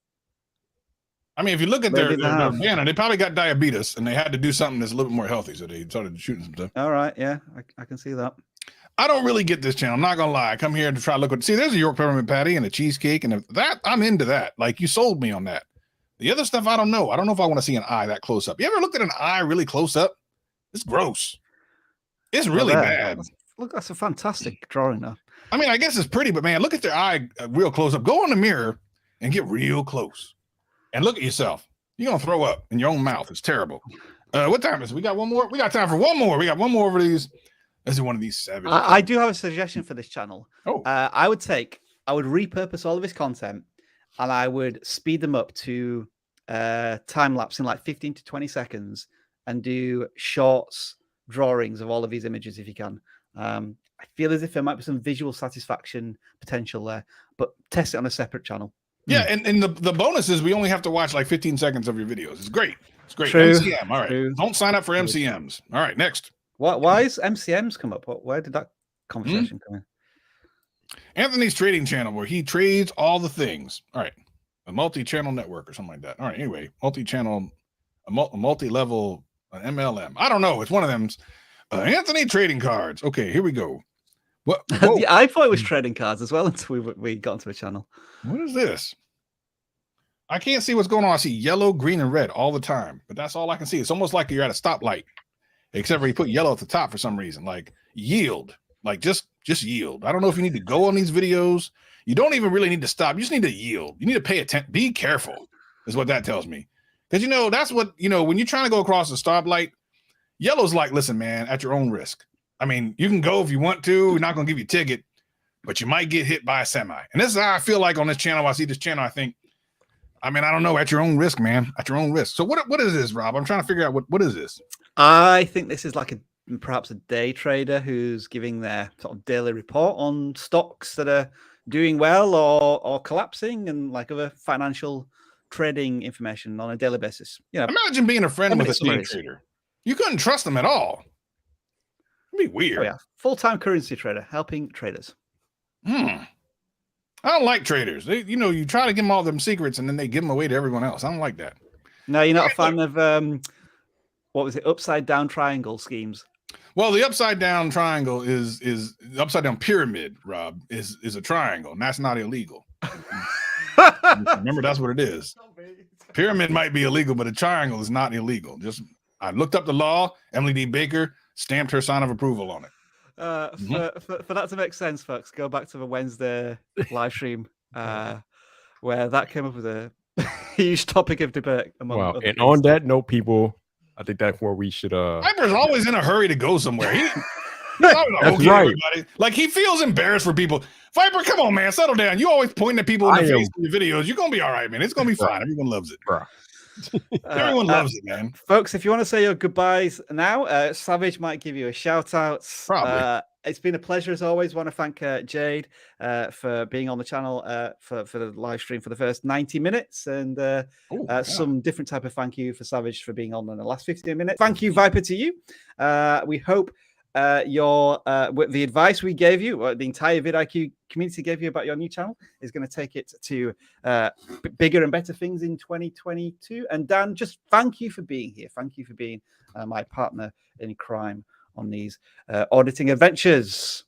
I mean, if you look at their banner, they probably got diabetes and they had to do something that's a little bit more healthy. So they started shooting some stuff. All right. Yeah, I can see that. I don't really get this channel. I'm not going to lie. I come here to try to look at, see, there's a York peppermint patty and a cheesecake and that I'm into that. Like you sold me on that. The other stuff, I don't know. I don't know if I want to see an eye that close up. You ever looked at an eye really close up? It's gross. It's really bad. Look, that's a fantastic drawing though. I mean, I guess it's pretty, but man, look at their eye real close up. Go in the mirror and get real close and look at yourself. You're going to throw up in your own mouth. It's terrible. What time is it? We got one more. We got time for one more. We got one more over these. This is one of these savage. I do have a suggestion for this channel. Oh, I would repurpose all of his content and I would speed them up to time lapse in like 15 to 20 seconds and do shorts drawings of all of these images if you can. I feel as if there might be some visual satisfaction potential there, but test it on a separate channel. Yeah, and the bonus is we only have to watch like 15 seconds of your videos. It's great. It's great. True. MCM. All right. True. Don't sign up for MCMs. All right, next. Why is MCMs come up? Where did that conversation come in? Anthony's trading channel where he trades all the things. All right. A multi-channel network or something like that. All right. Anyway, multi-channel, a multi-level, an MLM. I don't know. It's one of them. Anthony trading cards. Okay, here we go. What? Yeah, I thought it was trading cards as well until we got into a channel. What is this? I can't see what's going on. I see yellow, green, and red all the time, but that's all I can see. It's almost like you're at a stoplight, except for you put yellow at the top for some reason. Like yield, like just yield. I don't know if you need to go on these videos. You don't even really need to stop. You just need to yield. You need to pay attention. Be careful is what that tells me. Because, that's what, when you're trying to go across a stoplight, yellow's like, listen, man, at your own risk. I mean, you can go if you want to. We're not going to give you a ticket, but you might get hit by a semi. And this is how I feel like on this channel. I see this channel, I think, I don't know, at your own risk, man, at your own risk. So what is this, Rob? I'm trying to figure out what is this? I think this is like perhaps a day trader who's giving their sort of daily report on stocks that are doing well or collapsing and like other financial trading information on a daily basis. Imagine being a friend with a day trader. You couldn't trust them at all. It'd be weird. Oh, yeah. Full-time currency trader helping traders. I don't like traders. They, you try to give them all them secrets and then they give them away to everyone else. I don't like that. No, you're not a fan of what was it? Upside down triangle schemes. Well, the upside down triangle is the upside down pyramid, Rob, is a triangle, and that's not illegal. Remember, that's what it is. Pyramid might be illegal, but a triangle is not illegal. I looked up the law. Emily D. Baker stamped her sign of approval on it. For that to make sense, folks, go back to the Wednesday live stream where that came up with a huge topic of debate. Wow. And on that note, people, I think that's where we should. Piper's always in a hurry to go somewhere. That's Okay, right. everybody. Like he feels embarrassed for people. Viper, come on, man, settle down. You always pointing at people in the face in your videos. You're gonna be all right, man. It's gonna be fine. Everyone loves it. Everyone loves it, man. Folks, if you want to say your goodbyes now, Savage might give you a shout out. Probably. It's been a pleasure as always. Want to thank Jade for being on the channel for the live stream for the first 90 minutes and some different type of thank you for Savage for being on in the last 15 minutes. Thank you, Viper, to you. We hope the advice we gave you, the entire vidIQ community gave you about your new channel is going to take it to bigger and better things in 2022. And Dan, just thank you for being here. Thank you for being my partner in crime on these auditing adventures.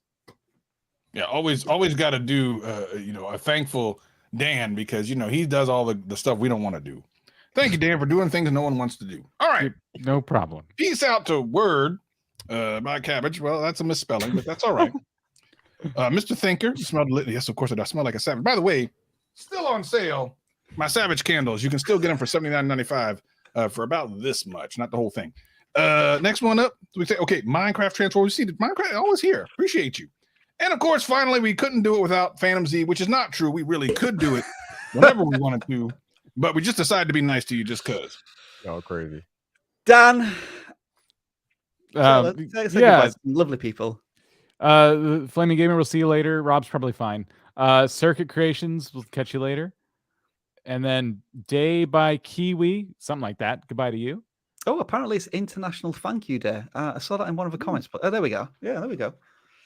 Yeah, always got to do a thankful Dan because he does all the stuff we don't want to do. Thank you, Dan, for doing things no one wants to do. All right, no problem. Peace out to Word by Cabbage. Well, that's a misspelling, but that's all right. Mr. Thinker smelled yes, of course I smell like a savage. By the way, still on sale. My Savage candles. You can still get them for $79.95 for about this much, not the whole thing. Next one up, we say, okay, Minecraft Transform. We see the Minecraft always here. Appreciate you. And of course, finally, we couldn't do it without Phantom Z, which is not true. We really could do it whenever we wanted to, but we just decided to be nice to you just because. Oh, crazy. Dan. Yeah, lovely people. Flaming Gamer, we'll see you later. Rob's probably fine. Circuit Creations, we'll catch you later. And then Day by Kiwi, something like that. Goodbye to you. Oh, apparently it's International Thank You Day. I saw that in one of the comments, but there we go. Yeah, there we go.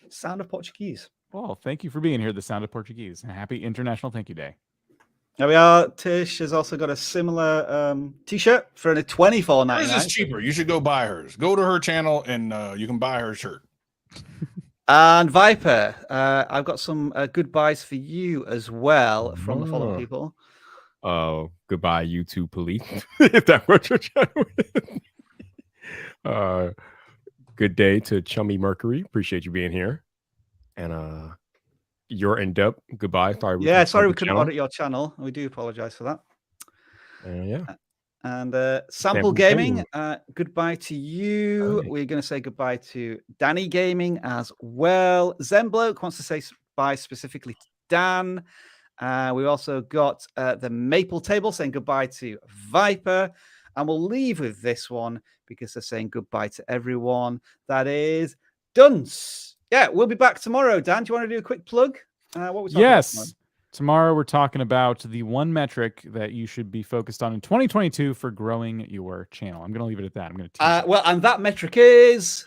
Sound of Portuguese. Well, thank you for being here, the Sound of Portuguese. And happy International Thank You Day. There we are. Tish has also got a similar t-shirt for a $24.99. Hers is cheaper. You should go buy hers. Go to her channel and you can buy her shirt. And Viper, I've got some goodbyes for you as well from the following people. Goodbye, YouTube police. If that what you're trying with. Good day to Chummy Mercury. Appreciate you being here. And you're in depth. Goodbye. Sorry. Sorry we couldn't audit your channel. We do apologize for that. Yeah. And Sample Gaming, goodbye to you. We're going to say goodbye to Danny Gaming as well. Zenbloke wants to say bye specifically to Dan. We also got the Maple Table saying goodbye to Viper. And we'll leave with this one because they're saying goodbye to everyone. That is Dunce. Yeah, we'll be back tomorrow. Dan, do you want to do a quick plug? What we talking about tomorrow we're talking about the one metric that you should be focused on in 2022 for growing your channel. I'm going to leave it at that. I'm going to and that metric is